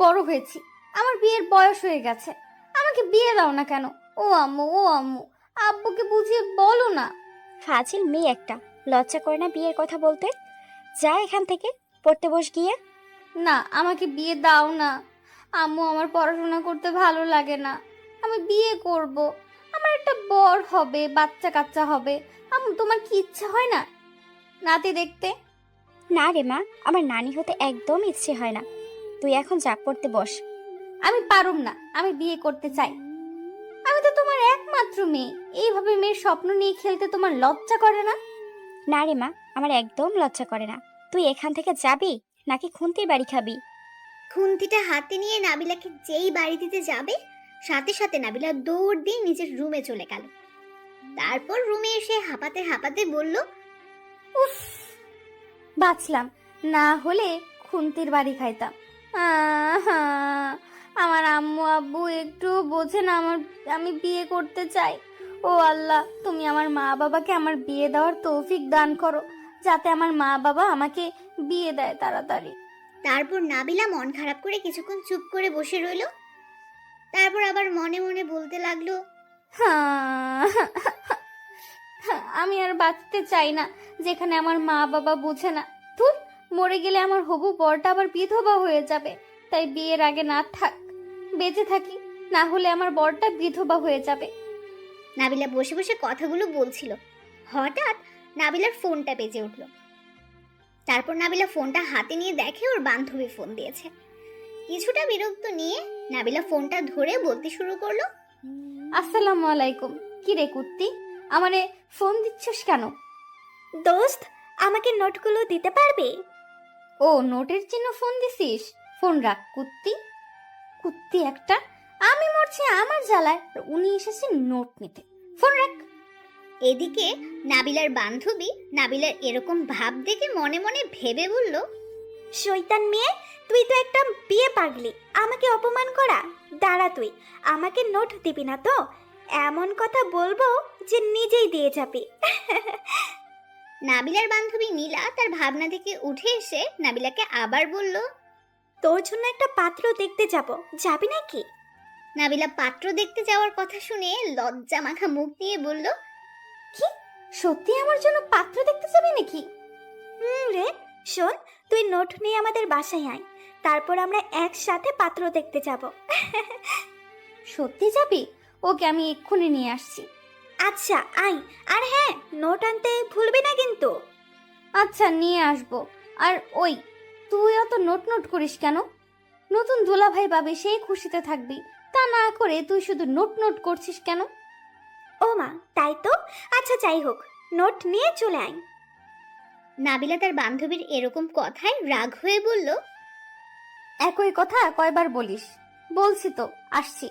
বড় হয়েছি, আমার বিয়ের বয়স হয়ে গেছে, আমাকে বিয়ে দাও না কেন? ও আম্মু, ও আম্মু, আব্বুকে বুঝিয়ে বলো না। ফাজিল মেয়ে একটা, লজ্জা করে না বিয়ের কথা বলতে? যা এখান থেকে, পড়তে বস গিয়ে। না, আমাকে বিয়ে দাও না আম্মু, আমার পড়াশোনা করতে ভালো লাগে না, আমি বিয়ে করব, আমার একটা বর হবে, বাচ্চা কাচ্চা হবে। আম্মু, তোমার কি ইচ্ছা হয় না নাতি দেখতে? না রে মা, আমার নানি হতে একদম ইচ্ছে হয় না। তুই এখন যা, পড়তে বস। আমি পারুম না, আমি বিয়ে করতে চাই। আমি তো তোমার একমাত্র মেয়ে, এইভাবে মেয়ের স্বপ্ন নিয়ে খেলতে তোমার লজ্জা করে না? না রে মা, আমার একদম লজ্জা করে না। তুই এখান থেকে যাবি নাকি খুন্তির বাড়ি খাবি? খুন্তিটা হাতে নিয়ে নাবিলাকে যেই বাড়ি দিতে যাবে, সাথে সাথে নাবিলা দৌড় দিয়ে নিজের রুমে চলে গেল। তারপর রুমে এসে হাঁপাতে হাঁপাতে বলল, উফ, বাঁচলাম, না হলে খুন্তির বাড়ি খাইতাম। আহা, আমার আম্মু আব্বু একটু বোঝে না আমি বিয়ে করতে চাই। ও আল্লাহ, তুমি আমার মা বাবাকে আমার বিয়ে দেওয়ার তৌফিক দান করো, যাতে আমার মা বাবা আমাকে বিয়ে দেয় তাড়াতাড়ি। তারপর নাবিলা মন খারাপ করে কিছুক্ষণ চুপ করে বসে রইল। তারপর আবার মনে মনে বলতে লাগলো, হ্যাঁ, আমি আর বাঁচতে চাই না যেখানে আমার মা বাবা বোঝে না। ধুর, মরে গেলে আমার হবু বরটা আবার বিধবা হয়ে যাবে, তাই বিয়ের আগে না থাক, বেঁচে থাকি, না হলে আমার বরটা বিধবা হয়ে যাবে। নাবিলা বসে বসে কথাগুলো বলছিল। হঠাৎ নাবিলার ফোনটা বেজে উঠল। তারপর নাবিলা ফোনটা হাতে নিয়ে দেখে ওর বান্ধবী ফোন দিয়েছে। কিছুটা বিরক্ত নিয়ে নাবিলা ফোনটা ধরে বলতে শুরু করলো, আসসালামু আলাইকুম। কি রে কুত্তি, আমারে ফোন দিচ্ছিস কেন? দোস্ত, আমাকে নোটগুলো দিতে পারবি? ও, নোটের জন্য ফোন দিছিস? ফোন রাখ কুত্তি, কুত্তি একটা। আমি মরছি আমার জ্বালায়, আর উনি এসেছেন নোট নিতে। ফোন রাখ। এদিকে নাবিলার বান্ধবী নাবিলার এরকম ভাব দেখে মনে মনে ভেবে বলল, শয়তান মেয়ে, তুই তো একটা বিয়ে পাগলি, আমাকে অপমান করা। দাঁড়া, তুই আমাকে নোট দিবি না তো? এমন কথা বলবো যে নিজেই দিয়ে যাবি। নাবিলার বান্ধবী নীলা তার ভাবনা থেকে উঠে এসে নাবিলাকে আবার বলল, তোর জন্য একটা পাত্র দেখতে যাব, যাবি নাকি? নাবিলা পাত্র দেখতে যাওয়ার কথা শুনে লজ্জা মাখা মুখ নিয়ে বলল, কি, সত্যি আমার জন্য পাত্র দেখতে যাবে নাকি? রে শোন, তুই নোট নিয়ে আমাদের বাসায় আয়, তারপর আমরা একসাথে পাত্র দেখতে যাব। সত্যি যাবি? ওকে, আমি এক্ষুনি নিয়ে আসছি। আচ্ছা আয়, আর হ্যাঁ, নোট আনতে ভুলবি না কিন্তু। আচ্ছা, নিয়ে আসবো। আর ওই, তুই অত নোট নোট করিস কেন? নতুন দুলাভাই পাবে, সেই খুশিতে থাকবি, তা না করে তুই শুধু নোট নোট করছিস কেন? ও মা, তাই তো। আচ্ছা যাই হোক, নোট নিয়ে চলে আয়। নাবিলা তার বান্ধবীর এরকম কথায় রাগ হয়ে বলল, একই কথা কয়বার বলিস? বলছি তো, আসছি।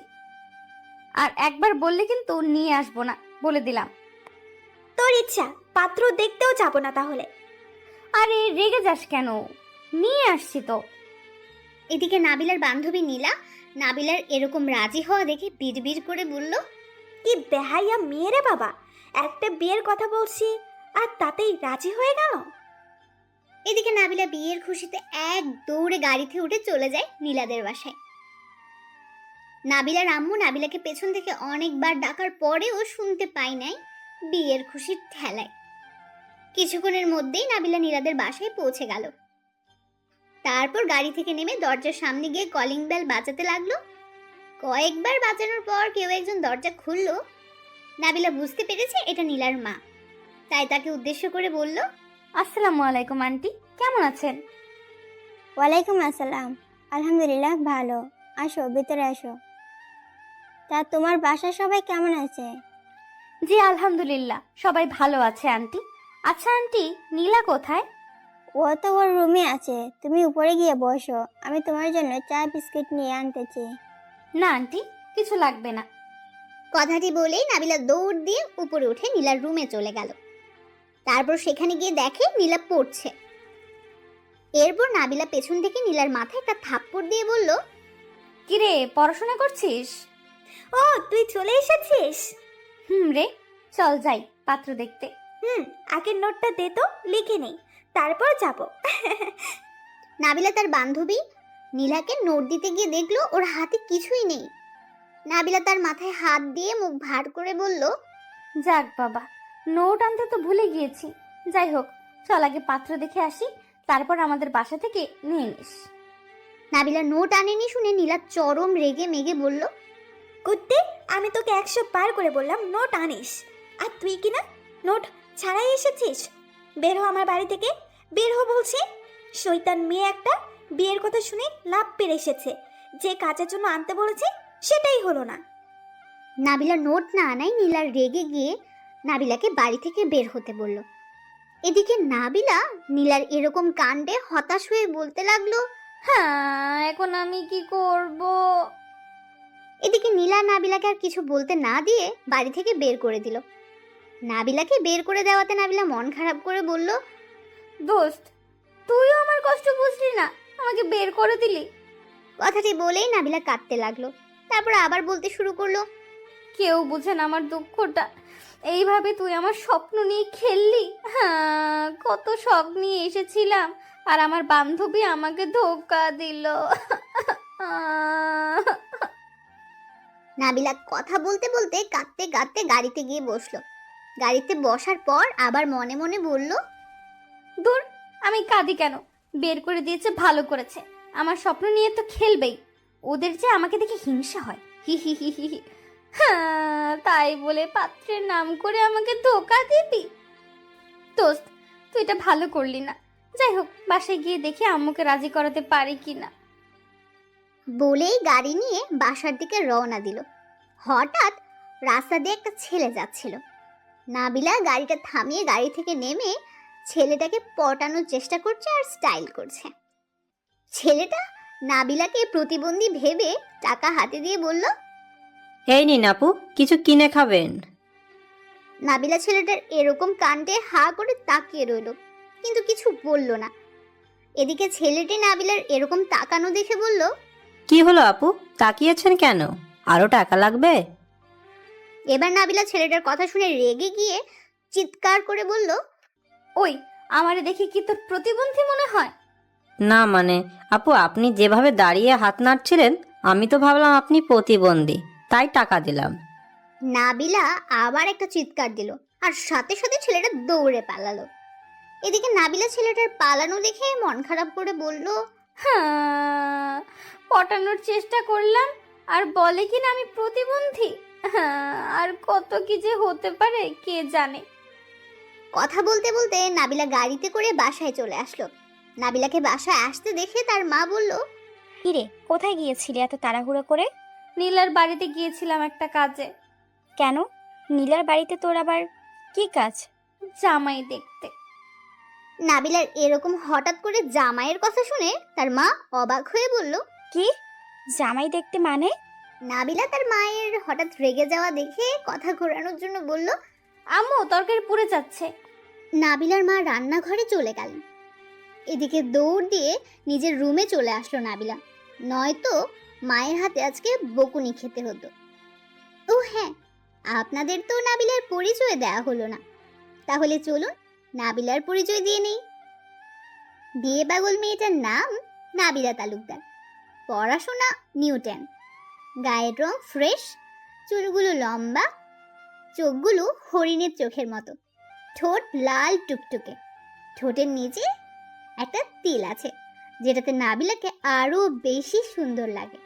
আর একবার বললে কিন্তু নিয়ে আসবো না, বলে দিলাম। তোর ইচ্ছা, পাত্র দেখতেও যাব না তাহলে। আরে রেগে যাস কেন? নিয়ে আসছি তো। এদিকে নাবিলার বান্ধবী নীলা নাবিলার এরকম রাজি হওয়া দেখে বিড়বিড় করে বলল, কি বেহাইয়া মেয়ে রে বাবা, একটা বিয়ের কথা বলছি আর তাতেই রাজি হয়ে গেল। এদিকে নাবিলা বিয়ের খুশিতে এক দৌড়ে গাড়িতে উঠে চলে যায় নীলাদের বাসায়। নাবিলার আম্মু নাবিলাকে পেছন থেকে অনেকবার ডাকার পরেও শুনতে পায় নাই বিয়ের খুশির ঠেলায়। কিছুক্ষণের মধ্যেই নাবিলা নীলাদের বাসায় পৌঁছে গেল। তারপর গাড়ি থেকে নেমে দরজার সামনে গিয়ে কলিং বেল বাজাতে লাগলো। কয়েকবার বাজানোর পর কেউ একজন দরজা খুললো। নাবিলা বুঝতে পেরেছে এটা নীলার মা, তাই তাকে উদ্দেশ্য করে বলল, আসসালামু আলাইকুম আন্টি, কেমন আছেন? ওয়ালাইকুম আসসালাম, আলহামদুলিল্লাহ ভালো। আসো, ভিতরে আসো। তা তোমার বাসার সবাই কেমন আছে? জি আলহামদুলিল্লাহ, সবাই ভালো আছে আন্টি। আচ্ছা আন্টি, নীলা কোথায়? ও তো ওর রুমে আছে, তুমি উপরে গিয়ে বসো, আমি তোমার জন্য চা বিস্কিট নিয়ে আনতেছি। না আন্টি, কিছু লাগবে না। কথাটি বলেই নাবিলা দৌড় দিয়ে উপরে উঠে নীলার রুমে চলে গেল। তারপর সেখানে গিয়ে দেখে নীলা পড়ছে। এরপর নাবিলা পেছন থেকে নীলার মাথায় একটা থাপ্পড় দিয়ে বলল, কিরে, পড়াশোনা করছিস? ও, তুই চলে এসেছিস? রে, চল যাই পাত্র দেখতে। আগের নোটটা দে তো, লিখে নেই, তারপর যাব। নাবিলা তার বান্ধবী নীলাকে নোট দিতে গিয়ে দেখলো ওর হাতে কিছুই নেই। নাবিলা তার মাথায় হাত দিয়ে মুখ ভার করে বলল, যাক বাবা, নোট আনতে তো ভুলে গিয়েছি। যাই হোক, চল আগে পাত্র দেখে আসি, তারপর আমাদের বাসা থেকে নিয়ে নিস। নাবিলা নোট আনেনি শুনে নীলা চরম রেগে মেগে বলল, কুত্তে, আমি তোকে 100 বার করে বললাম নোট আনিস, আর তুই কি না নোট ছাড়াই এসেছিস। বের হ আমার বাড়ি থেকে, বের হ বলছি। শয়তান মেয়ে একটা, বিয়ের কথা শুনে লাভ পেরে এসেছে, যে কাজের জন্য আনতে বলেছে সেটাই হলো না। নাবিলা নোট না আনায় নীলা রেগে গিয়ে নাবিলাকে বাড়ি থেকে বের হতে বলল। এদিকে নাবিলা নীলার এরকম কাণ্ডে হতাশ হয়ে বলতে লাগলো, হ্যাঁ, এখন আমি কি করব? এদিকে নীলা নাবিলাকে আর কিছু বলতে না দিয়ে বাড়ি থেকে বের করে দিল। নাবিলাকে বের করে দেওয়াতে নাবিলা মন খারাপ করে বলল, দোস্ত, তুইও আমার কষ্ট বুঝলি না, আমাকে বের করে দিলি। কথাটি বলেই নাবিলা কাঁদতে লাগলো। তারপর আবার বলতে শুরু করলো, কেউ বুঝে না আমার দুঃখটা। এইভাবে তুই আমার স্বপ্ন নিয়ে খেললি। হ্যাঁ, কত শখ নিয়ে এসেছিলাম, আর আমার বান্ধবী আমাকে ধোকা দিল। নাবিলা কথা বলতে বলতে কাঁদতে কাঁদতে গাড়িতে গিয়ে বসলো। গাড়িতে বসার পর আবার মনে মনে বলল, দূর, আমি কাঁদি কেন? বের করে দিয়েছে ভালো করেছে, আমার স্বপ্ন নিয়ে তো খেলবেই। ওদের যে আমাকে দেখে হিংসা হয়। হি হি হি হি হি। হ্যাঁ, তাই বলে পাত্রের নাম করে আমাকে ধোকা দিবি? দোস্ত, তুই এটা ভালো করলি না। যাই হোক, বাসায় গিয়ে দেখি আম্মুকে রাজি করাতে পারি কিনা। বলেই গাড়ি নিয়ে বাসার দিকে রওনা দিল। হঠাৎ রাস্তা দিয়ে একটা ছেলে যাচ্ছিল। নাবিলা গাড়িটা থামিয়ে গাড়ি থেকে নেমে ছেলেটাকে পটানোর চেষ্টা করছে আর স্টাইল করছে। ছেলেটা নাবিলাকে প্রতিবন্ধী ভেবে টাকা হাতে দিয়ে বলল, এই নিন আপু, কিছু কিনে খাবেন। নাবিলা ছেলেটার এরকম কাণ্ডে হা করে তাকিয়ে রইল, কিন্তু কিছু বলল না। এদিকে ছেলেটি নাবিলার এরকম তাকানো দেখে বলল, কি হলো আপু, তাকিয়েছেন কেন? আরো টাকা লাগবে? এবার নাবিলা ছেলেটার কথা শুনে রেগে গিয়ে চিৎকার করে বলল, ওই, আমারে দেখে কি তোর প্রতিবন্ধী মনে হয়? না মানে আপু, আপনি যেভাবে দাঁড়িয়ে হাত নাড়ছিলেন আমি তো ভাবলাম আপনি প্রতিবন্ধী, তাই টাকা দিলাম। নাবিলা আবার একটা চিৎকার দিল, আর সাথে সাথে ছেলেটা দৌড়ে পালালো। এদিকে নাবিলা ছেলেটার পালানো দেখে মন খারাপ করে বলল, হ্যাঁ, পটানোর চেষ্টা করলাম আর বলে কিনা আমি প্রতিবন্ধী। হ্যাঁ, আর কত কি যে হতে পারে কে জানে। কথা বলতে বলতে নাবিলা গাড়িতে করে বাসায় চলে আসলো। নাবিলাকে বাসায় আসতে দেখে তার মা বলল, কিরে, কোথায় গিয়েছিলি এত তাড়াহুড়ো করে? নীলার বাড়িতে গিয়েছিলাম একটা কাজে। কেন? নীলার বাড়িতে তোর আবার কি কাজ? জামাই দেখতে। নাবিলার এরকম হঠাৎ করে জামাইয়ের কথা শুনে তার মা অবাক হয়ে বলল। কি জামাই দেখতে মানে? নাবিলা তার মায়ের হঠাৎ রেগে যাওয়া দেখে কথা ঘোরানোর জন্য বলল, আম্মু, তরকারি পুড়ে যাচ্ছে। নাবিলার মা রান্নাঘরে চলে গেলেন। এদিকে দৌড় দিয়ে নিজের রুমে চলে আসলো নাবিলা, নয়তো মায়ের হাতে আজকে বকুনি খেতে হতো। ও হ্যাঁ, আপনাদের তো নাবিলার পরিচয় দেয়া হলো না, তাহলে চলুন নাবিলার পরিচয় দিয়ে নেই। বিয়ে পাগল মেয়েটার নাম নাবিলা তালুকদার, পড়াশোনা নিউ 10, গায়ের রং ফ্রেশ, চুলগুলো লম্বা, চোখগুলো হরিণের চোখের মতো, ঠোঁট লাল টুকটুকে, ঠোঁটের নিচে একটা তিল আছে যেটাতে নাবিলাকে আরো বেশি সুন্দর লাগে।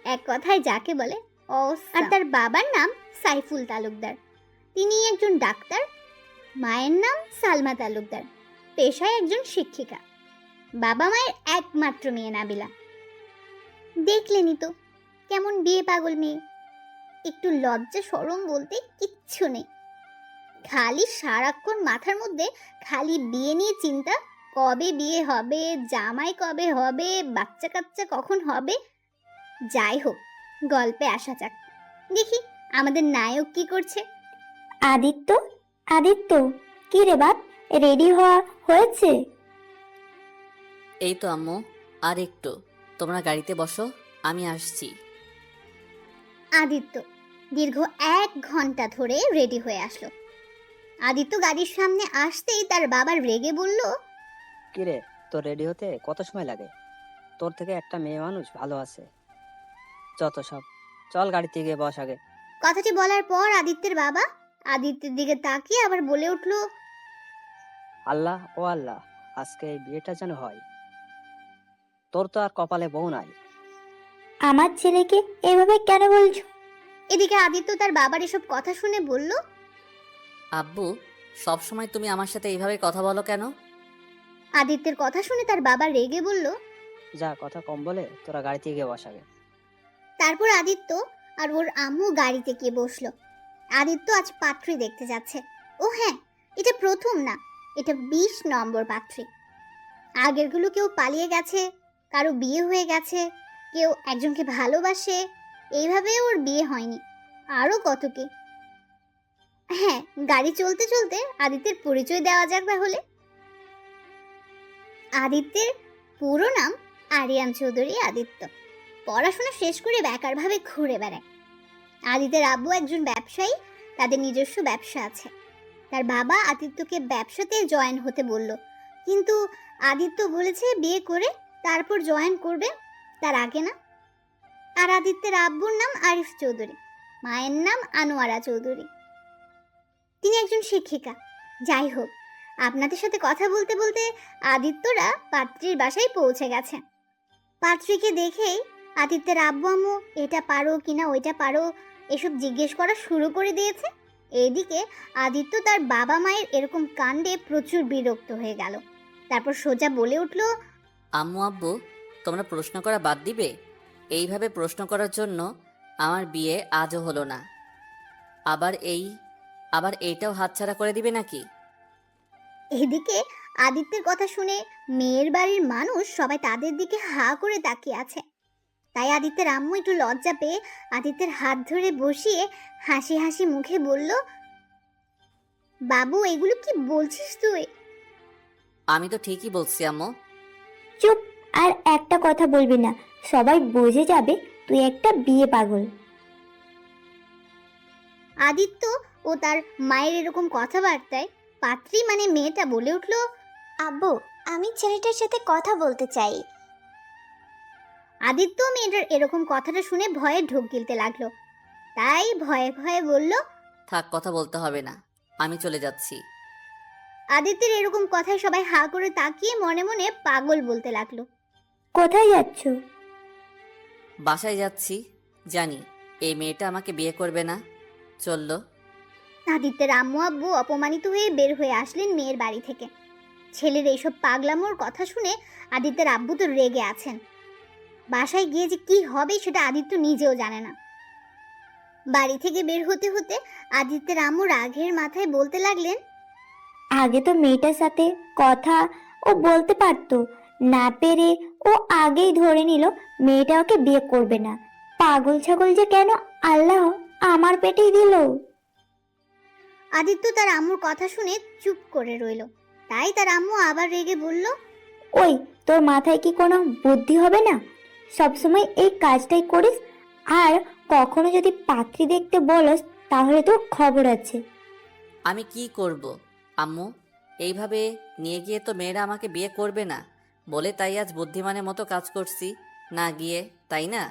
এক কথায় যাকে বলে অসাম। আর তার বাবার নাম সাইফুল তালুকদার, তিনি একজন ডাক্তার। মায়ের নাম সালমা তালুকদার, পেশায় একজন শিক্ষিকা। বাবা মায়ের একমাত্র মেয়ে নাবিলা। দেখলেনই তো কেমন বিয়ে পাগল মেয়ে, একটু লজ্জা শরম বলতে কিচ্ছু নেই। খালি সারাক্ষণ মাথার মধ্যে খালি বিয়ে নিয়ে চিন্তা, কবে বিয়ে হবে, জামাই কবে হবে, বাচ্চা কাচ্চা কখন হবে। যাই হোক, গল্পে আসা যাক। দেখি আমাদের নায়ক কি করছে। আদিত্য, আদিত্য, কি রে বাপ, রেডি হওয়া হয়েছে? এই তো আম্মু, আর একটু, তোমরা গাড়িতে বসো, আমি আসছি। আদিত্য দীর্ঘ 1 ঘন্টা ধরে রেডি হয়ে আসলো। আদিত্য গাড়ির সামনে আসতেই তার বাবা রেগে বলল, কিরে, তোর রেডি হতে কত সময় লাগে? তোর থেকে একটা মেয়ে মানুষ ভালো আছে। যত সব, চল গাড়িতে গিয়ে বস আগে। কথাটি বলার পর আদিত্যের বাবা আদিত্যের দিকে তাকিয়ে আবার বলে উঠল, আল্লাহ ও আল্লাহ, আজকে এই বিয়েটা যেন হয়। তোর তো আর কপালে বউ নাই। আমার ছেলেকে এভাবে কেন বলছো? এদিকে আদিত্য তার বাবার এসব কথা শুনে বলল, আব্বু, সব সময় তুমি আমার সাথে এইভাবে কথা বলো কেন? আদিত্যের কথা শুনে তার বাবা রেগে বলল। যা, কথা কম বলে তোরা গাড়িতে গিয়ে বস আগে। তারপর আদিত্য আর ওর আম্মু গাড়িতে গিয়ে বসলো। আদিত্য আজ পাত্রী দেখতে যাচ্ছে। ও হ্যাঁ, এটা প্রথম না, এটা 20 নম্বর পাত্রী। আগেরগুলো কেউ পালিয়ে গেছে, কারো বিয়ে হয়ে গেছে, কেউ একজনকে ভালোবাসে, এইভাবে ওর বিয়ে হয়নি। আরো কত কি। হ্যাঁ, গাড়ি চলতে চলতে আদিত্যের পরিচয় দেওয়া যাক তাহলে। আদিত্যের পুরো নাম আরিয়ান চৌধুরী আদিত্য। পড়াশোনা শেষ করে বেকারভাবে ঘুরে বেড়ায়। আদিত্যের আব্বু একজন ব্যবসায়ী, তাদের নিজস্ব ব্যবসা আছে। তার বাবা আদিত্যকে ব্যবসাতে জয়েন হতে বলল, কিন্তু আদিত্য বলেছে বিয়ে করে তারপর জয়েন করবে, তার আগে না। আর আদিত্যের আব্বুর নাম আরিফ চৌধুরী, মায়ের নাম আনোয়ারা চৌধুরী। তিনি একজন শিক্ষিকা। যাই হোক, আপনাদের সাথে কথা বলতে বলতে আদিত্যরা পাত্রীর বাসায় পৌঁছে গেছে। পাত্রীকে দেখেই আদিত্যের আব্বু আম্মু এটা পারো কিনা ওইটা পারো এসব জিজ্ঞেস করা শুরু করে দিয়েছে। এদিকে আদিত্য তার বাবা মায়ের এরকম কাণ্ডে প্রচুর বিরক্ত হয়ে গেল। তারপর সোজা বলে উঠল, আম্মু আব্বু, তোমরা প্রশ্ন করা বাদ দিবে? এইভাবে প্রশ্ন করার জন্য আমার বিয়ে আজও হলো না, আবার এইটাও হাতছাড়া করে দিবে নাকি? এদিকে আদিত্যের কথা শুনে মেয়ের বাড়ির মানুষ সবাই তাদের দিকে হা করে তাকিয়ে আছে। তাই আদিত্যের আম্মু একটু লজ্জা পেয়ে আদিত্যের হাত ধরে বসিয়ে হাসি হাসি মুখে বলল, বাবু এগুলো কি বলছিস তুই? আমি তো ঠিকই বলছি আম্মু। চুপ, আর একটা কথা বলবি না, সবাই বুঝে যাবে তুই একটা বিয়ে পাগল। আদিত্য ও তার মায়ের এরকম কথাবার্তায় পাত্রী মানে মেয়েটা বলে উঠল, আব্বু, আমি ছেলেটার সাথে কথা বলতে চাই। আদিত্য মেয়েটার এরকম কথাটা শুনে ভয়ে ঢোক গিলতে লাগলো। তাই ভয়ে ভয়ে বলল, থাক, কথা বলতে হবে না, আমি চলে যাচ্ছি। আদিত্যের এরকম কথায় সবাই হা করে তাকিয়ে মনে মনে পাগল বলতে লাগলো। কোথায় যাচ্ছ? বাসায় যাচ্ছি, জানি এই মেয়েটা আমাকে বিয়ে করবে না। চললো। আদিত্যের আম্মু আব্বু অপমানিত হয়ে বের হয়ে আসলেন মেয়ের বাড়ি থেকে। ছেলের এইসব পাগলামোর কথা শুনে আদিত্যের আব্বু তো রেগে আছেন। বাসায় গিয়ে যে কি হবে সেটা আদিত্য নিজেও জানে না। বাড়ি থেকে বের হতে হতে আদিত্যের আম্মু রাগের মাথায় বলতে লাগলেন, আগে তো মেয়েটার সাথে কথা ও বলতে পারতো, না পেরে ও আগেই ধরে নিল মেয়েটা ওকে বিয়ে করবে না। পাগল ছাগল যে কেন আল্লাহ আমার পেটেই দিল। আদিত্য তার আম্মুর কথা শুনে চুপ করে রইল। তাই তার আম্মু আবার রেগে বলল, ওই, তোর মাথায় কি কোনো বুদ্ধি হবে না? সবসময় এই কাজটাই করিস, আর কখনো যদি পাত্রী দেখতে বলস তাহলে তোর খবর আছে। আমি কি করব আম্মু? এইভাবে নিয়ে গিয়ে তো মেয়েরা আমাকে বিয়ে করবে না বলে তাই আজ বুদ্ধিমানের মতো কাজ করছি না গিয়ে, তাই না?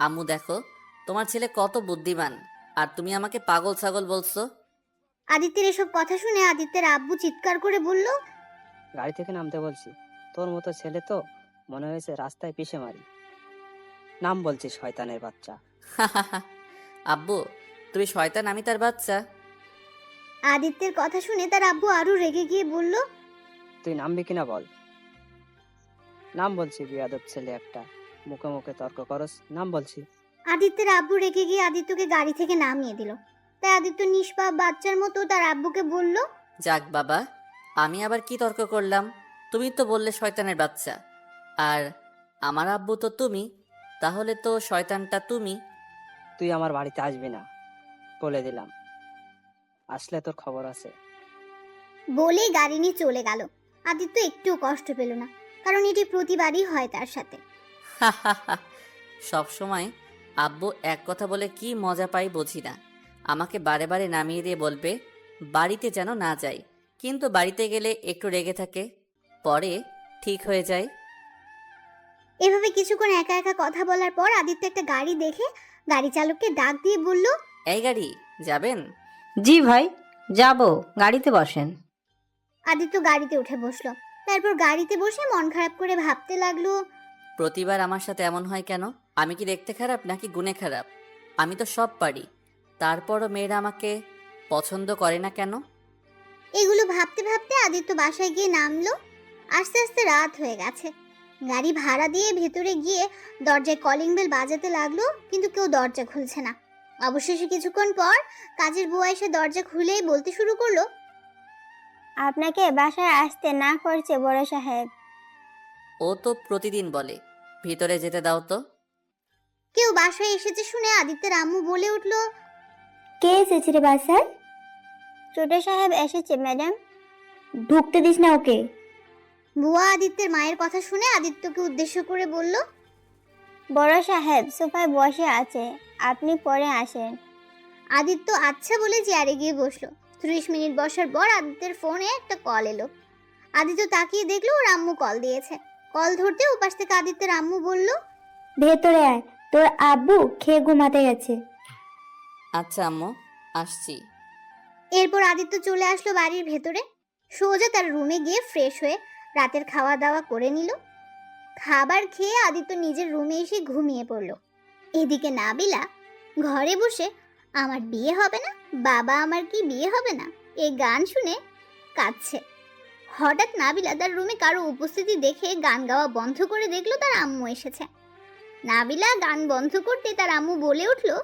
আম্মু দেখো, তোমার ছেলে কত বুদ্ধিমান, আর তুমি আমাকে পাগল ছাগল বলছো। আদিত্যের এসব কথা শুনে আদিত্যের আব্বু চিৎকার করে বলল, গাড়ি থেকে নামতে বলছি, তোর মতো ছেলে তো মনে হয়েছে রাস্তায় পিষে মারি। নাম বলছিস শয়তানের বাচ্চা। আব্বু, তুমি শয়তান, আমি তার বাচ্চা? আদিত্যের কথা শুনে তার আব্বু আরো রেগে গিয়ে বলল, তুই নামবি কিনা বল। নাম বলছি, বিয়াদব ছেলে একটা, মুখে মুখে তর্ক করস। নাম বলছি। আদিত্যের আব্বু রেগে গিয়ে আদিত্যকে গাড়ি থেকে নামিয়ে দিল। তাই আদিত্য নিষ্পাপ বাচ্চার মতো তার আব্বুকে বলল, যাক বাবা, আমি আবার কি তর্ক করলাম? তুমি তো বললে শয়তানের বাচ্চা, আর আমার আব্বু তো তুমি, তাহলে তো শয়তানটা তুমি। তুই আমার বাড়িতে আসবি না, বলে দিলাম। আসলে তোর খবর আছে। বলেই গাড়ি নিয়ে চলে গেল। আদিত্য একটুও কষ্ট পেল না, কারণ এটি প্রতিবারই হয় তার সাথে। সব সময় আব্বু এক কথা বলে কি মজা পাই বুঝি না। আমাকে বারে বারে নামিয়ে দিয়ে বলবে বাড়িতে যেন না যাই, কিন্তু বাড়িতে গেলে একটু রেগে থাকে, পরে ঠিক হয়ে যায়। এভাবে কিছুক্ষণ একা একা কথা বলার পর আদিত্য একটা গাড়ি দেখে গাড়ি চালককে ডাক দিয়ে বলল, এই গাড়ি যাবেন? জি ভাই, যাব, গাড়িতে বসেন। আদিত্য গাড়িতে উঠে বসলো। তারপর গাড়িতে বসে মন খারাপ করে ভাবতে লাগলো, প্রতিবার আমার সাথে এমন হয় কেন? আমি কি দেখতে খারাপ নাকি গুণে খারাপ? আমি তো সব পারি, তারপরও মেয়েরা আমাকে পছন্দ করে না কেন? এগুলো ভাবতে ভাবতে আদিত্য বাসায় গিয়ে নামলো। আস্তে আস্তে রাত হয়ে গেছে। গাড়ি ভাড়া দিয়ে ভেতরে গিয়ে দরজায় কলিং বেল বাজাতে লাগলো, কিন্তু কেউ দরজা খুলছে না। অবশেষে কিছুক্ষণ পর কাজের বুয়া এসে দরজা খুলেই বলতে শুরু করলো, আপনাকে বাসায় আসতে না করছে বড় সাহেব। ও তো প্রতিদিন বলে, ভিতরে যেতে দাও তো। কেউ বাসায় এসেছে শুনে আদিত্যের আম্মু বলে উঠলো, কে এসেছে রে বাসায়? ছোট সাহেব এসেছে ম্যাডাম। ঢুকতে দিস না ওকে। বুয়া আদিত্যের মায়ের কথা শুনে আদিত্যকে উদ্দেশ্য করে বলল, বড় সাহেব সোফায় বসে আছে, আপনি পরে আসেন। আদিত্য আচ্ছা বলে চেয়ারে গিয়ে বসলো। 30 মিনিট বসার পর আদিত্যের ফোনে একটা কল এলো। আদিত্য তাকিয়ে দেখলো ওর আম্মু কল দিয়েছে। কল ধরতে ওপাশ থেকে আদিত্যের আম্মু বলল, ভেতরে আয়, তোর আব্বু খেয়ে ঘুমাতে গেছে। আচ্ছা আম্মু, আসছি। এরপর আদিত্য চলে আসলো বাড়ির ভেতরে। সোজা তার রুমে গিয়ে ফ্রেশ হয়ে রাতের খাওয়া দাওয়া করে নিল। খাবার খেয়ে আদিত্য নিজের রুমে এসে ঘুমিয়ে পড়ল। এদিকে নাবিলা ঘরে বসে আমার বিয়ে হবে না, বাবা আমার কি বিয়ে হবে না, এই গান শুনে কাঁদছে। হঠাৎ নাবিলা তার রুমে কারো উপস্থিতি দেখে গান গাওয়া বন্ধ করে দেখলো তার আম্মু এসেছে। নাবিলা গান বন্ধ করতে তার আম্মু বলে উঠলো,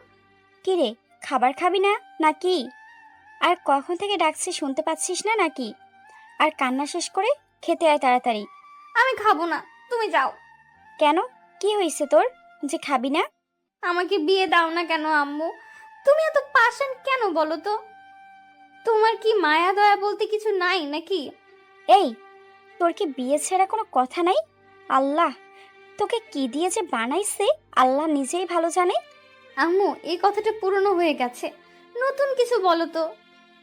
কি রে, খাবার খাবি না নাকি? আর কখন থেকে ডাকছি শুনতে পাচ্ছিস না নাকি? আর কান্না শেষ করে খেতে আয় তাড়াতাড়ি। আমি খাবো না, তুমি যাও। কেন, কি হয়েছে তোর যে খাবি না? আমাকে বিয়ে দাও না কেন আম্মু? তুমি এত পাষাণ কেন বলো তো? তোমার কি মায়া দয়া বলতে কিছু নাই নাকি? এই, তোর কি বিয়ে ছাড়া কোনো কথা নাই? আল্লাহ তোকে কি দিয়ে যে বানাইছে আল্লাহ নিজেই ভালো জানে। আম্মু, এই কথাটা পুরনো হয়ে গেছে, নতুন কিছু বলো তো।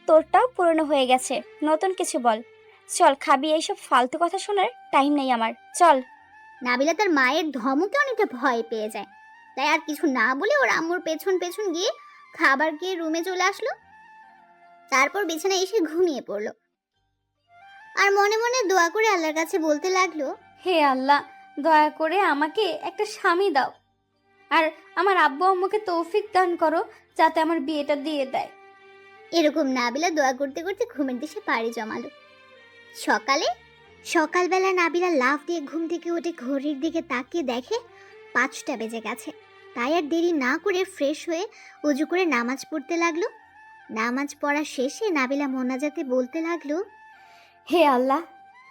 তোরটাও পুরনো হয়ে গেছে, নতুন কিছু বল। চল খাবি, এইসব ফালতু কথা শোনার টাইম নেই আমার, চল। নাবিলা তার মায়ের ধমকে অনেকটা ভয় পেয়ে যায়। তাই আর কিছু না বলে ওর আম্মুর পেছন পেছন গিয়ে খাবার খেয়ে রুমে চলে আসলো। তারপর বিছানায় এসে ঘুমিয়ে পড়লো। আর মনে মনে দোয়া করে আল্লাহর কাছে বলতে লাগলো, হে আল্লাহ, দয়া করে আমাকে একটা স্বামী দাও, আর আমার আব্বু আম্মুকে তৌফিক দান করো যাতে আমার বিয়েটা দিয়ে দেয়। এরকম নাবিলা দোয়া করতে করতে ঘুমের দেশে পাড়ি জমালো। সকালবেলা নাবিলা লাফ দিয়ে ঘুম থেকে উঠে ঘড়ির দিকে তাকিয়ে দেখে 5টা বেজে গেছে। তাই আর দেরি না করে ফ্রেশ হয়ে উজু করে নামাজ পড়তে লাগলো। নামাজ পড়া শেষে নাবিলা মোনাজাতে বলতে লাগলো, হে আল্লাহ,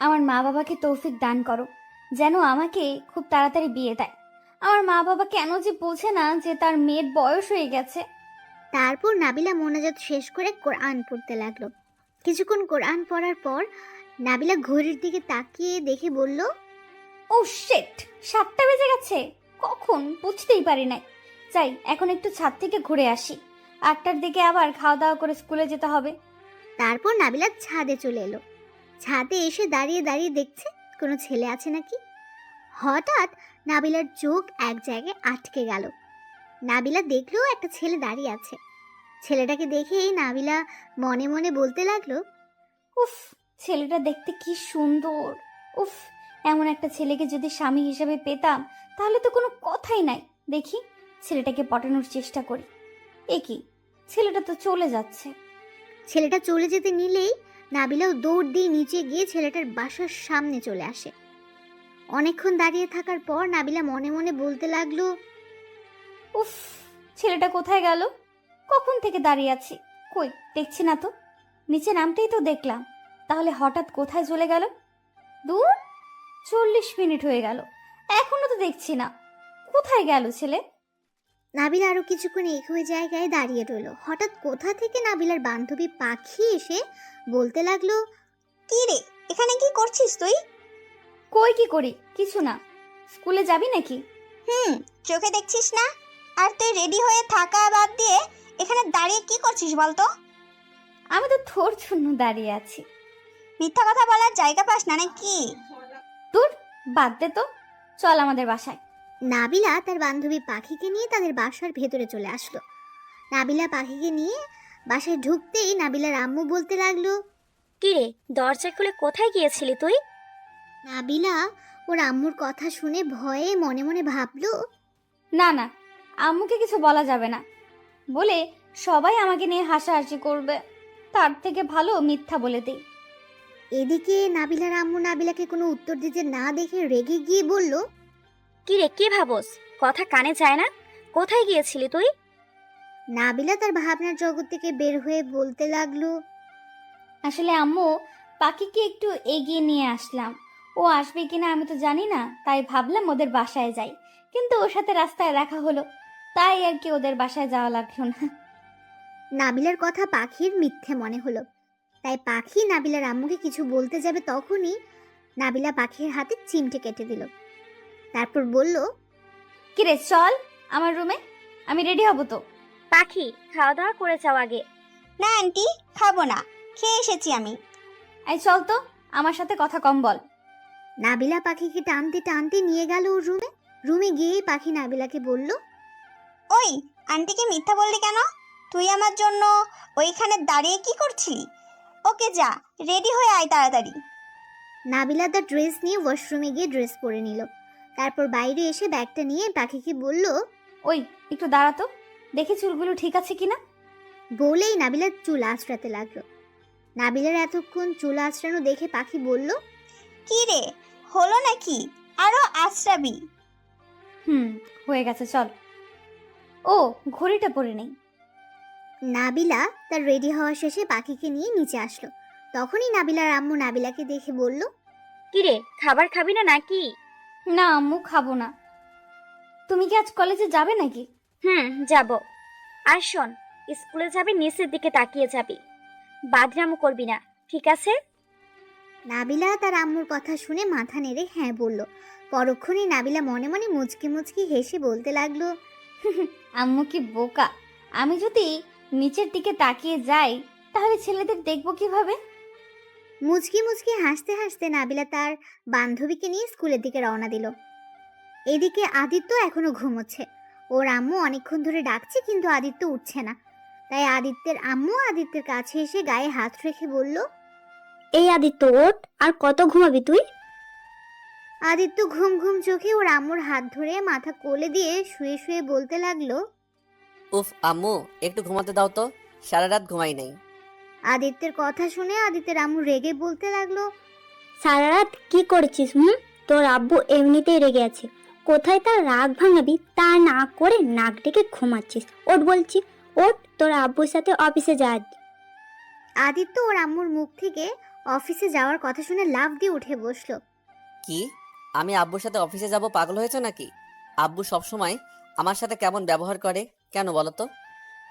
আমার মা বাবাকে তৌফিক দান করো যেন আমাকে খুব তাড়াতাড়ি বিয়ে দেয়। আমার মা বাবা কেন যে বোঝে না যে তার মেয়ের বয়স হয়ে গেছে। তারপর নাবিলা মোনাজাত শেষ করে কোরআন পড়তে লাগলো। কিছুক্ষণ কোরআন পড়ার পর নাবিলা ঘড়ির দিকে তাকিয়ে দেখে বলল, ও শিট, 7টা বেজে গেছে, কখন বুঝতেই পারি নাই। যাই, এখন একটু ছাদ থেকে ঘুরে আসি, 8টার দিকে আবার খাওয়া দাওয়া করে স্কুলে যেতে হবে। তারপর নাবিলা ছাদে চলে এলো। ছাদে এসে দাঁড়িয়ে দাঁড়িয়ে দেখছে কোনো ছেলে আছে নাকি। হঠাৎ নাবিলার চোখ এক জায়গায় আটকে গেল। নাবিলা দেখলো একটা ছেলে দাঁড়িয়ে আছে। ছেলেটাকে দেখেই নাবিলা মনে মনে বলতে লাগলো, উফ, ছেলেটা দেখতে কি সুন্দর। উফ, এমন একটা ছেলেকে যদি স্বামী হিসেবে পেতাম তাহলে তো কোনো কথাই নাই। দেখি ছেলেটাকে পটানোর চেষ্টা করি। এ কি, ছেলেটা তো চলে যাচ্ছে। ছেলেটা চলে যেতে নিলেই নাবিলাও দৌড় দিয়ে নিচে গিয়ে ছেলেটার বাসার সামনে চলে আসে। অনেকক্ষণ দাঁড়িয়ে থাকার পর নাবিলা মনে মনে বলতে লাগলো, উফ, ছেলেটা কোথায় গেল? কখন থেকে দাঁড়িয়ে আছি, কই দেখছি না তো। নিচে নামতেই তো দেখলাম, তাহলে হঠাৎ কোথায় চলে গেল? দূর, 40 মিনিট হয়ে গেল, এখনো তো দেখছি না। কোথায় গেল ছেলে? নাবিলা আরো কিছুক্ষণ একই জায়গায় দাঁড়িয়ে রইল। হঠাৎ কোথা থেকে নাবিলার বান্ধবী পাখি এসে বলতে লাগলো, কি রে, এখানে কি করছিস তুই? কই কি করি, কিছু না। স্কুলে যাবি নাকি? চোখে দেখছিস না? আর তুই রেডি হয়ে থাকা বাদ দিয়ে এখানে দাঁড়িয়ে কি করছিস বলতো? আমি তো তোর জন্য দাঁড়িয়ে আছি। মিথ্যা কথা বলার জায়গা পাস না নাকি? দূর, বাদ দে তো। চল আমাদের বাসায়। নাবিলা তার বান্ধবী পাখিকে নিয়ে তাদের বাসার ভেতরে চলে আসলো। নাবিলা পাখিকে নিয়ে বাসায় ঢুকতেই নাবিলার আম্মু বলতে লাগলো, কিরে, দরজা খুলে কোথায় গিয়েছিলি তুই? নাবিলা ওর আম্মুর কথা শুনে ভয়ে মনে মনে ভাবলো, না না, আম্মুকে কিছু বলা যাবে না বলে সবাই আমাকে নিয়ে হাসাহাসি করবে, তার থেকে ভালো মিথ্যা বলে দিই। এদিকে নাবিলার আম্মু নাবিলাকে কোনো উত্তর দিতে না দেখে রেগে গিয়ে বলল, কিরে, কি ভাবস? কথা কানে যায় না? কোথায় গিয়েছিলি তুই? নাবিলা তার ভাবনার জগৎ থেকে বের হয়ে বলতে লাগলো, আসলে আম্মু, পাখিকে একটু এগিয়ে নিয়ে আসলাম। ও আসবে কিনা আমি তো জানি না, তাই ভাবলাম ওদের বাসায় যাই, কিন্তু ওর সাথে রাস্তায় দেখা হলো, তাই আর কি ওদের বাসায় যাওয়া লাগলো না। নাবিলার কথা পাখির মিথ্যে মনে হলো, তাই পাখি নাবিলার আম্মুকে কিছু বলতে যাবে তখনই নাবিলা পাখির হাতে চিমটে কেটে দিল। তারপর বলল, কিরে চল আমার রুমে, আমি রেডি হব তো। পাখি, খাওয়া দাওয়া করে যাও আগে। না আন্টি, খাবো না, খেয়ে এসেছি আমি। এই চল তো, আমার সাথে কথা কম বল। নাবিলা পাখিকে টানতে টানতে নিয়ে গেল ওর রুমে। রুমে গিয়েই পাখি নাবিলাকে বলল, ওই, আন্টিকে মিথ্যা বললি কেন? তুই আমার জন্য ওইখানে দাঁড়িয়ে কি করছিলি? ওকে যা, রেডি হয়ে আয় তাড়াতাড়ি। নাবিলা তার ড্রেস নিয়ে ওয়াশরুমে গিয়ে ড্রেস পরে নিল। তারপর বাইরে এসে ব্যাগটা নিয়ে পাখিকে বলল, ওই একটু দাঁড়াতো, দেখি চুলগুলো ঠিক আছে কিনা। বলেই নাবিলার চুল আঁচড়াতে লাগলো। নাবিলার এতক্ষণ চুল আঁচড়ানো দেখে পাখি বলল, কি রে, হলো নাকি? আরো আশ্রাবি। হয়ে গেছে, চল। ও, ঘড়িটা পরে নেই। নাবিলা তার রেডি হওয়া শেষে পাখিকে নিয়ে নিচে আসলো। তখনই নাবিলার আম্মু নাবিলাকে দেখে বলল, কিরে, খাবার খাবি না নাকি? না আম্মু, খাবো না। তুমি কি আজ কলেজে যাবে নাকি? যাব। আর শোন, স্কুলে যাবি নিচের দিকে তাকিয়ে যাবি, বাদরামো করবি না, ঠিক আছে? নাবিলা তার আম্মুর কথা শুনে মাথা নেড়ে হ্যাঁ বলল। পরক্ষণে নাবিলা মনে মনে মুচকি মুচকি হেসে বলতে লাগলো, আম্মু কি বোকা, আমি যদি নিচের দিকে তাকিয়ে যাই তাহলে ছেলেদের দেখবো কিভাবে? মুচকি মুচকি হাসতে হাসতে নাবিলা তার বান্ধবীকে নিয়ে স্কুলের দিকে রওনা দিল। এদিকে আদিত্য এখনো ঘুমোচ্ছে। ওর আম্মু অনেকক্ষণ ধরে ডাকছে কিন্তু আদিত্য উঠছে না। তাই আদিত্যের আম্মু আদিত্যের কাছে এসে গায়ে হাত রেখে বলল, এই আদিত্য, ওঠ, আর কত ঘুমাবি তুই? আদিত্য ঘুম ঘুম চোখে ওর আম্মুর হাত ধরে মাথা কোলে দিয়ে শুয়ে শুয়ে বলতে লাগলো, উফ আম্মু, একটু ঘুমাতে দাও তো, সারা রাত ঘুমাই নাই। আদিত্যের কথা শুনে আদিত্যের আম্মু রেগে বলতে লাগলো, সারা রাত কি করেছিস? তোর আব্বু এমনিতেই রেগে আছে, কোথায় তার রাগ ভাঙাবি তা না করে নাক ডেকে ঘুমাচ্ছিস। ওঠ বলছি, ওঠ, তোর আব্বুর সাথে অফিসে যা। আদিত্য ওর আম্মুর মুখ থেকে অফিসে যাওয়ার কথা শুনে লাফ দিয়ে উঠে বসলো। কি, আমি আব্বুর সাথে অফিসে যাব? পাগল হয়েছে নাকি? আব্বু সবসময় আমার সাথে কেমন ব্যবহার করে কেন বলো তো?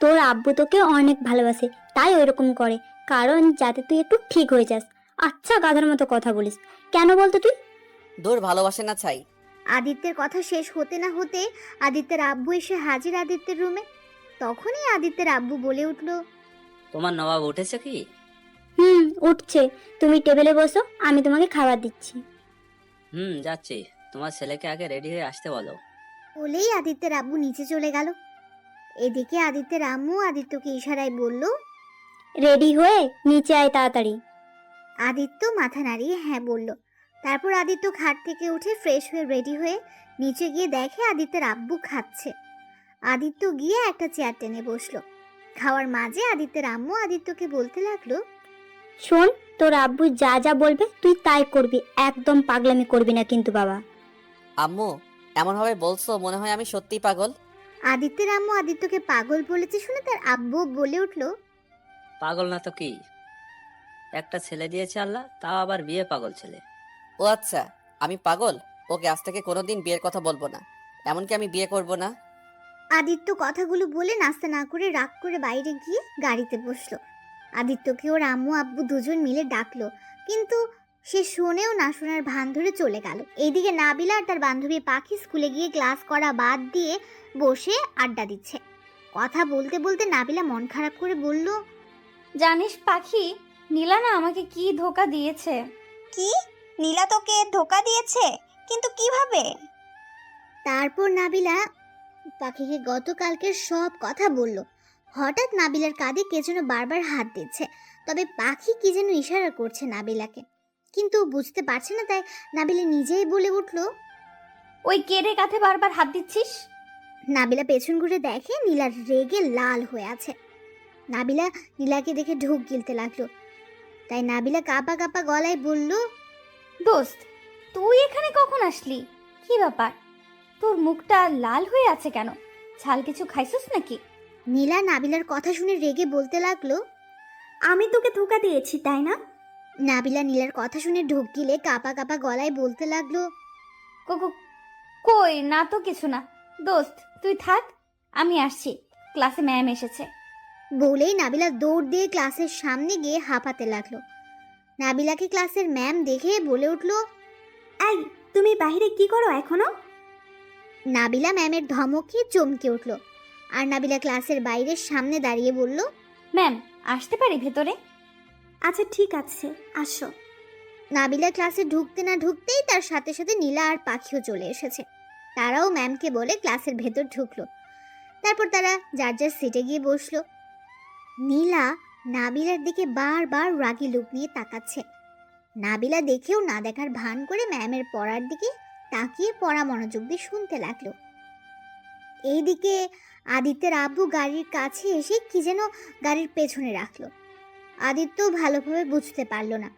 তোর আব্বু তোকে অনেক ভালোবাসে, তাই ওইরকম করে, কারণ যাতে তুই একটু ঠিক হয়ে যাস। আচ্ছা, গাধার মতো কথা বলিস কেন বলতো তুই? দূর, ভালোবাসে না ছাই। আদিত্যের কথা শেষ হতে না হতে আদিত্যের আব্বু এসে হাজির আদিত্যের রুমে। তখনই আদিত্যের আব্বু বলে উঠল, তোমার নবাব উঠেছে কি? উঠছে। তুমি টেবিলে বসো, আমি তোমাকে খাবার দিচ্ছি। যাচ্ছি। তোমার ছেলেকে আগে রেডি হয়ে আসতে বলো। বলেই আদিত্যের আব্বু নিচে চলে গেল। এদিকে আদিত্যের আম্মু আদিত্যকে ইশারায় বলল, রেডি হয়ে নিচে আয় তাড়াতাড়ি। আদিত্য মাথা নাড়িয়ে হ্যাঁ বলল। তারপর আদিত্য খাট থেকে উঠে ফ্রেশ হয়ে রেডি হয়ে নিচে গিয়ে দেখে আদিত্যের আব্বু খাচ্ছে। আদিত্য গিয়ে একটা চেয়ার টেনে বসলো। খাওয়ার মাঝে আদিত্যের আম্মু আদিত্যকে বলতে লাগলো, শোন, তোর আব্বু যা যা বলবে তুই তাই করবি, একদম পাগলামি করবি না কিন্তু বাবা। আম্মু, এমনভাবে বলছো মনে হয় আমি সত্যিই পাগল। আদিত্যের আম্মু আদিত্যকে পাগল বলেছে শুনে তার আব্বু বলে উঠলো, পাগল না তো কি, একটা ছেলে দিয়েছে আল্লাহ, তাও আবার বিয়ে পাগল ছেলে। ও আচ্ছা, আমি পাগল? ওকে আজ থেকে কোনোদিন বিয়ের কথা বলবো না, এমনকি আমি বিয়ে করব না। আদিত্য কথাগুলো বলে নাস্তা না করে রাগ করে বাইরে গিয়ে গাড়িতে বসলো। আদিত্যকে ওর আম্মু আব্বু দুজন মিলে ডাকলো, কিন্তু সে শোনেও না শোনার ভান ধরে চলে গেল। এইদিকে নাবিলা আর তার বান্ধবী পাখি স্কুলে গিয়ে ক্লাস করা বাদ দিয়ে বসে আড্ডা দিচ্ছে। কথা বলতে বলতে নাবিলা মন খারাপ করে বলল, জানিস পাখি, নীলা না আমাকে কি ধোকা দিয়েছে। কি? নীলা তোকে ধোকা দিয়েছে? কিন্তু কিভাবে? তারপর নাবিলা পাখিকে গতকালকের সব কথা বলল। হঠাৎ নাবিলার কাঁধে কে যেন বারবার হাত দিচ্ছে, তবে পাখি কি যেন ইশারা করছে নাবিলাকে, কিন্তু ও বুঝতে পারছে না, তাই নাবিলা নিজেই বলে উঠল। ওই কে রে কাঁধে বারবার হাত দিচ্ছিস? নাবিলা পেছন ঘুরে দেখে নীলা রেগে লাল হয়ে আছে। নাবিলা নীলাকে দেখে ঢোক গিলতে লাগলো, তাই নাবিলা কাঁপা কাঁপা গলায় বলল, দোস্ত, তুই এখানে কখন আসলি? কি ব্যাপার, তোর মুখটা লাল হয়ে আছে কেন? ঝাল কিছু খাইছিস নাকি? নীলা নাবিলার কথা শুনে রেগে বলতে লাগলো। আমি তোকে ধোকা দিয়েছি তাই না? নাবিলা নীলার কথা শুনে ঢোক গিলে কাঁপা কাঁপা গলায় বলতে লাগলো, কই না তো কিছু না। দোস্ত তুই থাক, আমি আসছি, ক্লাসে ম্যাম এসেছে। বলেই নাবিলা দৌড় দিয়ে ক্লাসের সামনে গিয়ে হাঁপাতে লাগলো। নাবিলাকে ক্লাসের ম্যাম দেখে বলে উঠল। এই, তুমি বাইরে কি করো এখনো? নাবিলা ম্যামের ধমকে চমকে উঠল, আর নাবিলা ক্লাসের বাইরের সামনে দাঁড়িয়ে বলল, ম্যাম আসতে পারি ভেতরে? আচ্ছা ঠিক আছে, আসো। নাবিলা ক্লাসে ঢুকতে না ঢুকতেই তার সাথে সাথে নীলা আর পাখিও চলে এসেছে। তারাও ম্যামকে বলে ক্লাসের ভেতর ঢুকলো। তারপর তারা যার যার সিটে গিয়ে বসলো। নীলা নাবিলার দিকে বারবার রাগী লুক নিয়ে তাকাচ্ছে। নাবিলা দেখেও না দেখার ভান করে ম্যামের পড়ার দিকে তাকিয়ে পড়া মনোযোগ দিয়ে শুনতে লাগলো। এইদিকে আদিত্যের আব্বু গাড়ির কাছে এসে কি যেন গাড়ির পেছনে রাখলো। আদিত্য ভালোভাবে বুঝতে পারলো না।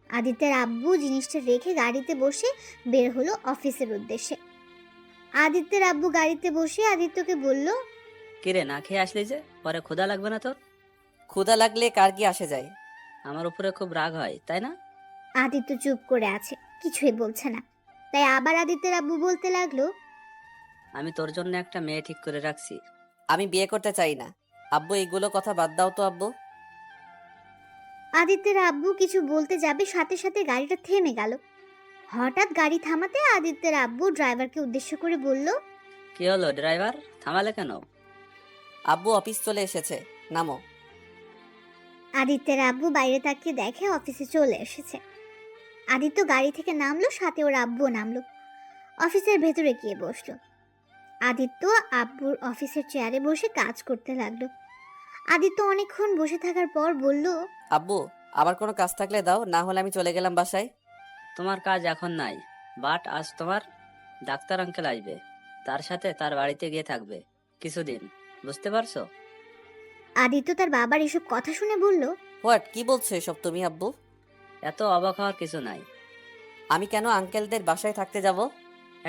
আদিত্যের আব্বু জিনিসটা রেখে গাড়িতে বসে বের হলো অফিসের উদ্দেশ্যে। আদিত্যের আব্বু গাড়িতে বসে আদিত্যকে বলল, কিরে না খেয়ে আসলি যে? পরে ক্ষুধা লাগবে না তোর? ক্ষুধা লাগলে কার কি আসে যায়? আমার উপরে খুব রাগ হয় তাই না? আদিত্য চুপ করে আছে, কিছুই বলছে না। তাই আবার আদিত্যের আব্বু বলতে লাগলো, আমি তোর জন্য একটা মেয়ে ঠিক করে রাখছি। আমি বিয়ে করতে চাই না। আব্বু এইগুলো কথা বাদ দাও তো আব্বু। আদিত্যের আব্বু কিছু বলতে যাবে, সাথে সাথে গাড়িটা থেমে গেল। হঠাৎ গাড়ি থামাতে আদিত্যের আব্বু ড্রাইভারকে উদ্দেশ্য করে বলল, কি হলো ড্রাইভার, থামালে কেন? আব্বু অফিস চলে এসেছে, নামো। আদিত্যের আব্বু বাইরে তাকিয়ে দেখে অফিসে চলে এসেছে। আদিত্য গাড়ি থেকে নামলো, সাথে ওর আব্বুও নামলো। অফিসের ভেতরে গিয়ে বসলো। আদিত্য আব্বুর অফিসের চেয়ারে বসে কাজ করতে লাগলো। আদিত্য অনেকক্ষণ বসে থাকার পর বলল, আব্বু আবার কোনো কাজ থাকলে দাও, না হলে আমি চলে গেলাম বাসায়। তোমার কাজ এখন নাই, বাট আজ তোমার ডাক্তার আঙ্কেল আসবে, তার সাথে তার বাড়িতে গিয়ে থাকবে কিছুদিন, বুঝতে পারছো? আদিত্য তার বাবার এসব কথা শুনে বলল, হোয়াট, কি বলছো এসব তুমি আব্বু? এত অবাক হওয়ার কিছু নাই। আমি কেন আঙ্কেলদের বাসায় থাকতে যাব?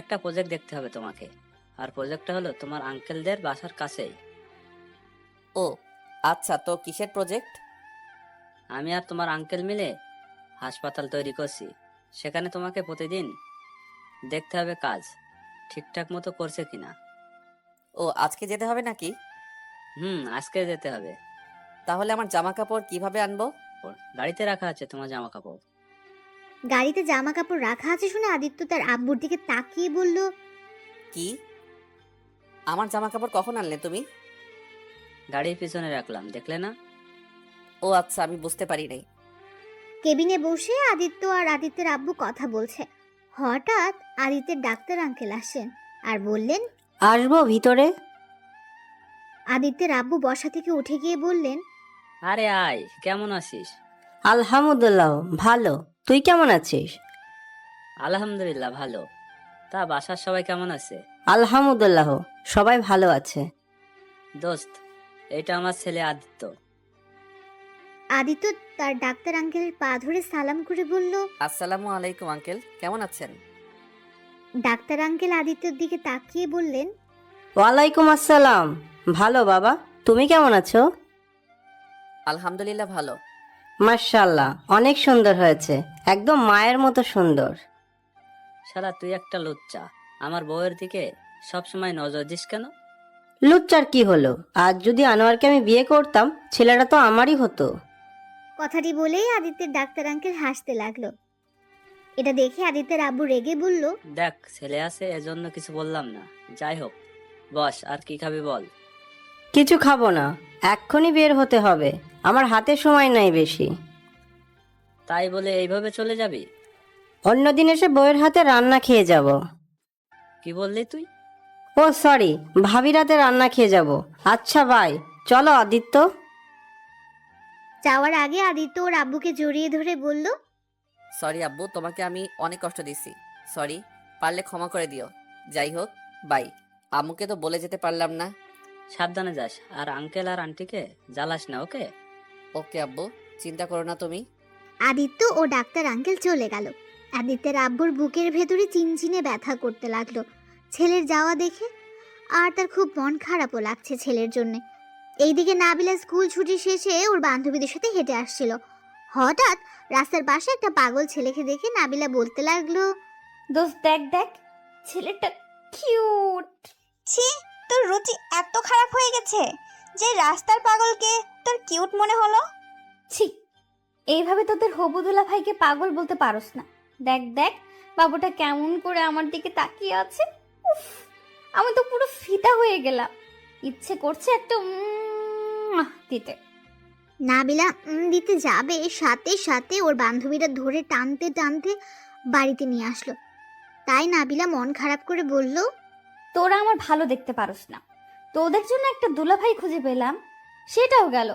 একটা প্রজেক্ট দেখতে হবে তোমাকে, আর প্রজেক্টটা হলো তোমার আঙ্কেলদের বাসার কাছেই। ও আচ্ছা, তো কিসের প্রজেক্ট? আমি আর তোমার আঙ্কেল মিলে হাসপাতাল তৈরি করছি, সেখানে তোমাকে প্রতিদিন দেখতে হবে কাজ ঠিকঠাক মতো করছে কিনা। ও আজকে যেতে হবে নাকি? আজকে যেতে হবে। তাহলে আমার জামা কাপড় কিভাবে আনবো? গাড়িতে রাখা আছে তোমার জামা কাপড়। গাড়িতে জামা কাপড় রাখা আছে শুনে আদিত্য তার আব্বুর দিকে তাকিয়ে বলল, কি? আমার জামা কাপড় কখন আনলে তুমি? গাড়ির পিছনে রাখলাম, দেখলে না? ও আচ্ছা, আমি বুঝতে পারি নাই। কেবিনে বসে আদিত্য আর আদিত্যের আব্বু কথা বলছে। হঠাৎ আদিত্যের ডাক্তার আঙ্কেল আসেন আর বললেন, আসবো ভিতরে? আদিত্যের আব্বু বসা থেকে উঠে গিয়ে বললেন, আরে আয়, কেমন আছিস? আলহামদুলিল্লাহ ভালো, তুই কেমন আছিস? আলহামদুলিল্লাহ ভালো। তা বাসার সবাই কেমন আছে? আলহামদুলিল্লাহ সবাই ভালো আছে। দোস্ত, এটা আমার ছেলে আদিত্য। আদিত্য তার ডাক্তার আঙ্কেলের পা ধরে সালাম করে বলল, আসসালামু আলাইকুম আঙ্কেল, কেমন আছেন? ডাক্তার আঙ্কেল আদিত্যর দিকে তাকিয়ে বললেন, ওয়ালাইকুম আসসালাম, ভালো বাবা, তুমি কেমন আছো? আলহামদুলিল্লাহ ভালো। মাশাআল্লাহ, অনেক সুন্দর হয়েছে, একদম মায়ের মতো সুন্দর। শালা তুই একটা লুচ্চা, আমার বউয়ের দিকে সবসময় নজর দিস কেন? লুচ্চার কি হলো? আজ যদি আনোয়ারকে আমি বিয়ে করতাম, ছেলেটা তো আমারই হতো। কথাটি বলেই আদিত্যের ডাক্তার আঙ্কেল হাসতে লাগলো। এটা দেখে আদিত্যের আব্বু রেগে বলল, দেখ ছেলে আছে এজন্য কিছু বললাম না, যাই হোক বস, আর কি খাবি বল? কিছু খাবো না, এক্ষুনি বের হতে হবে, আমার হাতে সময় নাই বেশি। তাই বলে এইভাবে চলে যাবি? অন্যদিন এসে বউয়ের হাতে রান্না খেয়ে যাব। কি বললি তুই? ও সরি, ভাবি রাতে রান্না খেয়ে যাব। আচ্ছা বাই, চলো আদিত্য। যাওয়ার আগে আদিত্য ওর আব্বুকে জড়িয়ে ধরে বলল, সরি আব্বু, তোমাকে আমি অনেক কষ্ট দিছি। সরি, পারলে ক্ষমা করে দিও। যাই হোক, বাই। আম্মুকে তো বলে যেতে পারলাম না। সাবধানে যাস, আর আঙ্কেল আর আন্টিকে জ্বালাস না, ওকে? ওকে আব্বু, চিন্তা করো না তুমি। আদিত্য ও ডাক্তার আঙ্কেল চলে গেল। আদিত্যের আব্বুর বুকের ভেতরে চিনচিনে ব্যথা করতে লাগলো ছেলের যাওয়া দেখে, আর তার খুব মন খারাপও লাগছে ছেলের জন্যে। এইদিকে নাবিলা স্কুল ছুটি শেষে ওর বান্ধবীদের সাথে হেঁটে আসছিল। হঠাৎ রাস্তার পাশে একটা পাগল ছেলেকে দেখে নাবিলা বলতে লাগলো, দোস্ত দেখ দেখ, ছেলেটা কিউট। ছি, তোর রুচি এত খারাপ হয়ে গেছে যে রাস্তার পাগলকে তোর কিউট মনে হলো? ছি, এইভাবে তোদের হবুদুল্লা ভাইকে পাগল বলতে পারোস না। দেখ দেখ, বাবুটা কেমন করে আমার দিকে তাকিয়ে আছে। উফ, আমি তো পুরো ফিদা হয়ে গেলাম। ইচ্ছে করছে একটা দিতে। নাবিলা দিতে যাবে, সাথে সাথে ওর বান্ধবীরা ধরে টানতে টানতে বাড়িতে নিয়ে আসলো। তাই নাবিলা মন খারাপ করে বলল, তোরা আমার ভালো দেখতে পারোস না। তোদের জন্য একটা দুলাভাই খুঁজে পেলাম, সেটাও গেল।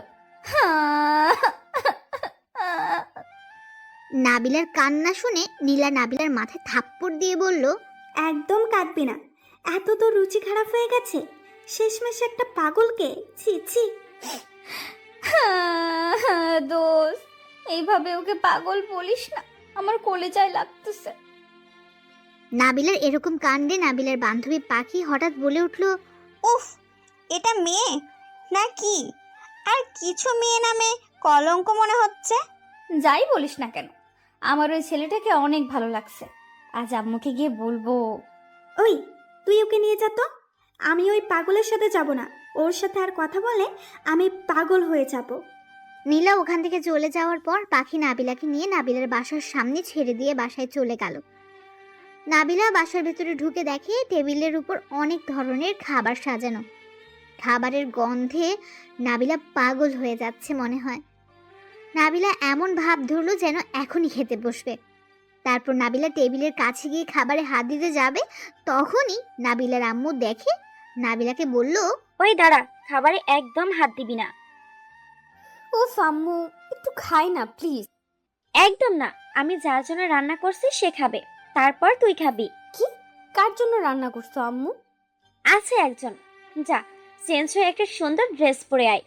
নাবিলার কান্না শুনে নীলা নাবিলার মাথায় থাপ্পড় দিয়ে বলল, একদম কাঁদবি না, এত তোর রুচি খারাপ হয়ে গেছে শেষমেশ একটা পাগলকে। ছি ছি। দোস্ত, এইভাবে ওকে পাগল বলিস না, আমার কলেজায় লাগতেছে। নাবিলার এরকম কাণ্ডে নাবিলার বান্ধবী পাখি হঠাৎ বলে উঠল, উফ, এটা মেয়ে নাকি? আর কিছু মেয়ে নামে কলঙ্ক মনে হচ্ছে। যাই বলিস না কেন, আমার ওই ছেলেটাকে অনেক ভালো লাগছে। আজ আম্মুকে গিয়ে বলবো। ওই, তুই ওকে নিয়ে যা তো। আমি ওই পাগলের সাথে যাব না, ওর সাথে আর কথা বলে আমি পাগল হয়ে যাব। নীলা ওখান থেকে চলে যাওয়ার পর পাখি নাবিলাকে নিয়ে নাবিলার বাসার সামনে ছেড়ে দিয়ে বাসায় চলে গেল। নাবিলা বাসার ভেতরে ঢুকে দেখে টেবিলের উপর অনেক ধরনের খাবার সাজানো। খাবারের গন্ধে নাবিলা পাগল হয়ে যাচ্ছে মনে হয়। নাবিলা এমন ভাব ধরলো যেন এখনই খেতে বসবে। তারপর নাবিলা টেবিলের কাছে গিয়ে খাবারে হাত দিতে যাবে, তখনই নাবিলার আম্মু দেখে নাবিলাকে বলল, ওই দাঁড়া, খাবারে একদম হাত দিবি না। উফ আম্মু, একটু খাই না প্লিজ। একদম না, আমি যার জন্য রান্না করছি সে খাবে, তারপর তুই খাবি। কি? কার জন্য রান্না করছো আম্মু? আছে একজন, যা চেঞ্জ হয়ে একটা সুন্দর ড্রেস পরে আয়।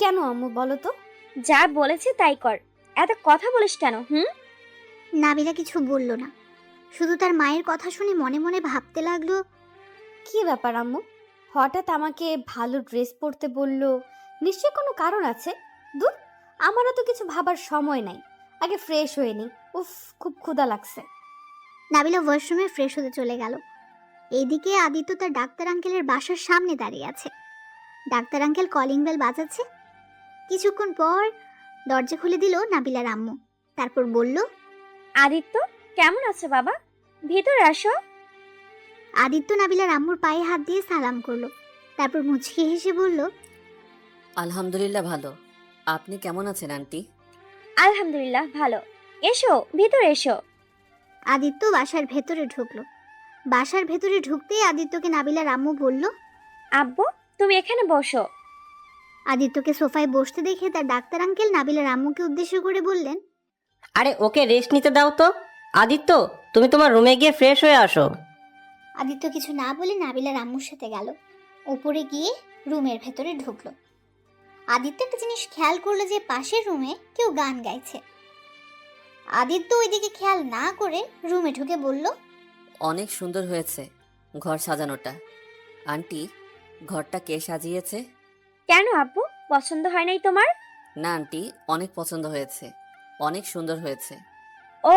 কেন আম্মু বলো তো? যা বলেছি তাই কর, এত কথা বলিস কেন? নাবিলা কিছু বলল না, শুধু তার মায়ের কথা শুনে মনে মনে ভাবতে লাগলো, কি ব্যাপার আম্মু, হঠাৎ আমাকে ভালো ড্রেস পরতে বললো? নিশ্চয়ই কোনো কারণ আছে। দূর, আমারও তো কিছু ভাবার সময় নাই, আগে ফ্রেশ হয়ে নি। উফ, খুব ক্ষুধা লাগছে। নাবিলা ওয়াশরুমে ফ্রেশ হতে চলে গেল। এইদিকে আদিত্য তার ডাক্তার আঙ্কেলের বাসার সামনে দাঁড়িয়ে আছে। ডাক্তার আঙ্কেল কলিং বেল বাজাচ্ছে। কিছুক্ষণ পর দরজা খুলে দিল নাবিলার আম্মু। তারপর বলল, আদিত্য, কেমন আছো বাবা? ভিতরে আসো। আদিত্য নাবিলার আম্মুর পায়ে হাত দিয়ে সালাম করলো। তারপর মুচকি হেসে বলল, আলহামদুলিল্লাহ ভালো। আপনি কেমন আছেন আন্টি? আলহামদুলিল্লাহ ভালো। এসো, ভিতরে এসো। আদিত্য বাসার ভেতরে ঢুকলো। বাসার ভেতরে ঢুকতেই আদিত্যকে নাবিলার আম্মু বলল, আব্বু, তুমি এখানে বসো। আদিত্যকে সোফায় বসতে দেখে তার ডাক্তার আঙ্কেল নাবিলার আম্মুকে উদ্দেশ্য করে বললেন, আরে ওকে রেস্ট নিতে দাও তো। আদিত্য, তুমি তোমার রুমে গিয়ে ফ্রেশ হয়ে আসো। আদিত্য কিছু না বলে নাবিলার আম্মুর সাথে গেল। উপরে গিয়ে রুমের ভেতরে ঢুকলো। আদিত্য একটা জিনিস খেয়াল করলো যে পাশের রুমে কেউ গান গাইছে। আদিত্য ওইদিকে খেয়াল না করে রুমে ঢুকে বলল, অনেক সুন্দর হয়েছে ঘর সাজানোটা। আন্টি, ঘরটা কে সাজিয়েছে? কেন আব্বু, পছন্দ হয় নাই তোমার? না আন্টি, অনেক পছন্দ হয়েছে, অনেক সুন্দর হয়েছে। ও,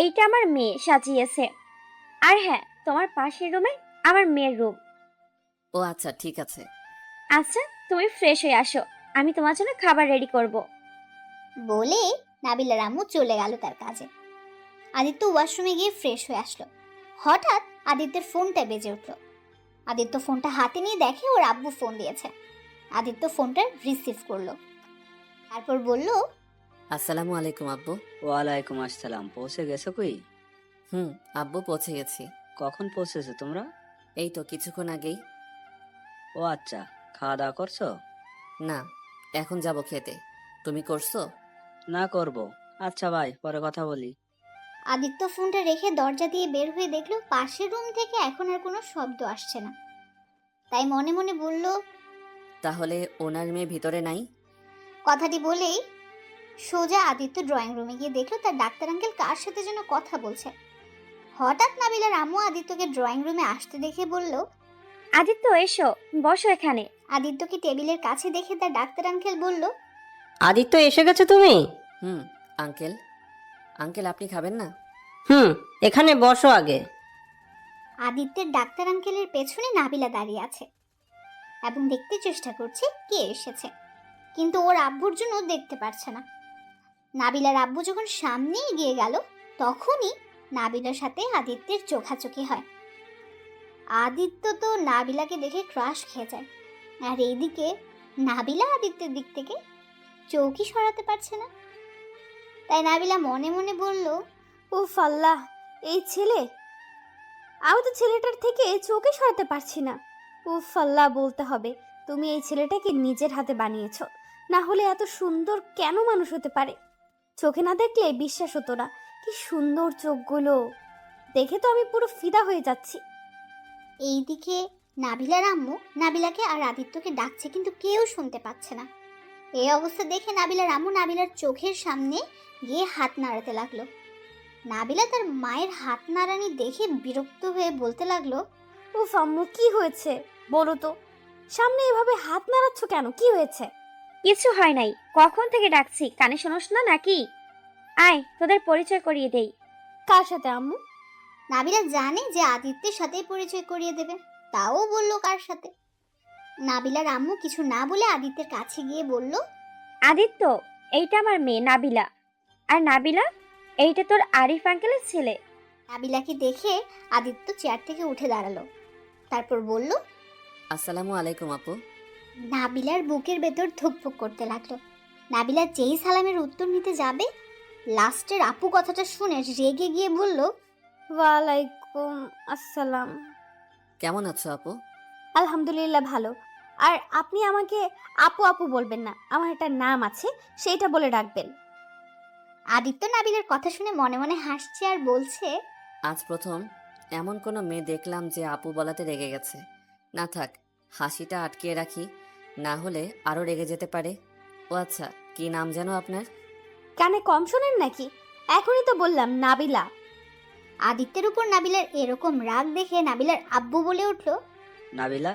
এইটা আমার মেয়ে সাজিয়েছে। আর হ্যাঁ, তোমার পাশের রুমে আমার মেয়ের রুম। ও আচ্ছা, ঠিক আছে। আচ্ছা, তুমি ফ্রেশ হয়ে আসো, আমি তোমার জন্য খাবার রেডি করব। বলে নাবিলার আম্মু চলে গেল তার কাজে। আদিত্য ওয়াশরুমে গিয়ে ফ্রেশ হয়ে আসলো। হঠাৎ আদিত্যের ফোনটা বেজে উঠল। আদিত্য ফোনটা হাতে নিয়ে দেখে ওর আব্বু ফোন দিয়েছে। আদিত্য ফোনটা রিসিভ করলো। তারপর বলল, আসসালামু আলাইকুম আব্বু। ওয়ালাইকুম আসসালাম। পৌঁছে গেছো কই? আব্বু পৌঁছে গেছি। কখন পৌঁছেছো তোমরা? এই তো কিছুক্ষণ আগেই। ও আচ্ছা, খাওয়া দাওয়া করছো? না, এখন যাব খেতে। তুমি করছো? না, করব। আচ্ছা ভাই, পরে কথা বলি। আদিত্য ফোনটা রেখে দরজা দিয়ে বের হয়ে দেখলো পাশের রুম থেকে এখন আর কোনো শব্দ আসছে না। তাই মনে মনে বলল, তাহলে ওনার মেয়ে ভিতরে নাই? কথাটি বলেই সোজা আদিত্য ড্রয়িং রুমে গিয়ে দেখলো তার ডাক্তার আঙ্কেল কার সাথে যেন কথা বলছে। হঠাৎ নাবিলার আম্মু আদিত্যকে ড্রয়িং রুমে আসতে দেখে বলল, আদিত্য এসো, বসো এখানে। আদিত্যকে টেবিলের কাছে দেখে তার ডাক্তার আঙ্কেল বলল, আদিত্য এসে গেছে তুমি? হুম। আঙ্কেল, আঙ্কেল আপনি খাবেন না? এখানে বসো আগে। আদিত্যের ডাক্তার আঙ্কেলের পেছনে নাবিলা দাঁড়িয়ে আছে এবং দেখতে চেষ্টা করছে কে এসেছে, কিন্তু ওর আব্বুর জন্য দেখতে পারছে না। নাবিলার আব্বু যখন সামনে এগিয়ে গেল তখনই নাবিলার সাথে আদিত্যের চোখাচোখি হয়। আদিত্য তো নাবিলাকে দেখে ক্রাশ খেয়ে যায়, আর এইদিকে নাবিলা আদিত্যের দিক থেকে চৌকি সরাতে পারছে না। তাই নাবিলা মনে মনে বলল, উফ আল্লাহ, এই ছেলে! আমি তো ছেলেটার থেকে চোখে সরাতে পারছি না। উফ আল্লাহ বলতে হবে, তুমি এই ছেলেটাকে নিজের হাতে বানিয়েছো, না হলে এত সুন্দর কেন মানুষ হতে পারে? চোখে না দেখলে বিশ্বাস হতো না। কি সুন্দর চোখগুলো, দেখে তো আমি পুরো ফিদা হয়ে যাচ্ছি। এইদিকে নাবিলার আম্মু নাবিলাকে আর আদিত্যকে ডাকছে, কিন্তু কেউ শুনতে পাচ্ছে না। এই অবস্থা দেখে নাবিলার আম্মু নাবিলার চোখের সামনে গিয়ে হাত নাড়াতে লাগলো। নাবিলা তার মায়ের হাত নাড়ানি দেখে বিরক্ত হয়ে বলতে লাগলো, উফ আম্মু, কি হয়েছে বলো তো? সামনে এভাবে হাত নাড়াচ্ছ কেন? কি হয়েছে? কিছু হয় নাই, কখন থেকে ডাকছি, কানে শোনোস না নাকি? আয়, তোদের পরিচয় করিয়ে দেই। কার সাথে আম্মু? নাবিলা জানে যে আদিত্যের সাথেই পরিচয় করিয়ে দেবে, তাও বলল কার সাথে। নাবিলার আম্মু কিছু না বলে আদিত্যের কাছে গিয়ে বলল, আদিত্য, এইটা আমার মেয়ে নাবিলা। আর নাবিলা, এইটা তোর আরিফ আঙ্কেলের ছেলে। নাবিলাকে দেখে আদিত্য চেয়ার থেকে উঠে দাঁড়ালো, তারপর বলল, আসসালামু আলাইকুম আপু। নাবিলার বুকের ভেতর ধুকপুক করতে লাগলো। নাবিলা যেই সালামের উত্তর নিতে যাবে, লাস্টের আপু কথাটা শুনে রেগে গিয়ে বলল, ওয়ালাইকুম আসসালাম। কেমন আছো আপু? আলহামদুলিল্লাহ ভালো। আর আপনি আমাকে আপু আপু বলবেন না, আমার একটা নাম আছে, সেইটা বলে ডাকবেন। আদিত্য নাবিলার কথা শুনে মনে মনে হাসছে আর বলছে, আজ প্রথম এমন কোনো মেয়ে দেখলাম যে আপু বলাতে রেগে গেছে। না থাক, হাসিটা আটকিয়ে রাখি, না হলে আরও রেগে যেতে পারে। ও আচ্ছা, কি নাম যেন আপনার? কানে কম শোনেন নাকি? এখনই তো বললাম নাবিলা। আদিত্যের উপর নাবিলার এরকম রাগ দেখে নাবিলার আব্বু বলে উঠল, নাবিলা,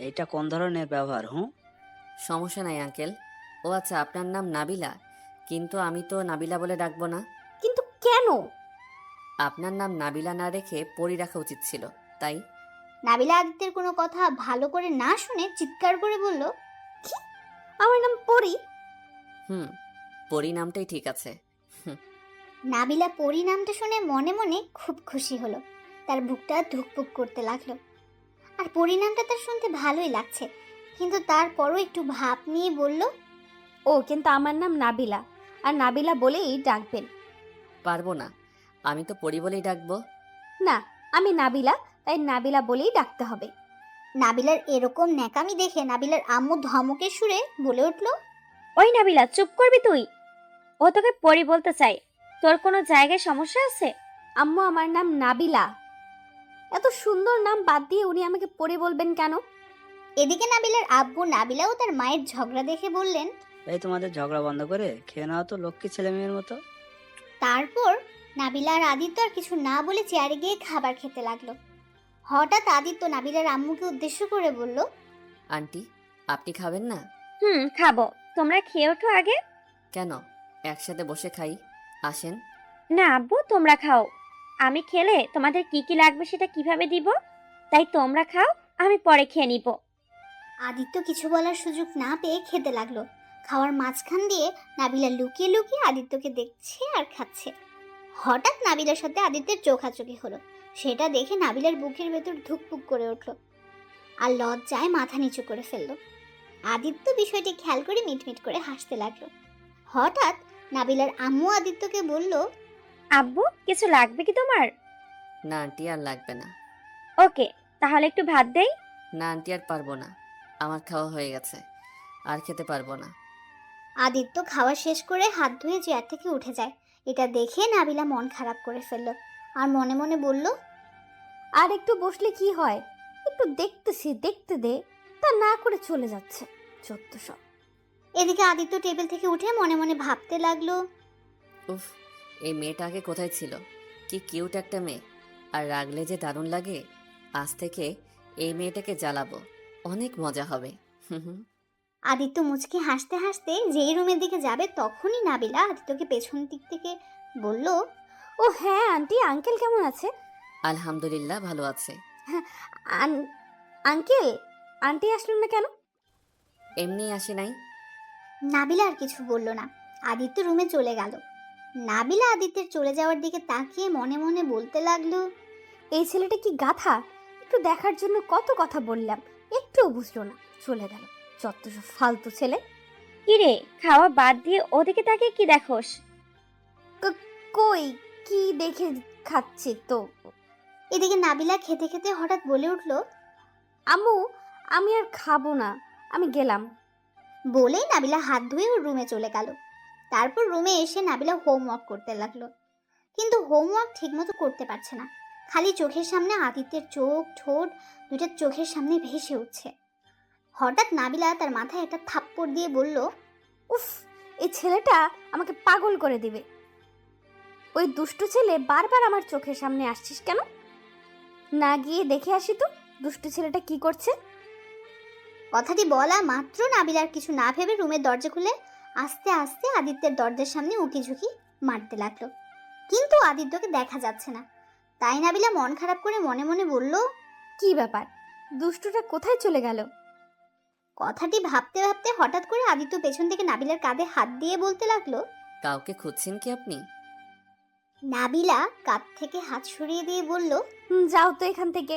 এইটা কোন ধরনের ব্যবহার? সমস্যা নাই আঙ্কেল। ও আচ্ছা, আপনার নাম নাবিলা, কিন্তু আমি তো নাবিলা বলে ডাকবো না। কিন্তু কেন? আপনার নাম নাবিলা না রেখে পরি রাখা উচিত ছিল, তাই। নাবিলা আদিত্যের কোনো কথা ভালো করে না শুনে চিৎকার করে বলল, আমার নাম পরি? পরি নামটাই ঠিক আছে। নাবিলা পরি নামটা শুনে মনে মনে খুব খুশি হলো, তার বুকটা ধুকপুক করতে লাগলো। আর পরি নামটা তার শুনতে ভালোই লাগছে, কিন্তু তারপরও একটু ভাব নিয়ে বলল, ও কিন্তু আমার নাম নাবিলা, আর নাবিলা বলেই ডাকবেন। পারবো না, আমি তো পরি বলেই ডাকবো। না, আমি নাবিলা, তাই নাবিলা বলেই ডাকতে হবে। নাবিলার এরকম ন্যাকামি দেখে নাবিলার আম্মু ধমকের সুরে বলে উঠল, ওই নাবিলা, চুপ করবি তুই? ও তোকে পরি বলতে চাই, তোর কোনো জায়গায় সমস্যা আছে? আম্মু, আমার নাম নাবিলা। এত সুন্দর নাম বাদ দিয়ে উনি আমাকে পরি বলবেন কেন? এদিকে নাবিলার আব্বু নাবিলা ও তার মায়ের ঝগড়া দেখে বললেন, এই তোমাদের ঝগড়া বন্ধ করে খেয়ে নাও তো, লক্ষ্মী ছেলে মেয়ের মতো। তারপর নাবিলা আর আদিত্য আর কিছু না বলে চেয়ারে গিয়ে খাবার খেতে লাগলো। হঠাৎ আদিত্য নাবিলার আম্মুকে উদ্দেশ্য করে বলল, আন্টি, আপনি খাবেন না? খাবো, তোমরা খেয়ে ওঠো আগে। কেন, একসাথে বসে খাই, আসেন। না আব্বু, তোমরা খাও। আমি খেলে তোমাদের কি কি লাগবে সেটা কিভাবে দিব? তাই তোমরা খাও, আমি পরে খেয়ে নিব। আদিত্য কিছু বলার সুযোগ না পেয়ে খেতে লাগলো। খাওয়ার মাঝখান দিয়ে নাবিলা লুকিয়ে লুকিয়ে আদিত্যকে দেখছে আর খাচ্ছে। হঠাৎ নাবিলার সাথে আদিত্যের চোখাচোখি হলো, সেটা দেখে নাবিলার বুকের ভেতর ধুকপুক করে উঠল আর লজ্জায় মাথা নিচু করে ফেললো। আদিত্য বিষয়টি খেয়াল করে মিটমিট করে হাসতে লাগলো। হঠাৎ নাবিলার আম্মু আদিত্যকে বলল, আব্বু, কিছু লাগবে কি তোমার? না আন্টি, আর লাগবে না। ওকে, তাহলে একটু ভাত দেই? না আন্টি, আর পারবো না, আমার খাওয়া হয়ে গেছে, আর খেতে পারবো না। আদিত্য খাওয়া শেষ করে হাত ধুয়ে চেয়ার থেকে উঠে যায়। এটা দেখে নাবিলা মন খারাপ করে ফেলল আর মনে মনে বলল, আর একটু বসলে কি হয়, একটু দেখতেছি দেখতে দে, তা না করে চলে যাচ্ছে চত্ব সব। এদিকে আদিত্য টেবিল থেকে উঠে মনে মনে ভাবতে লাগলো, উফ, এই মেয়েটা আগে কোথায় ছিল? কি কিউট একটা মেয়ে, আর রাগলে যে দারুণ লাগে। আজ থেকে এই মেয়েটাকে জ্বালাবো, অনেক মজা হবে। হুম হুম। আদিত্য মুচকি হাসতে হাসতে যেই রুমের দিকে যাবে তখনই নাবিলা আদিত্যকে পেছন দিক থেকে বলল, ও হ্যাঁ আন্টি, আঙ্কেল কেমন আছে? আলহামদুলিল্লাহ, ভালো আছে। আঙ্কেল, আন্টি আসলো না কেন? এমনি আসে নাই। নাবিলা আর কিছু বলল না। আদিত্য রুমে চলে গেল। নাবিলা আদিত্যের চলে যাওয়ার দিকে তাকিয়ে মনে মনে বলতে লাগলো, এই ছেলেটা কি গাধা, একটু দেখার জন্য কত কথা বললাম, একটুও বুঝলো না, চলে গেল যত সব ফালতু ছেলে। কিরে, খাওয়া বাদ দিয়ে ওদিকে তাকিয়ে কি দেখোস? কই কি দেখে খাচ্ছি তো। এদিকে নাবিলা খেতে খেতে হঠাৎ বলে উঠল, আম্মু, আমি আর খাবো না, আমি গেলাম। বলেই নাবিলা হাত ধুয়ে ওর রুমে চলে গেল। তারপর রুমে এসে নাবিলা হোমওয়ার্ক করতে লাগলো, কিন্তু হোমওয়ার্ক ঠিকমতো করতে পারছে না। খালি চোখের সামনে আদিত্যের চোখ ঠোঁট দুইটা চোখের সামনে ভেসে উঠছে। হঠাৎ নাবিলা তার মাথায় একটা থাপ্পড় দিয়ে বলল, উফ, এই ছেলেটা আমাকে পাগল করে দিবে। ওই দুষ্টু ছেলে বারবার আমার চোখের সামনে আসছিস কেন? না গিয়ে দেখে আসি তো দুষ্টু ছেলেটা কি করছে। কথাটি বলা মাত্র নাবিলার কিছু না ভেবে রুমের দরজা খুলে আস্তে আস্তে আদিত্যের দরজার সামনে উঁকিঝুঁকি মারতে লাগলো, কিন্তু আদিত্যকে দেখা যাচ্ছে না। তাই নাবিলা মন খারাপ করে মনে মনে বলল, কি ব্যাপার, দুষ্টুটা কোথায় চলে গেল? কথাটি ভাবতে ভাবতে হঠাৎ করে আদিত্য পেছন থেকে নাবিলার কাঁধে হাত দিয়ে বলতে লাগলো। কাউকে খুঁজছেন কি আপনি? নাবিলা কাঁধ থেকে হাত সরিয়ে দিয়ে বলল, যাও তো এখান থেকে।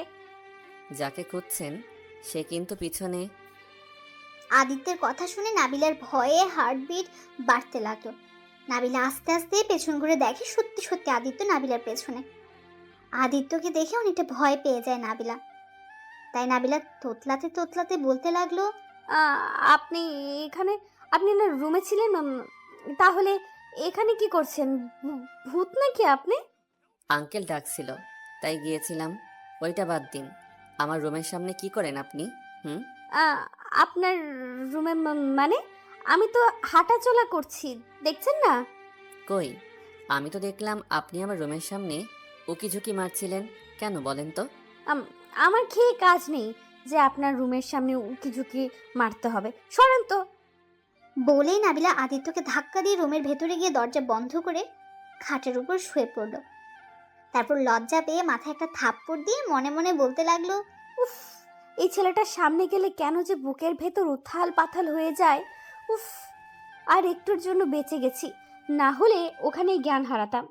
যাকে খুঁজছেন সে কিন্তু পিছনে। আদিত্যের কথা শুনে নাবিলার ভয়ে হার্টবিট বাড়তে লাগলো। নাবিলা আস্তে আস্তে পেছন ঘুরে দেখে সত্যি সত্যি আদিত্য নাবিলার পেছনে। আদিত্যকে দেখে অনেকটা ভয় পেয়ে যায় নাবিলা। তাই নাবিলা তোতলাতে তোতলাতে বলতে লাগলো, আপনি এখানে, আপনি না রুমে ছিলেন, তাহলে এখানে কি করছেন? ভূত নাকি আপনি? আঙ্কেল ডাকছিল তাই গিয়েছিলাম। ওইটা বাদ দিন, আমার রুমের সামনে কি করেন আপনি? হুম। আপনার রুমে মানে আমি তো হাঁটা চলা করছি, দেখছেন না? কই, আমি তো দেখলাম আপনি আমার রুমের সামনে উকিঝুঁকি মারছিলেন, কেন বলেন তো? আমার খেয়ে কাজ নেই যে আপনার রুমের সামনে উকিঝুঁকি মারতে হবে, সরেন তো। বলেই নাবিলা আদিত্যকে ধাক্কা দিয়ে রুমের ভেতরে গিয়ে দরজা বন্ধ করে খাটের উপর শুয়ে পড়ল। তারপর লজ্জা পেয়ে মাথায় একটা থাপ্পড় দিয়ে মনে মনে বলতে লাগলো, উফ, এই ছেলেটার সামনে গেলে কেন যে বুকের ভেতর উথাল পাথাল হয়ে যায়। উফ, আর একটুর জন্য বেঁচে গেছি, না হলে ওখানেই জ্ঞান হারাতাম।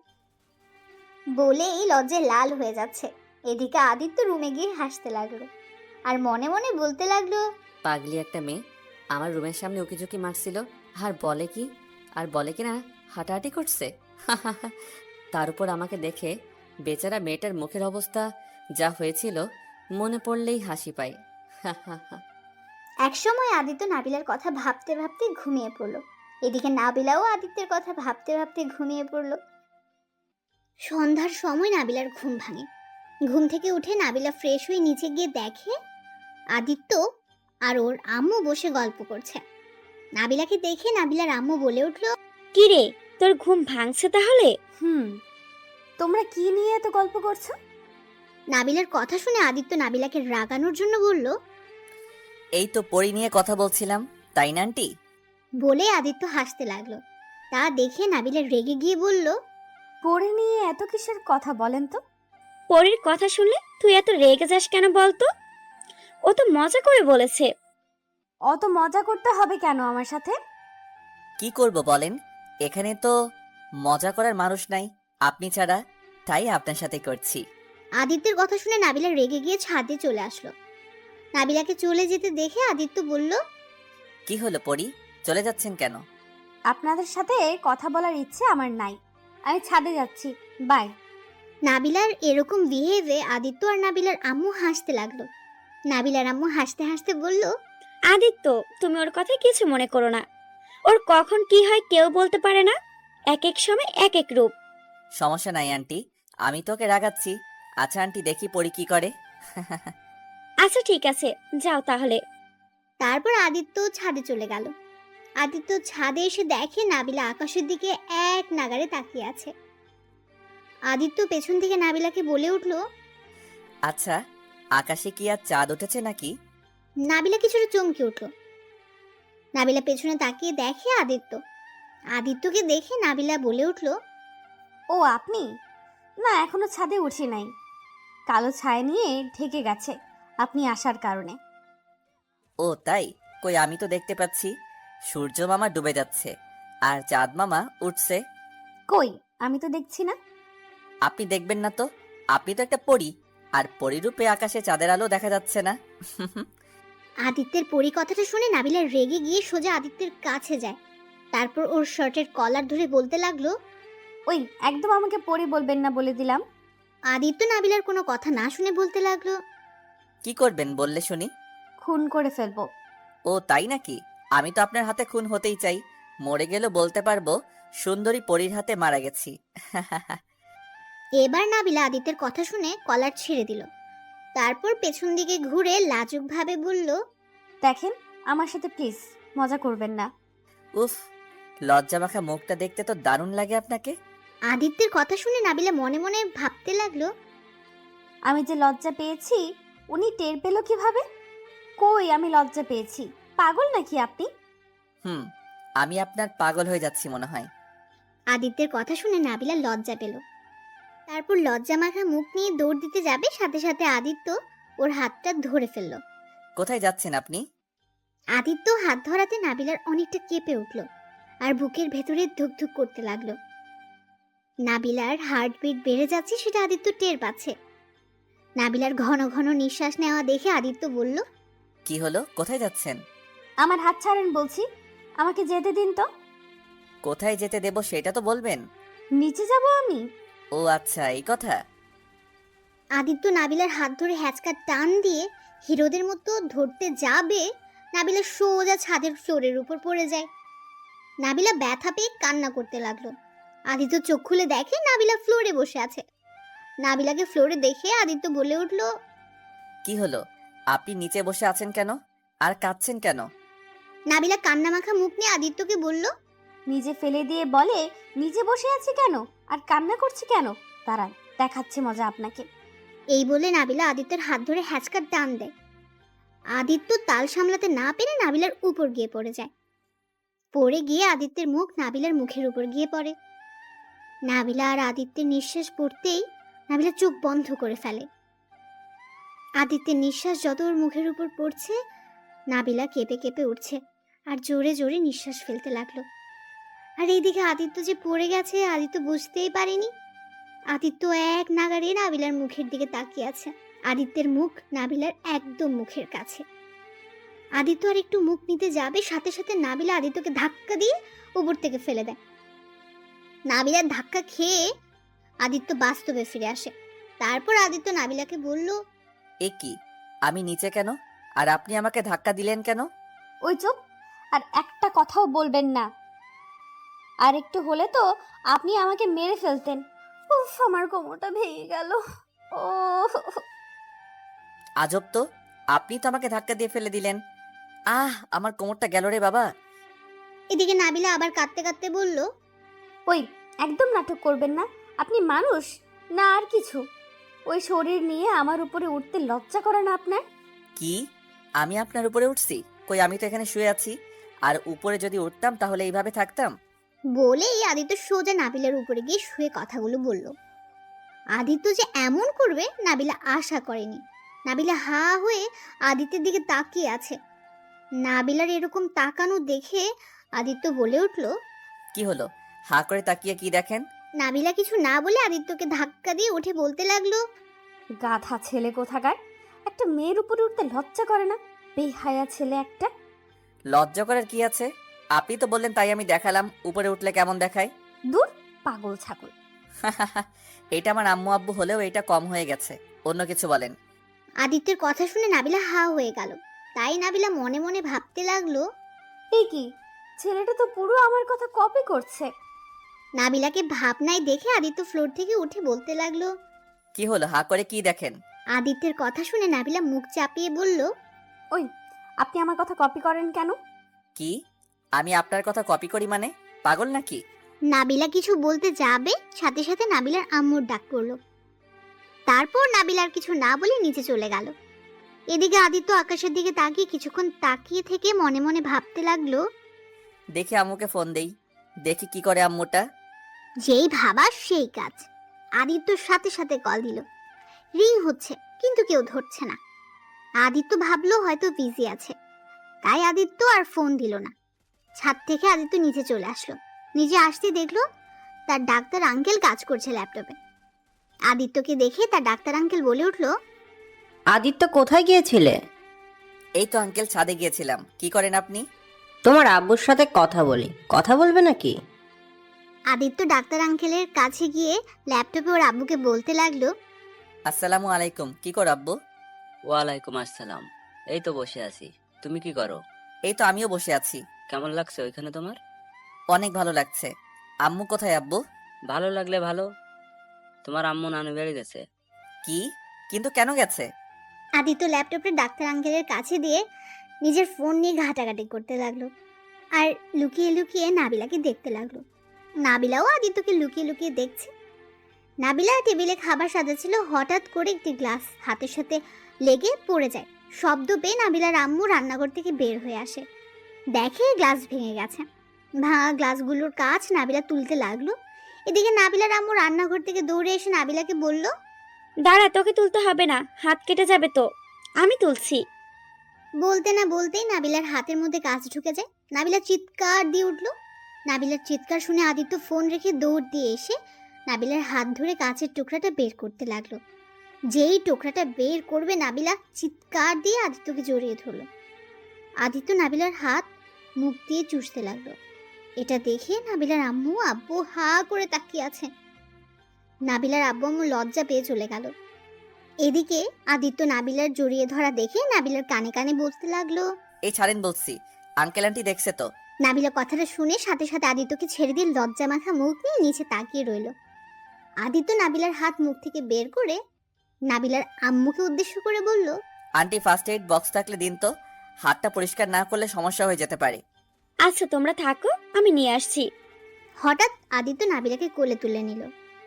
বলেই লজ্জায় লাল হয়ে যাচ্ছে। এদিকে আদিত্য রুমে গিয়ে হাসতে লাগলো আর মনে মনে বলতে লাগলো, পাগলি একটা মেয়ে আমার রুমের সামনে উকিঝুঁকি মারছিল, আর বলে কি না হাঁটাহাঁটি করছে। তার উপর আমাকে দেখে বেচারা মেয়েটার মুখের অবস্থা যা হয়েছিল মনে পড়লেই হাসি পায়। একসময় আদিত্য নাবিলার কথা ভাবতে ভাবতে ঘুমিয়ে পড়ল। এদিকে নাবিলাও আদিত্যের কথা ভাবতে ভাবতে ঘুমিয়ে পড়ল। সন্ধ্যার সময় নাবিলার ঘুম ভাঙে। ঘুম থেকে উঠে নাবিলা ফ্রেশ হয়ে নিচে গিয়ে দেখে আদিত্য আর ওর আম্মু বসে গল্প করছে। নাবিলাকে দেখে নাবিলার আম্মু বলে উঠল, কিরে, তোর ঘুম ভাঙছে তাহলে? তোমরা কি নিয়ে এত গল্প করছো? নাবিলার কথা শুনে আদিত্য নাবিলাকে রাগানোর জন্য বলল, এই তো পরি নিয়ে কথা বলছিলাম, তাই না আন্টি? বলে আদিত্য হাসতে লাগলো। তা দেখে নাবিলা রেগে গিয়ে বলল, পড়ে নিয়ে এত কিসের কথা বলেন তো? পরীর কথা শুনলে তুই এত রেগে যাস কেন বলতো? ও তো মজা করে বলেছে। অত মজা করতে হবে কেন আমার সাথে? কি করব বলেন, এখানে তো মজা করার মানুষ নাই আপনি ছাড়া, তাই আপনার সাথে করছি। আদিত্যের কথা শুনে নাবিলা রেগে গিয়ে ছাদে চলে আসলো। নাবিলাকে চলে যেতে দেখে আদিত্য বলল, কি হলো পরি, চলে যাচ্ছেন কেন? আপনাদের সাথে কথা বলার ইচ্ছে আমার নাই, আমি ছাদে যাচ্ছি, বাই। নাবিলার এরকম বিহেভে আদিত্য আর নাবিলার আম্মু হাসতে লাগলো। নাবিলার আম্মু হাসতে হাসতে বলল, আদিত্য, তুমি ওর কথা কিছু মনে করো না। ওর কখন কি হয় কেউ বলতে পারে না। এক এক সময় এক এক রূপ। সমস্যা নাই আন্টি, আমি তোকে রাগাচ্ছি। আচ্ছা আন্টি, দেখি পরি কি করে। আচ্ছা ঠিক আছে, যাও তাহলে। তারপর আদিত্য ছাদে চলে গেল। আদিত্য ছাদে এসে দেখে নাবিলা আকাশের দিকে এক নাগাড়ে তাকিয়ে আছে। আদিত্য পেছন থেকে নাবিলাকে বলে উঠল, আচ্ছা, আকাশে কি আর চাঁদ উঠেছে নাকি? নাবিলা কিছুটা চমকে উঠল। নাবিলা পেছনে তাকিয়ে দেখে আদিত্য। আদিত্যকে দেখে নাবিলা বলে উঠল, ও আপনি? না, এখনো ছাদে উঠি নাই। কালো ছায়া নিয়ে ঢেকে গেছে আপনি আসার কারণে। ও তাই? কই, আমি তো দেখতে পাচ্ছি সূর্য মামা ডুবে যাচ্ছে আর চাঁদ মামা উঠছে। কই, আমি তো দেখছি না। আপনি দেখবেন না তো? আপনি তো একটা পরী, আর পরীরূপে আকাশে চাঁদের আলো দেখা যাচ্ছে না। আদিত্যের পরি কথাটা শুনে নাবিলা রেগে গিয়ে সোজা আদিত্যের কাছে যায়। তারপর ওর শার্টের কলার ধরে বলতে লাগলো, ওই একদম আমাকে পড়ে বলবেন না বলে দিলাম। আদিত্য নাবিলার কোনো কথা না শুনে বলতে লাগলো, কি করবেন বললে শুনি? খুন করে ফেলবো। ও তাই নাকি? আমি তো আপনার হাতে খুন হতেই চাই। মরে গেলেও বলতে পারবো সুন্দরী পরীর হাতে মারা গেছি। এবার নাবিলা আদিত্যের কথা শুনে কলার ছেড়ে দিল। তারপর পেছন দিকে ঘুরে লাজুকভাবে বলল, দেখেন, আমার সাথে প্লিজ মজা করবেন না। উফ, লজ্জা মাখা মুখটা দেখতে তো দারুণ লাগে আপনাকে। আদিত্যের কথা শুনে নাবিলা মনে মনে ভাবতে লাগলো, আমি যে লজ্জা পেয়েছি উনি টের পেল কিভাবে? কই, আমি লজ্জা পেয়েছি? পাগল নাকি আপনি? আমি আপনার পাগল হয়ে যাচ্ছি মনে হয়। আদিত্যের কথা শুনে নাবিলা লজ্জা পেল। তারপর লজ্জা মাখা মুখ নিয়ে দৌড় দিতে যাবে, সাথে সাথে আদিত্য ওর হাতটা ধরে ফেলল। কোথায় যাচ্ছেন আপনি? আদিত্য হাত ধরাতে নাবিলার অনেকটা কেঁপে উঠল আর বুকের ভেতরে ধুকধুক করতে লাগলো। নাবিলার হার্টবিট বেড়ে যাচ্ছে, সেটা আদিত্য টের পাচ্ছে। নাবিলার ঘন ঘন নিঃশ্বাস নেওয়া দেখে আদিত্য বলল, কি হলো, কোথায় যাচ্ছেন? আমার হাত ছাড়েন বলছি, আমাকে যেতে দিন তো। কোথায় যেতে দেব সেটা তো বলবেন। নিচে যাব আমি। ও আচ্ছা, এই কথা। আদিত্য নাবিলার হাত ধরে হ্যাচকা টান দিয়ে হিরোদের মতো ধরতে যাবে, নাবিলা সোজা ছাদের ফ্লোরের উপর পড়ে যায়। নাবিলা ব্যথা পেয়ে কান্না করতে লাগলো। আদিত্য চোখ খুলে দেখে নাবিলা ফ্লোরে বসে আছে। নাবিলাকে ফ্লোরে দেখে আদিত্য বলে উঠল, কি হলো, আপনি নিচে বসে আছেন কেন আর কাঁদছেন কেন? নাবিলা কান্না মাখা মুখ নিয়ে আদিত্যকে বলল, নিজে ফেলে দিয়ে বলে নিচে বসে আছি কেন আর কান্না করছি কেন? দাঁড়ান, দেখাচ্ছি মজা আপনাকে। এই বলে নাবিলা আদিত্যের হাত ধরে হ্যাচকার টান দেয়। আদিত্য তাল সামলাতে না পেরে নাবিলার উপর গিয়ে পড়ে যায়। পড়ে গিয়ে আদিত্যের মুখ নাবিলার মুখের উপর গিয়ে পড়ে। নাবিলা আর আদিত্যের নিঃশ্বাস পড়তেই নাবিলা চোখ বন্ধ করে ফেলে। আদিত্যের নিঃশ্বাস যত ওর মুখের উপর পড়ছে, নাবিলা কেঁপে কেঁপে উঠছে আর জোরে জোরে নিঃশ্বাস ফেলতে লাগলো। আর এইদিকে আদিত্য যে পড়ে গেছে আদিত্য বুঝতেই পারেনি। আদিত্য এক নাগাড়ে নাবিলার মুখের দিকে তাকিয়ে আছে। আদিত্যের মুখ নাবিলার একদম মুখের কাছে। আদিত্য আর একটু মুখ নিতে যাবে, সাথে সাথে নাবিলা আদিত্যকে ধাক্কা দিয়ে উপর থেকে ফেলে দেয়। নাবিলার ধাক্কা খেয়ে আদিত্য বাস্তবে ফিরে আসে। তারপর আদিত্য নাবিলাকে বলল, এ কি, আমি নিচে কেন আর আপনি আমাকে ধাক্কা দিলেন কেন? ওই চুপ, আর একটা কথাও বলবেন না। আর একটু হলে তো আপনি আমাকে মেরে ফেলতেন। উফ, আমার কোমরটা ভেঙে গেল। ও আজব তো, আপনি তো আমাকে ধাক্কা দিয়ে ফেলে দিলেন। আমার কোমরটা গেল রে বাবা। এদিকে নাবিলা আবার কাঁদতে কাঁদতে বলল, ওই একদম নাটক করবেন না। আপনি মানুষ না আর কিছু? ওই শরীর নিয়ে আমার উপরে উঠতে লজ্জা করে না আপনার? কি, আমি আপনার উপরে উঠছি? কই, আমি তো এখানে শুয়ে আছি। আর উপরে যদি উঠতাম তাহলে এইভাবে থাকতাম? বলেই আদিত্য সোজা নাবিলার উপরে গিয়ে শুয়ে কথাগুলো বলল। আদিত্য যে এমন করবে নাবিলা আশা করেনি। নাবিলা হা হয়ে আদিত্যের দিকে তাকিয়ে আছে। নাবিলার এরকম তাকানো দেখে আদিত্য বলে উঠল, কি হলো, হা করে তাকিয়ে কি দেখেন? নাবিলা কিছু না বলে আদিত্যকে ধাক্কা দিয়ে উঠে বলতে লাগলো, গাধা ছেলে কোথাকার, একটা মেয়ের উপরে উঠতে লজ্জা করে না? বেহায়া ছেলে একটা। লজ্জা করার কি আছে? আপনি তো বললেন তাই আমি দেখালাম উপরে উঠলে কেমন দেখায়। দূর, পাগল ছাগল। এটা আমার আম্মু আব্বু হলেও এটা কম হয়ে গেছে। অন্য কিছু বলেন। আদিত্যের কথা শুনে নাবিলা হা হয়ে গেল। তাই নাবিলা মনে মনে ভাবতে লাগলো, এই কি, ছেলেটা তো পুরো আমার কথা কপি করছে। নাবিলাকে ভাবনায় দেখে আদিত্য ফ্লোর থেকে উঠে বলতে লাগলো। কি হলো, হা করে কি দেখেন? আদিত্যের কথা শুনে নাবিলা মুখ চাপিয়ে বলল, ওই, আপনি আমার কথা কপি করেন কেন? কি? আমি আপনার কথা কপি করি মানে? পাগল নাকি? নাবিলা কিছু বলতে যাবে, সাথে সাথে নাবিলার আম্মুর ডাক পড়লো। তারপর নাবিলার কিছু না বলে নিচে চলে গেল। এদিকে আদিত্য আকাশের দিকে তাকিয়ে কিছুক্ষণ তাকিয়ে থেকে মনে মনে ভাবতে লাগলো। দেখি আম্মুকে ফোন দেই, দেখি কি করে আম্মুটা। যেই ভাবা সেই কাজ। আদিত্যর সাথে সাথে কল দিল। রিং হচ্ছে, কিন্তু কেউ ধরছে না। আদিত্য ভাবলো হয়তো বিজি আছে, তাই আদিত্য আর ফোন দিল না। ছাদ থেকে আদিত্য নিচে চলে আসলো। নিচে আসতে দেখলো তার ডাক্তার আঙ্কেল কাজ করছে ল্যাপটপে। আদিত্যকে দেখে তার ডাক্তার আঙ্কেল বলে উঠলো, আদিত্য কোথায় গিয়েছিলে? এই তো আঙ্কেল, ছাদে গিয়েছিলাম। কি করেন আপনি? তোমার আব্বুর সাথে কথা বলি। কথা বলবে নাকি? আদিত্য ডাক্তার আঙ্কেলের কাছে গিয়ে ল্যাপটপে ওর আব্বুকে বলতে লাগলো, আসসালামু আলাইকুম। কি করো আব্বু? ওয়ালাইকুম আসসালাম। এই তো বসে আছি। তুমি কি করো? এই তো আমিও বসে আছি। কেমন লাগছে ওইখানে তোমার? অনেক ভালো লাগছে। আম্মু কোথায় আব্বু? ভালো লাগলে ভালো। তোমার আম্মু নানু বেড়ে গেছে। কি? কিন্তু কেন গেছে? আদিত্য ল্যাপটপটা ডাক্তার আঙ্কেলের কাছে দিয়ে নিজের ফোন নিয়ে ঘাটাঘাটি করতে লাগলো আর লুকিয়ে লুকিয়ে নাবিলাকে দেখতে লাগলো। নাবিলাও আদিত্যকে লুকিয়ে লুকিয়ে দেখছে। নাবিলা টেবিলে খাবার সাজাচ্ছিল, হঠাৎ করে একটি গ্লাস হাতের সাথে লেগে পড়ে যায়। শব্দ পেয়ে নাবিলার আম্মু রান্নাঘর থেকে বের হয়ে আসে। দেখে গ্লাস ভেঙে গেছে। ভাঙা গ্লাসগুলোর কাছ নাবিলা তুলতে লাগলো। এদিকে নাবিলার আম্মু রান্নাঘর থেকে দৌড়ে এসে নাবিলাকে বলল, দাঁড়া, তোকে তুলতে হবে না, হাত কেটে যাবে তো, আমি তুলছি। বলতে না বলতেই নাবিলার হাতের মধ্যে কাঁচ ঢুকে যায়। নাবিলা চিৎকার দিয়ে উঠল। নাবিলার চিৎকার শুনে আদিত্য ফোন রেখে দৌড় দিয়ে এসে নাবিলার হাত ধরে কাঁচের টুকরাটা বের করতে লাগলো। যেই টুকরাটা বের করবে নাবিলা চিৎকার দিয়ে আদিত্যকে জড়িয়ে ধরল। আদিত্য নাবিলার হাত মুখ দিয়ে চুষতে লাগলো। এটা দেখে নাবিলার আম্মু আব্বু হা করে তাকিয়ে আছে। নাবিলার আব্বু আম্মু লজ্জা পেয়ে চলে গেল। এদিকে আদিত্য নাবিলার জড়িয়ে ধরা দেখে নাবিলার কানে কানে বলতে লাগলো। এই ছাড়েন বলছি, আঙ্কেল আন্টি দেখছে তো। নাবিলা কথাটা শুনে সাথে সাথে আদিত্যকে ছেড়ে দিয়ে লজ্জা মাখা মুখ নিয়ে নিচে তাকিয়ে রইল। আদিত্য নাবিলার হাত মুখ থেকে বের করে নাবিলার আম্মুকে উদ্দেশ্য করে বলল, আন্টি ফার্স্ট এইড বক্স থাকলে দিন তো, হাতটা পরিষ্কার না করলে সমস্যা হয়ে যেতে পারে। আচ্ছা তোমরা থাকো, আমি নিয়ে আসছি। হঠাৎ আদিত্য নাবিলাকে কোলে তুলে নিল।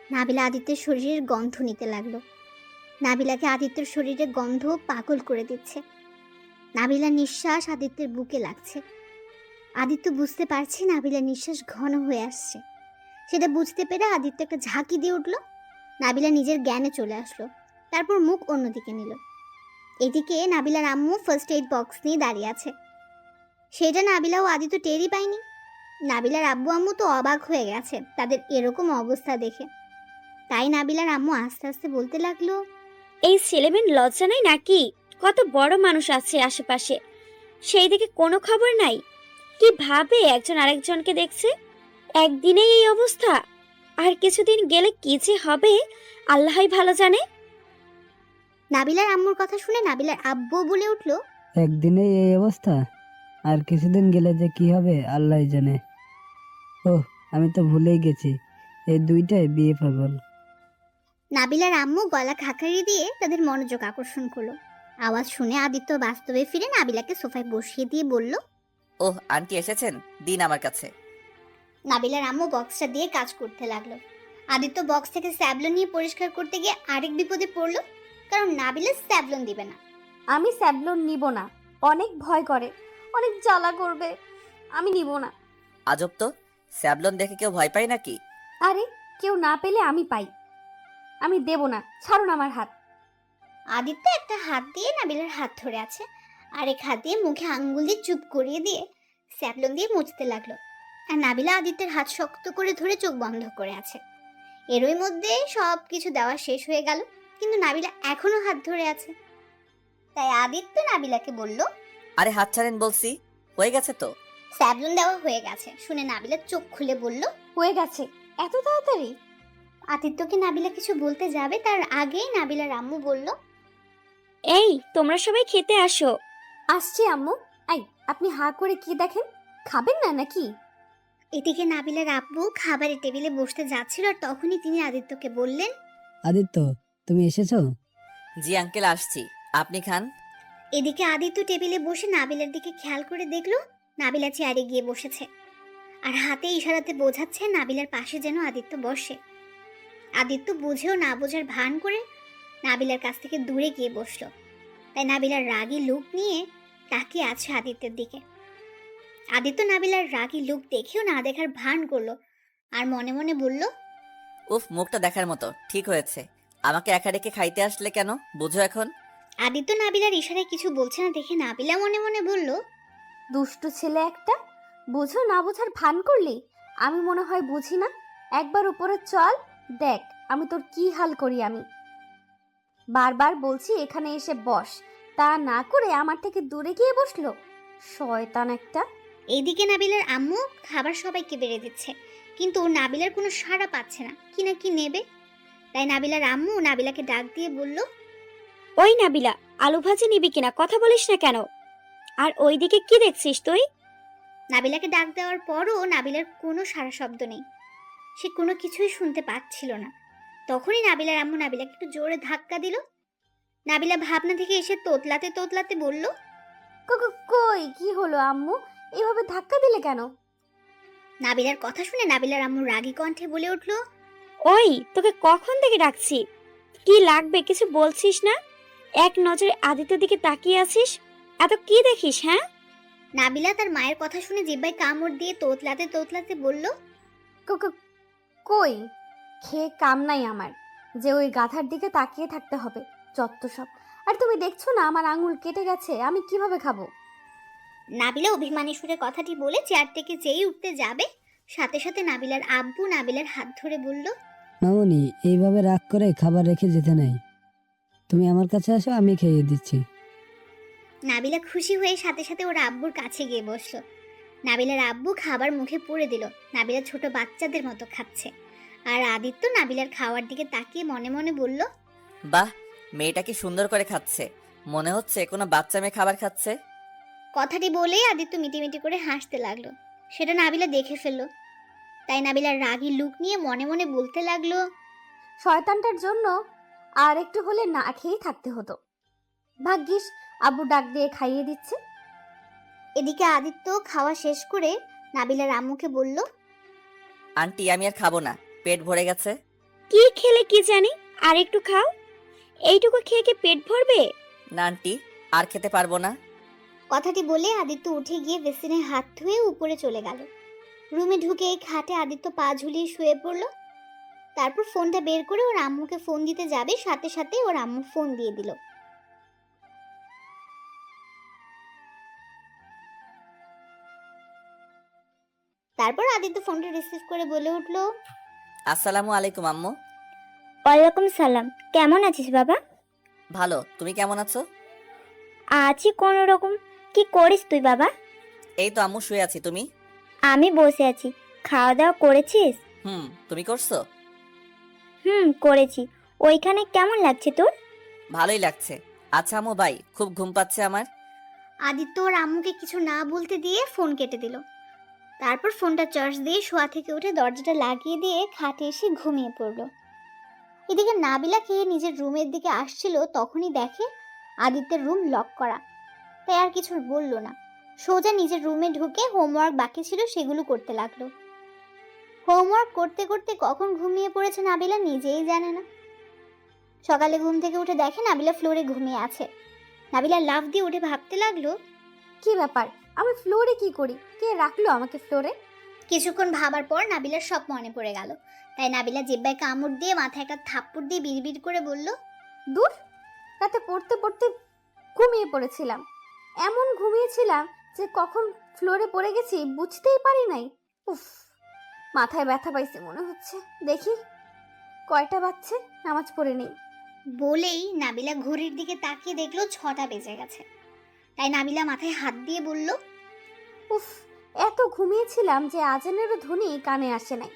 নাবিলা আদিত্যের শরীরের গন্ধ নিতে লাগলো। নাবিলাকে আদিত্যের শরীরের গন্ধ পাগল করে দিচ্ছে। নাবিলার নিঃশ্বাস আদিত্যের বুকে লাগছে। আদিত্য বুঝতে পারছে নাবিলার নিঃশ্বাস ঘন হয়ে আসছে। সেটা বুঝতে পেরে আদিত্য একটা ঝাঁকি দিয়ে উঠল। নাবিলা নিজের জ্ঞানে চলে আসলো। তারপর মুখ অন্যদিকে নিল। এদিকে নাবিলার আম্মু ফার্স্ট এইড বক্স নিয়ে দাঁড়িয়ে আছে। সেটা নাবিলা ও আদিত্য টেরই পায়নি। নাবিলার আব্বু আম্মু তো অবাক হয়ে গেছে তাদের এরকম অবস্থা দেখে। তাই নাবিলার আম্মু আস্তে আস্তে বলতে লাগলো, এই ছেলেমেন লজ্জা নাই নাকি? কত বড় মানুষ আছে আশেপাশে, সেই দিকে কোনো খবর নাই। কি ভাবে একজন আরেকজনকে দেখছে? একদিনেই এই অবস্থা, আর কিছুদিন গেলে কি যে হবে আল্লাহই ভালো জানে। নাবিলার আম্মুর কথা শুনে নাবিলার আব্বু বলে উঠল, একদিনেই এই অবস্থা, আর কিছুদিন গেলে যে কি হবে আল্লাহ জানে। ওহ, আমি তো ভুলেই গেছি, এই দুইটাই বিয়ে পাগল। নাবিলার আম্মু গলা খাকারি দিয়ে তাদের মনোযোগ আকর্ষণ করলো। আওয়াজ শুনে আদিত্য বাস্তবে ফিরে নাবিলাকে সোফায় বসিয়ে দিয়ে বলল, ওহ, আন্টি এসেছেন, দিন আমার কাছে। নাবিলার আম্মু বক্সটা দিয়ে কাজ করতে লাগলো। আদিত্য বক্স থেকে স্যাভলন নিয়ে পরিষ্কার করতে গিয়ে আরেক বিপদে পড়লো, কারণ নাবিলা স্যাভলন দিবে না। আমি স্যাভলন নিব না, অনেক ভয় করে, অনেক জ্বালা করবে, আমি নিব না। আজব তো, স্যাবলন দেখে কেউ ভয় পায় নাকি? আরে কেউ না পেলে আমি পাই, আমি দেব না, ছাড়ুন আমার হাত। আদিত্য একটা হাত দিয়ে নাবিলার হাত ধরে আছে, আরেক হাত দিয়ে মুখে আঙ্গুল দিয়ে চুপ করিয়ে দিয়ে স্যাভলন দিয়ে মুছতে লাগলো। আর নাবিলা আদিত্যের হাত শক্ত করে ধরে চোখ বন্ধ করে আছে। এরই মধ্যে সব কিছু দেওয়া শেষ হয়ে গেল, কিন্তু নাবিলা এখনো হাত ধরে আছে। তাই আদিত্য নাবিলাকে বলল, আরে হাত ছাড়েন বলছি, হয়ে গেছে তো। স্যাভলন দেওয়া হয়ে গেছে শুনে নাবিলা চোখ খুলে বলল, হয়ে গেছে এত তাড়াতাড়ি? আদিত্যকে নাবিলা কিছু বলতে যাবে তার আগেই নাবিলার আম্মু বলল, এই তোমরা সবাই খেতে আসো। আসছি আম্মু। আই, আপনি হাঁ করে কি দেখেন? খাবেন না নাকি? এদিকে নাবিলার আব্বু খাবারের টেবিলে বসতে যাচ্ছিল আর তখনই তিনি আদিত্যকে বললেন, আদিত্য, তুমি এসেছো? জি আঙ্কেল, আসছি, আপনি খান। এদিকে আদিত্য টেবিলে বসে নাবিলার দিকে খেয়াল করে দেখলো নাবিলা চেয়ারে গিয়ে বসেছে আর হাতে ইশারাতে বোঝাচ্ছে নাবিলার পাশে যেন আদিত্য বসে। আদিত্য বুঝেও না বোঝার ভান করে নাবিলার কাছ থেকে দূরে গিয়ে বসলো। তাই নাবিলার রাগী লুক নিয়ে তাকিয়ে আছে আদিত্যের দিকে। আদিত্য নাবিলার রাগী লুক দেখেও না দেখার ভান করলো আর মনে মনে বলল, উফ, মুখটা দেখার মতো। ঠিক হয়েছে, আমাকে একা রেখে খাইতে আসলে কেন, বুঝো এখন? আদিত্য নাবিলার ইশারায় কিছু বলছে না দেখে নাবিলা মনে মনে বলল, দুষ্টু ছেলে একটা। বুঝো না বোঝার ভান করলি? আমি মনে হয় বুঝি না। একবার উপরে চল, দেখ আমি তোর কি হাল করি। আমি বারবার বলছি এখানে এসে বস, তা না করে আমার থেকে দূরে গিয়ে বসলো। শয়তান একটা। এইদিকে নাবিলার আম্মু খাবার সবাইকে বেড়ে দিচ্ছে, কিন্তু নাবিলার কোনো সাড়া পাচ্ছে না, কি না কি নেবে। তাই নাবিলার আম্মু নাবিলাকে ডাক দিয়ে বলল, ওই নাবিলা, আলু ভাজি নিবি কিনা? কথা বলিস না কেন? আর ওইদিকে কি দেখছিস তুই? নাবিলাকে ডাক দেওয়ার পরও নাবিলার কোনো সাড়া শব্দ নেই, সে কোনো কিছুই শুনতে পাচ্ছিল না। তখনই নাবিলার আম্মু নাবিলাকে একটু জোরে ধাক্কা দিল। নাবিলা ভাবনা থেকে এসে তোতলাতে তোতলাতে বলল, কই কি হলো আম্মু? এভাবে ধাক্কা দিলে কেন? নাবিলার কথা শুনে নাবিলার আম্মু রাগী কণ্ঠে বলে উঠল, ওই তোকে কখন থেকে ডাকছি, কি লাগবে কিছু বলছিস না? এক নজরে আদিত্যের দিকে তাকিয়ে আছিস, এত কি দেখিস? হ্যাঁ? নাবিলা তার মায়ের কথা শুনে জিহ্বায় কামড় দিয়ে তোতলাতে তোতলাতে বলল, কই খেয়ে কাম নাই আমার যে ওই গাধার দিকে তাকিয়ে থাকতে হবে। যত সব। আর তুমি দেখছো না আমার আঙুল কেটে গেছে, আমি কিভাবে খাবো? নাবিলা অভিমানী সুরে কথাটি বলে চেয়ার থেকে যেই উঠতে যাবে সাথে সাথে নাবিলার আব্বু নাবিলার হাত ধরে বলল, মামনি, এইভাবে রাগ করে খাবার রেখে যেতে নাই। তুমি আমার কাছে আসো, আমি খেয়ে দিচ্ছি। নাবিলা খুশি হয়ে সাথে সাথে ওর আব্বুর কাছে গিয়ে বসলো। নাবিলার আব্বু খাবার মুখে পুরে দিল। নাবিলা ছোট বাচ্চাদের মতো খাচ্ছে আর আদিত্য নাবিলার খাওয়ার দিকে তাকিয়ে মনে মনে বলল, বাহ, মেয়েটা কি সুন্দর করে খাচ্ছে, মনে হচ্ছে কোনো বাচ্চা মেয়ে খাবার খাচ্ছে। কথাটি বলেই আদিত্য মিটিমিটি করে হাসতে লাগলো। সেটা নাবিলা দেখে ফেললো। তাই নাবিলার রাগী লুক নিয়ে মনে মনে বলতে লাগলো, শয়তানটার জন্য আর একটু হলে না খেয়েই থাকতে হতো। ভাগ্যিস আব্বু ডাক দিয়ে খাইয়ে দিচ্ছে। এদিকে আদিত্য খাওয়া শেষ করে নাবিলার আম্মুকে বলল, আন্টি, আমি আর খাবো না, পেট ভরে গেছে। কি খেলে কি জানি, আর একটু খাও। এইটুকু খেয়ে কি পেট ভরবে? না আন্টি, আর খেতে পারবো না। কথাটি বলে আদিত্য উঠে গিয়ে বেসিনে হাত ধুয়ে উপরে চলে গেল। রুমে ঢুকে খাটে আদিত্য পা ঝুলিয়ে শুয়ে পড়ল। তারপর ফোনটা বের করে ওর আম্মুকে ফোন দিতে যাবে, সাথে সাথে ওর আম্মু ফোন দিয়ে দিল। তারপর আদিত্য ফোনটা রিসিভ করে বলে উঠল, আসসালামু আলাইকুম আম্মু। ওয়ালাইকুম সালাম। কেমন আছিস বাবা? ভালো, তুমি কেমন আছো? আছি কোনো রকম। কি করিস তুই বাবা? এই তো আম্মু, শুয়ে আছি। তুমি? আমি বসে আছি। খাওয়া দাওয়া করেছিস? তুমি করছো? করেছি। ওইখানে কেমন লাগছে তোর? ভালোই লাগছে। আচ্ছা আম্মু, বাই, খুব ঘুম পাচ্ছে আমার। আদিত্য ওর আম্মুকে কিছু না বলতে দিয়ে ফোন কেটে দিল। তারপর ফোনটা চার্জ দিয়ে শোয়া থেকে উঠে দরজাটা লাগিয়ে দিয়ে খাটে এসে ঘুমিয়ে পড়ল। এদিকে নাবিলা খেয়ে নিজের রুমের দিকে আসছিল, তখনই দেখে আদিত্যের রুম লক করা। তাই আর কিছু বলল না, সোজা নিজের রুমে ঢুকে হোমওয়ার্ক বাকি ছিল সেগুলো করতে লাগলো। হোমওয়ার্ক করতে করতে কখন ঘুমিয়ে পড়েছে নাবিলা নিজেই জানে না। সকালে ঘুম থেকে উঠে দেখে নাবিলা ফ্লোরে ঘুমিয়ে আছে। নাবিলা লাফ দিয়ে উঠে ভাবতে লাগলো, কি ব্যাপার, আমি ফ্লোরে কি করি? কে রাখলো আমাকে ফ্লোরে? কিছুক্ষণ ভাবার পর নাবিলার সব মনে পড়ে গেল। তাই নাবিলা জিহ্বায় কামড় দিয়ে মাথায় একটা থাপ্পড় দিয়ে বিড়বিড় করে বলল, দূর, রাতে পড়তে পড়তে ঘুমিয়ে পড়েছিলাম। এমন ঘুমিয়েছিলাম যে কখন ফ্লোরে পড়ে গেছি বুঝতেই পারি নাই। উফ, মাথায় ব্যথা পাইছে মনে হচ্ছে। দেখি কয়টা বাজছে, নামাজ পড়ে নেই। বলেই নাবিলা ঘড়ির দিকে তাকিয়ে দেখলো 6টা বেজে গেছে। তাই নাবিলা মাথায় হাত দিয়ে বলল, উফ, এত ঘুমিয়েছিলাম যে আজানেরও ধ্বনি কানে আসে নাই।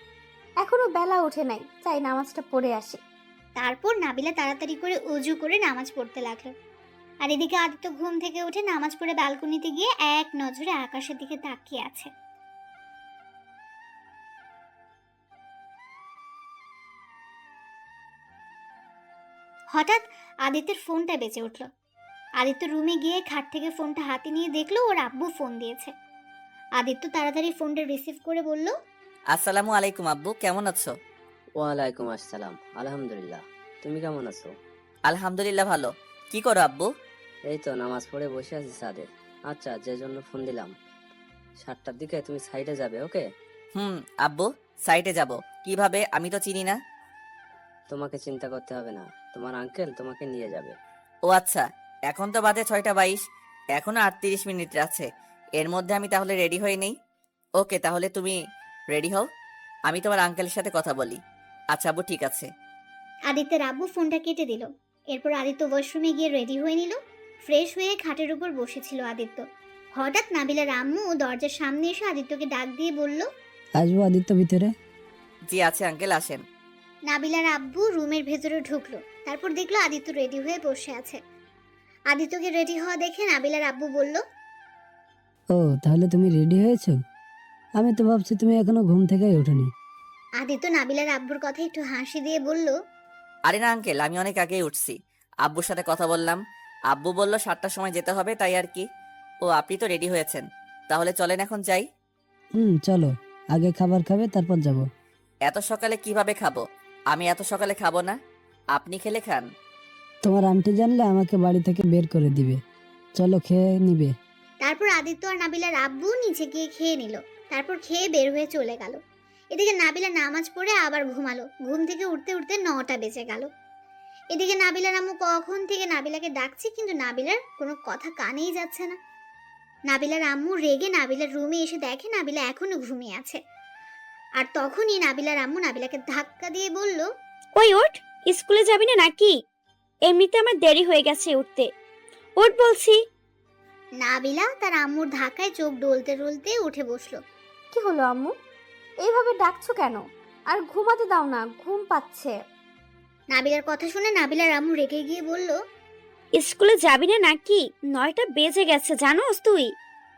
এখনো বেলা ওঠে নাই, চাই নামাজটা পড়ে আসি। তারপর নাবিলা তাড়াতাড়ি করে অজু করে নামাজ পড়তে লাগলো। আর এদিকে আদিত্য ঘুম থেকে উঠে নামাজ পড়ে ব্যালকনিতে গিয়ে এক নজরে আকাশের দিকে তাকিয়ে আছে। হঠাৎ আদিত্যের ফোনটা বেজে উঠল। আদিত্য রুমে গিয়ে খাট থেকে ফোনটা হাতে নিয়ে দেখলো ওর আব্বু ফোন দিয়েছে। আদিত্য তাড়াতাড়ি ফোনটা রিসিভ করে বলল, আসসালামু আলাইকুম আব্বু, কেমন আছো? ওয়ালাইকুম আসসালাম, আলহামদুলিল্লাহ। তুমি কেমন আছো? আলহামদুলিল্লাহ ভালো। কি করো আব্বু? এই তো নামাজ পড়ে বসে আছি ছাদে। আচ্ছা, যে জন্য ফোন দিলাম, 7টার দিকে তুমি সাইডে যাবে, ওকে? আব্বু, সাইটে যাব কিভাবে? আমি তো চিনি না। তোমাকে চিন্তা করতে হবে না, তোমার আঙ্কেল তোমাকে নিয়ে যাবে। ও আচ্ছা, এখন তো বাজে 6টা 22, এখনো 38 মিনিট আছে। এর মধ্যে আমি তাহলে রেডি হয়ে নেই। ওকে, তাহলে তুমি রেডি হও, আমি তোমার আঙ্কেলের সাথে কথা বলি। আচ্ছা আব্বু, ঠিক আছে। আদিত্যের আব্বু ফোনটা কেটে দিল। এরপর আদিত্য ওয়াশরুমে গিয়ে রেডি হয়ে নিল। ফ্রেশ হয়ে খাটের উপর বসেছিল আদিত্য। হঠাৎ নাবিলার আম্মু দরজার সামনে এসে আদিত্যকে ডাক দিয়ে বলল, আসবো আদিত্য ভিতরে? জি আছে আঙ্কেল, আসেন। নাবিলার আব্বু রুমের ভেতরে ঢুকলো। তারপর দেখলো আদিত্য রেডি হয়ে বসে আছে। আদিত্যকে রেডি হওয়া দেখে নাবিলার আব্বু বলল, ও, তাহলে তুমি রেডি হয়েছো? আমি তো ভাবছি তুমি এখনো ঘুম থেকেই ওঠোনি। আদিত্য নাবিলার আব্বুর কথা একটু হাসি দিয়ে বলল, আরে না আঙ্কেল, আমি অনেক আগেই উঠছি। আব্বুর সাথে কথা বললাম, আব্বু বলল 7টার সময় যেতে হবে, তাই আর কি। ও, আপনি তো রেডি হয়েছেন, তাহলে চলেন এখন যাই। চলো, আগে খাবার খাবে তারপর যাব। এত সকালে কিভাবে খাবো? আমি এত সকালে খাবো না, আপনি খেলে খান। তোমার আন্টি জানলে আমাকে বাড়ি থেকে বের করে দিবে। চলো, খেয়ে নিবে। তারপর আদিত্য আর নাবিলার আব্বু নিচে গিয়ে খেয়ে নিল। তারপর খেয়ে বের হয়ে চলে গেল। এদিকে নাবিলা নামাজ পড়ে আবার ঘুমালো। ঘুম থেকে উঠতে উঠতে 9টা বেজে গেল। এদিকে নাবিলার আম্মু কখন থেকে নাবিলাকে ডাকছে, কিন্তু নাবিলার কোনো কথা কানেই যাচ্ছে না। নাবিলার আম্মু রেগে নাবিলার রুমে এসে দেখে নাবিলা এখনো ঘুমিয়ে আছে। আর তখনই নাবিলার আম্মু নাবিলাকে ধাক্কা দিয়ে বলল, ওই ওঠ, স্কুলে যাবি না নাকি? এমনিতে আমার দেরি হয়ে গেছে উঠতে। ওঠ বলছি। নাবিলা তার আম্মুর ধাক্কায় চোখ ডলতে ডলতে উঠে বসলো। কি হলো আম্মু, এইভাবে ডাকছো কেন? আর ঘুমাতে দাও না, ঘুম পাচ্ছে। নাবিলার কথা শুনে নাবিলার আম্মু রেগে গিয়ে বলল, স্কুলে যাবি না নাকি? 9টা বেজে গেছে, জানোস তুই?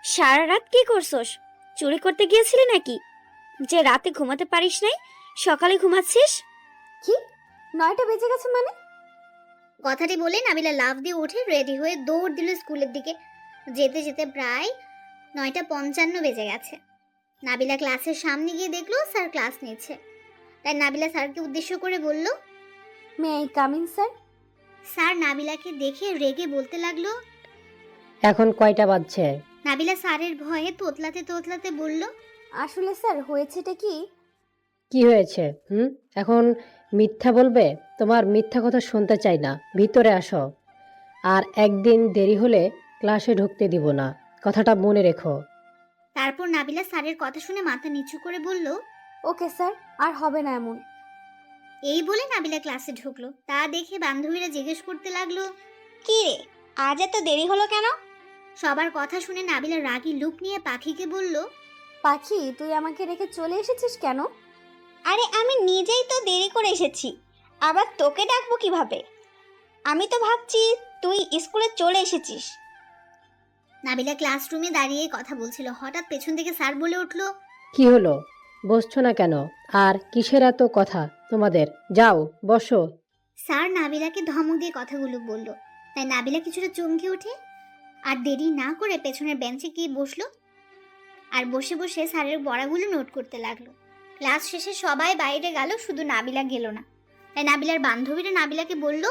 সারা রাত কি করছস? চুরি করতে গিয়েছিলি নাকি, যে রাতে ঘুমাতে পারিস নাই, সকালে ঘুমাচ্ছিস? কি 9টা বেজে গেছে মানে? কথাটি বলে নাবিলা লাফ দিয়ে উঠে রেডি হয়ে দৌড় দিল স্কুলের দিকে। যেতে যেতে প্রায় 9টা 55 বেজে গেছে। নাবিলা ক্লাসের সামনে গিয়ে দেখলো স্যার ক্লাস নিচ্ছে। তাই নাবিলা স্যারকে উদ্দেশ্য করে বলল, may I come in sir? Sir নাবিলাকে দেখে রেগে বলতে লাগলো। এখন কয়টা বাজছে? নাবিলা স্যারের ভয়ে তোতলাতে তোতলাতে বলল, আসলে স্যার হয়েছেটা কি? কি হয়েছে? এখন মিথ্যা বলবে? তোমার মিথ্যা কথা শুনতে চাই না, ভিতরে আসো। আর একদিন দেরি হলে ক্লাসে ঢুকতে দিব না, কথাটা মনে রেখো। তারপর নাবিলা স্যারের কথা শুনে মাথা নিচু করে বলল, ওকে স্যার, আর হবে না এমন। এই বলে নাবিলা ক্লাসে ঢুকলো। তা দেখে বান্ধবীরা জিজ্ঞেস করতে লাগলো, কি রে, আজ এত দেরি হলো কেন? সবার কথা শুনে নাবিলা রাগী লুক নিয়ে পাখিকে বলল, পাখি, তুই আমাকে রেখে চলে এসেছিস কেন? আরে আমি নিজেই তো দেরি করে এসেছি, আবার তোকে ডাকবো কিভাবে? আমি তো ভাবছি তুই স্কুলে চলে এসেছিস। নাবিলা ক্লাসরুমে দাঁড়িয়ে কথা বলছিল। হঠাৎ পেছন থেকে স্যার বলে উঠল, কি হলো, বসছো না কেন? আর কিসের এত কথা তোমাদের? যাও বসো। স্যার নাবিলাকে ধমক দিয়ে কথাগুলো বলল। তাই নাবিলা কিছুটা চমকে ওঠে আর দেরি না করে পেছনের বেঞ্চে গিয়ে বসলো। আর বসে বসে স্যারের পড়াগুলো নোট করতে লাগলো। ক্লাস শেষে সবাই বাইরে গেল, শুধু নাবিলা গেল না। তাই নাবিলার বান্ধবীরা নাবিলাকে বলল,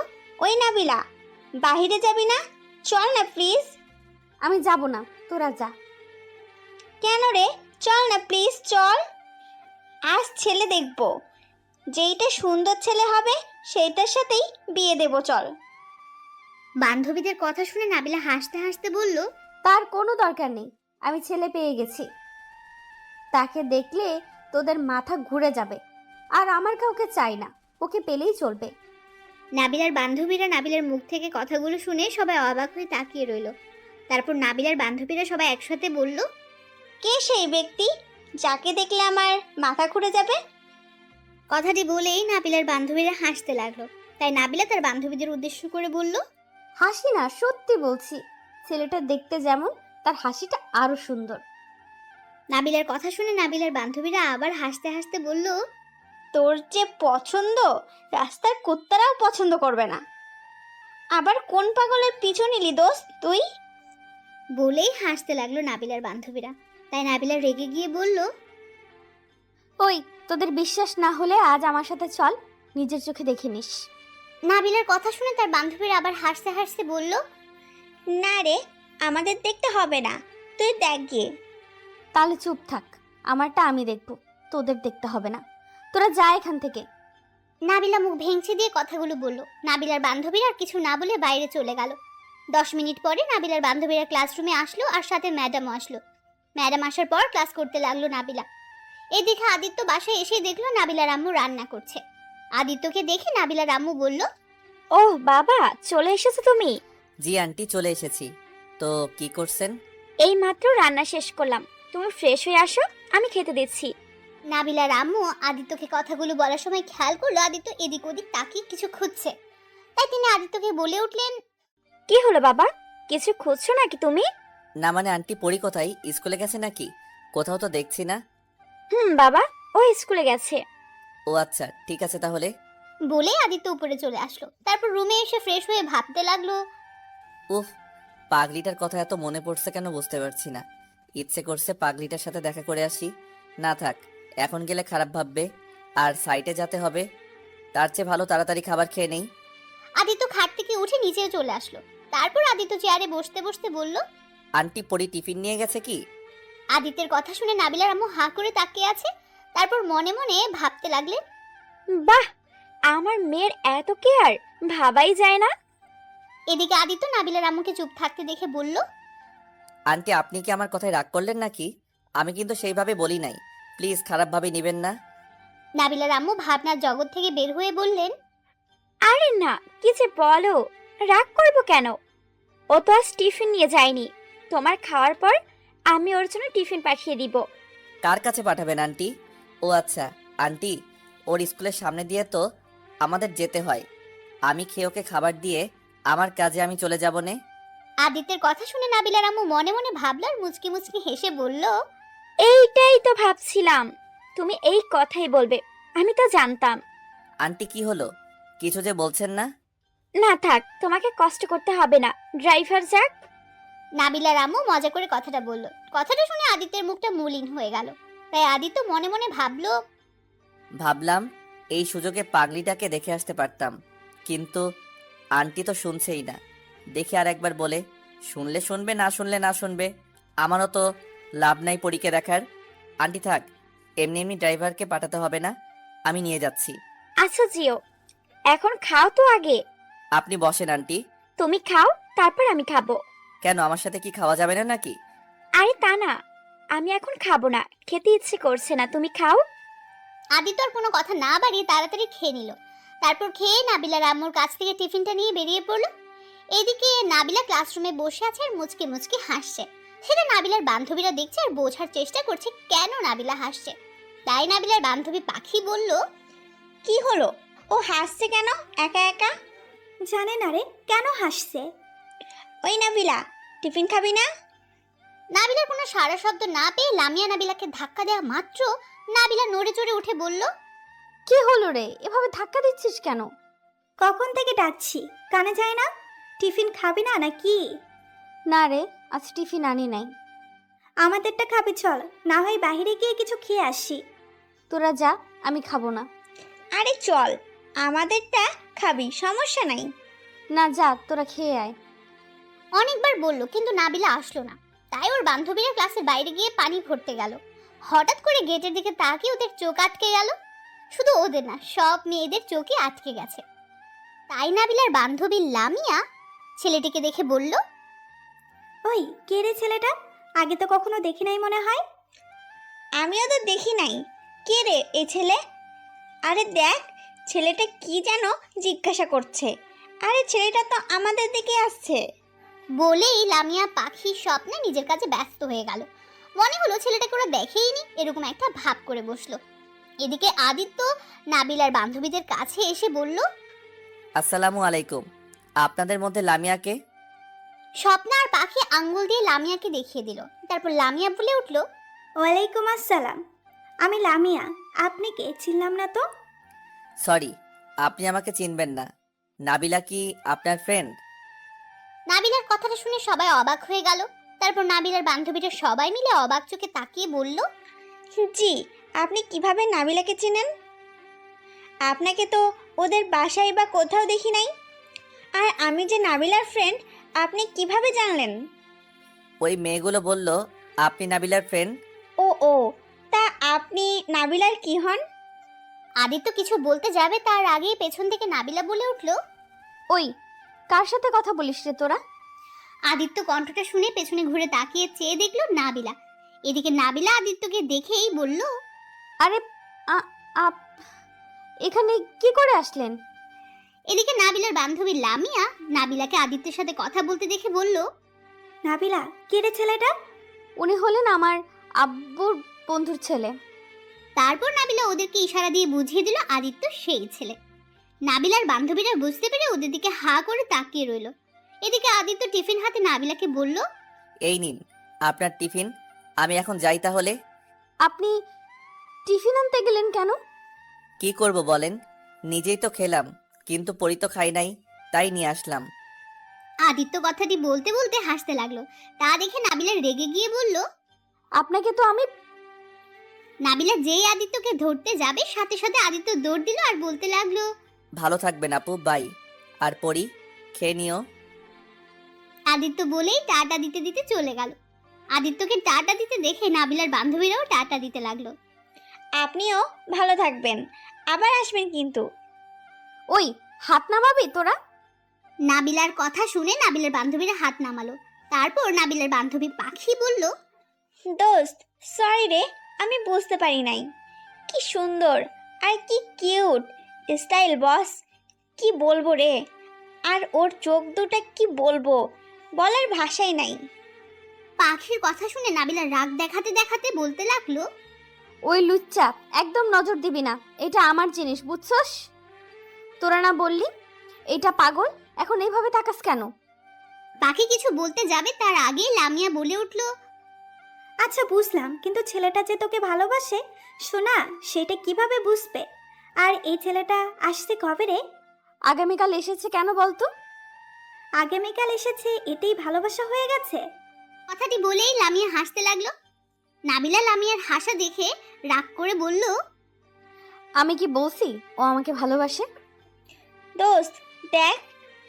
ওই নাবিলা, বাহিরে যাবি না? চল না প্লিজ। আমি যাব না, তোরা যা। কেন রে? চল না প্লিজ, চল। আজ ছেলে দেখব, যেইটা সুন্দর ছেলে হবে সেইটার সাথেই বিয়ে দেব, চল। বান্ধবীদের কথা শুনে নাবিলা হাসতে হাসতে বলল, তার কোনো দরকার নেই, আমি ছেলে পেয়ে গেছি। তাকে দেখলে তোদের মাথা ঘুরে যাবে। আর আমার কাউকে চাই না, ওকে পেলেই চলবে। নাবিলার বান্ধবীরা নাবিলার মুখ থেকে কথাগুলো শুনে সবাই অবাক হয়ে তাকিয়ে রইল। তারপর নাবিলার বান্ধবীরা সবাই একসাথে বলল, কে সেই ব্যক্তি যাকে দেখলে আমার মাথা ঘুরে যাবে? কথাটি বলেই নাবিলার বান্ধবীরা হাসতে লাগলো। তাই নাবিলা তার বান্ধবীদের উদ্দেশ্য করে বলল, হাসি না, সত্যি বলছি, ছেলেটা দেখতে যেমন তার হাসিটা আরো সুন্দর। নাবিলার কথা শুনে নাবিলার বান্ধবীরা আবার হাসতে হাসতে বলল, তোর যে পছন্দ রাস্তার কুত্তারাও পছন্দ করবে না। আবার কোন পাগলের পিছু নিলি দোস্ত তুই? বলেই হাসতে লাগলো নাবিলার বান্ধবীরা। তাই নাবিলা রেগে গিয়ে বলল, ওই, তোদের বিশ্বাস না হলে আজ আমার সাথে চল, নিজের চোখে দেখে নিস। নাবিলার কথা শুনে তার বান্ধবীরা আবার হাসতে হাসতে বলল, না রে, আমাদের দেখতে হবে না, তুই দেখ গিয়ে। তাহলে চুপ থাক, আমারটা আমি দেখব, তোদের দেখতে হবে না। তোরা যা এখান থেকে। নাবিলা মুখ ভেঙচি দিয়ে কথাগুলো বলল। নাবিলার বান্ধবীরা আর কিছু না বলে বাইরে চলে গেল। 10 মিনিট পরে নাবিলার বান্ধবীরা ক্লাসরুমে আসলো আর সাথে ম্যাডামও আসলো। ম্যাডাম আসার পর ক্লাস করতে লাগলো নাবিলা। এদিকে আদিত্য বাসায় এসে দেখলো নাবিলার আম্মু রান্না করছে। আদিত্যকে দেখে নাবিলার আম্মু বলল, ওহ বাবা, চলে এসেছো তুমি? জি আন্টি, চলে এসেছি। তো কি করছেন? এই মাত্র রান্না শেষ করলাম, তুমি ফ্রেশ হয়ে আসো, আমি খেতে দিচ্ছি। নাবিলার আম্মু আদিত্যকে কথাগুলো বলার সময় খেয়াল করলো আদিত্য এদিক ওদিক তাকিয়ে কিছু খুঁজছে। তাই তিনি আদিত্যকে বলে উঠলেন, কি হলো বাবা, কিছু খুঁজছো নাকি তুমি? না মানে আন্টি, পড়ি কোথায়? স্কুলে গেছে নাকি? কোথাও তো দেখছি না। বাবা, ও স্কুলে গেছে। ও আচ্ছা, ঠিক আছে তাহলে। বলে আদিত্য উপরে চলে আসলো। তারপর রুমে এসে ফ্রেশ হয়ে ভাবতে লাগলো, উফ, পাগলিটার কথা এত মনে পড়ছে কেন বুঝতে পারছি না। ইচ্ছে করছে পাগলিটার সাথে দেখা করে আসি। না থাক, এখন গেলে খারাপ ভাববে আর সাইটে যেতে হবে। তার চেয়ে ভালো তাড়াতাড়ি খাবার খেয়ে নেই। আদিত্য খাট থেকে উঠে নিচে চলে আসলো। তারপর আদিত্য চেয়ারে বসতে বসতে বলল, আন্টি, পড়ি টিফিন নিয়ে গেছে কি? আদিত্যের কথা শুনে নাবিলার আম্মু হাঁ করে তাকিয়ে আছে। তারপর মনে মনে ভাবতে লাগলেন, বাহ, আমার মেয়ের এত কেয়ার, ভাবাই যায় না। এদিকে আদিত্য নাবিলার আম্মুকে চুপ থাকতে দেখে বলল, আন্টি, আপনি কি আমার কথায় রাগ করলেন নাকি? আমি কিন্তু সেইভাবে বলি নাই, প্লিজ খারাপভাবে নেবেন না। নাবিলার আম্মু ভাবনার জগৎ থেকে বের হয়ে বললেন, আরে না, কি যে বলো, রাগ করবো কেন? ও তো আজ টিফিন নিয়ে যায়নি, তোমার খাওয়ার পর আমি ওর জন্য টিফিন পাঠিয়ে দিব। কার কাছে পাঠাবেন আন্টি? ও আচ্ছা আন্টি, ওর স্কুলের সামনে দিয়ে তো আমাদের যেতে হয়। আমি খেয়ে ওকে খাবার দিয়ে আমার কাজে আমি চলে যাব নে। আদিত্যের কথা শুনে নাবিলার আম্মু মনে মনে ভাবল আর মুচকি মুচকি হেসে বলল, এইটাই তো ভাবছিলাম, তুমি এই কথাই বলবে, আমি তো জানতাম। আন্টি, কি হলো? কিছু যে বলছেন না? না থাক, তোমাকে কষ্ট করতে হবে না, ড্রাইভার যাক। নাবিলার আম্মু মজা করে কথাটা বলল। কথাটা শুনে আদিত্যের মুখটা মলিন হয়ে গেল। তাই আদিত্য মনে মনে ভাবলাম এই সুযোগে পাগলিটাকে দেখে আসতে পারতাম, কিন্তু আন্টি তো শুনছেই না। দেখে আর একবার বলে, শুনলে শুনবে, না শুনলে না শুনবে, আমারও তো লাভ নাই পরীকে দেখার। আন্টি থাক, এমনি এমনি ড্রাইভারকে পাঠাতে হবে না, আমি নিয়ে যাচ্ছি। আচ্ছা জিও, এখন খাও তো আগে। আপনি বসেন আন্টি। তুমি খাও, তারপর আমি খাবো। কেন, আমার সাথে কি খাওয়া যাবে না নাকি? আরে তা না, আমি এখন খাবো না, খেতে ইচ্ছে করছে না, তুমি খাও। আদিত্য আর কোনো কথা না বাড়িয়ে তাড়াতাড়ি খেয়ে নিল। তারপর খেয়ে নাবিলার আম্মুর কাছ থেকে টিফিনটা নিয়ে বেরিয়ে পড়ল। এদিকে নাবিলা ক্লাসরুমে বসে আছে আর মুচকি মুচকি হাসছে। সেটা নাবিলার বান্ধবীরা দেখছে আর বোঝার চেষ্টা করছে কেন নাবিলা হাসছে। তাই নাবিলার বান্ধবী পাখি বলল, কি হলো, ও হাসছে কেন একা একা? জানে না রে কেন হাসছে। ওই নাবিলা, টিফিন খাবি না? নাবিলার কোনো সারা শব্দ না পেয়ে লামিয়া নাবিলাকে ধাক্কা দেওয়া মাত্র নাবিলা নড়ে চড়ে উঠে বলল, কি হলো রে, এভাবে ধাক্কা দিচ্ছিস কেন? কখন থেকে ডাকছি, কানে যায় না? টিফিন খাবি না নাকি? না রে, আজ টিফিন আনি নাই। আমাদেরটা খাবি চল, না হয় বাইরে গিয়ে কিছু খেয়ে আসি। তোরা যা, আমি খাবো না। আরে চল, আমাদেরটা খাবি, সমস্যা নাই। না যা, তোরা খেয়ে আয়। অনেকবার বলল কিন্তু নাবিলা আসলো না। তাই ওর বান্ধবীরা ক্লাসের বাইরে গিয়ে পানি ভরতে গেল। হঠাৎ করে গেটের দিকে তাকিয়ে ওদের চোখ আটকে গেল। শুধু ওদের না, সব মেয়েদের চোখে আটকে গেছে। তাই নাবিলার বান্ধবী লামিয়া ছেলেটিকে দেখে বলল, ওই কে রে ছেলেটা, আগে তো কখনো দেখি নাই মনে হয়। আমিও তো দেখি নাই, কে রে এই ছেলে? আরে দেখ, ছেলেটা কি যেন জিজ্ঞাসা করছে। আরে ছেলেটা তো আমাদের দিকে আসছে। বলেই লামিয়া পাখি স্বপ্নে নিজের কাছে ব্যস্ত হয়ে গেল। মনে হলো ছেলেটাকে ওরা দেখেইনি, এরকম একটা ভাব করে বসলো। এদিকে আদিত্য নাবিলার বান্ধবীদের কাছে এসে বলল, আসসালামু আলাইকুম। আপনাদের মধ্যে লামিয়াকে? স্বপ্না আর পাখি আঙ্গুল দিয়ে লামিয়াকে দেখিয়ে দিল। তারপর লামিয়া বলে উঠল, ওয়ালাইকুম আসসালাম, আমি লামিয়া। আপনি কে? চিনলাম না তো। সরি, আপনি আমাকে চিনবেন না। নাবিলা কি আপনার ফ্রেন্ড? নাবিলার কথাটা শুনে সবাই অবাক হয়ে গেল। তারপর নাবিলার বান্ধবীরা সবাই মিলে অবাক চোখে তাকিয়ে বলল, জি, আপনি কিভাবে নাবিলাকে চিনেন? আপনাকে তো ওদের বাসায় বা কোথাও দেখি নাই। আর আমি যে নাবিলার ফ্রেন্ড, আপনি কিভাবে জানলেন? ওই মেয়েগুলো বলল আপনি নাবিলার ফ্রেন্ড। ও, তা আপনি নাবিলার কি হন? আদিত্য কিছু বলতে যাবে তার আগেই পেছন থেকে নাবিলা বলে উঠল, ওই, কার সাথে কথা বলিস রে তোরা? আদিত্য কণ্ঠটা শুনে পেছনে ঘুরে তাকিয়ে চেয়ে দেখলো নাবিলা। এদিকে নাবিলা আদিত্যকে দেখেই বলল, আরে আপ এখানে কি করে আসলেন? এদিকে নাবিলার বান্ধবী লামিয়া নাবিলাকে আদিত্যের সাথে কথা বলতে দেখে বলল, নাবিলা, কে রে ছেলেটা? উনি হলেন আমার আব্বুর বন্ধুর ছেলে। তারপর নাবিলা ওদেরকে ইশারা দিয়ে বুঝিয়ে দিল আদিত্য সেই ছেলে। নাবিলার বান্ধবীরা বুঝতে পেরে ওদের দিকে হা করে তাকিয়ে রইল। এদিকে আদিত্য টিফিন হাতে নাবিলাকে বলল, এই নিন আপনার টিফিন। আমি এখন যাই তাহলে। আপনি টিফিন আনতে গেলেন কেন? কি করব বলেন? নিজেই তো খেলাম, কিন্তু পরি তো খাই নাই, তাই নিয়ে আসলাম। আদিত্য কথাটি বলতে বলতে হাসতে লাগলো। তা দেখে নাবিলা রেগে গিয়ে বলল, আপনাকে তো আমি... নাবিলা যেই আদিত্যকে ধরতে যাবে সাথে সাথে আদিত্য দৌড় দিল আর বলতে লাগলো, ভালো থাকবেন আপু, বাই। আর পরি, খেয়ে নিও। আদিত্য বলেই টাটা দিতে দিতে চলে গেল। আদিত্যকে টাটা দিতে দেখে নাবিলার বান্ধবীরাও টাটা দিতে লাগলো। আপনিও ভালো থাকবেন, আবার আসবেন কিন্তু। ওই, হাত নামাবি তোরা? নাবিলার কথা শুনে নাবিলার বান্ধবীরা হাত নামালো। তারপর নাবিলার বান্ধবী পাখি বলল, দোস্ত, সরি রে, আমি বুঝতে পারি নাই। কি সুন্দর আর কি কিউট স্টাইল বস, কি বলবো রে। আর ওর চোখ দুটা কি বলবো, বলার ভাষাই নাই। পাখির কথা শুনে নাবিলা রাগ দেখাতে দেখাতে বলতে লাগলো, ওই লুচ্চা, একদম নজর দিবি না, এটা আমার জিনিস, বুঝছস? তোরা না বললি এটা পাগল, এখন এইভাবে তাকাস কেন? পাখি কিছু বলতে যাবে তার আগেই লামিয়া বলে উঠল, আচ্ছা বুঝলাম, কিন্তু ছেলেটা যে তোকে ভালোবাসে শোনা, সেটা কিভাবে বুঝবে? আর এই ছেলেটা আসছে কবে রে? আগামীকাল এসেছে, কেন বলতো? আগামীকাল এসেছে, এটাই ভালোবাসা হয়ে গেছে? কথাটি বলেই লামিয়া হাসতে লাগলো। নাবিলা লামিয়ার হাসা দেখে রাগ করে বলল, আমি কি বলছি ও আমাকে ভালোবাসে? দোস্ত দেখ,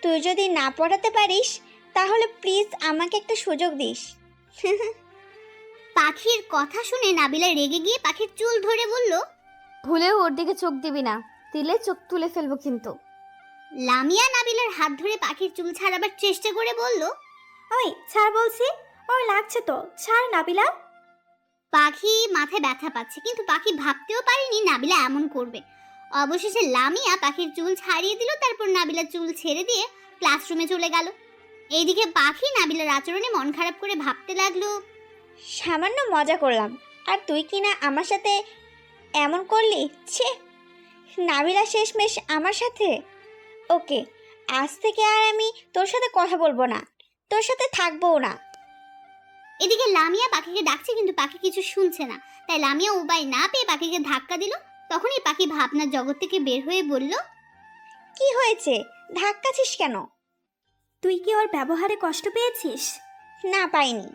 তুই যদি না পড়াতে পারিস তাহলে প্লিজ আমাকে একটা সুযোগ দিস। পাখির কথা শুনে নাবিলা রেগে গিয়ে পাখির চুল ধরে বলল, ভুলেও ওর দিকে চোখ দিবি না, দিলে চোখ তুলে ফেলবো কিন্তু। লামিয়া নাবিলার হাত ধরে পাখির চুল ছাড়াবার চেষ্টা করে বলল, ওই ছাড় বলছি, ওর লাগছে তো, ছাড় নাবিলা। পাখি মাথায় ব্যথা পাচ্ছে, কিন্তু পাখি ভাবতেও পারেনি নাবিলা এমন করবে। অবশেষে লামিয়া পাখির চুল ছাড়িয়ে দিল। তারপর নাবিলা চুল ছেড়ে দিয়ে ক্লাসরুমে চলে গেল। এইদিকে পাখি নাবিলার আচরণে মন খারাপ করে ভাবতে লাগলো, সামান্য মজা করলাম, আর তুই কি না আমার সাথে এমন করলি? ছে, নাবিলা শেষমেশ আমার সাথে। ওকে, আজ থেকে আর আমি তোর সাথে কথা বলবো না, তোর সাথে থাকবোও না। এদিকে লামিয়া পাখিকে ডাকছে, কিন্তু পাখি কিছু শুনছে না। তাই লামিয়া উপায় না পেয়ে পাখিকে ধাক্কা দিল। তখনই পাখি ভাবনার জগৎ থেকে বের হয়ে বলল, কি হয়েছে, ধাক্কাছিস কেন? তুই কি ওর ব্যবহারে কষ্ট পেয়েছিস? না, পাইনি।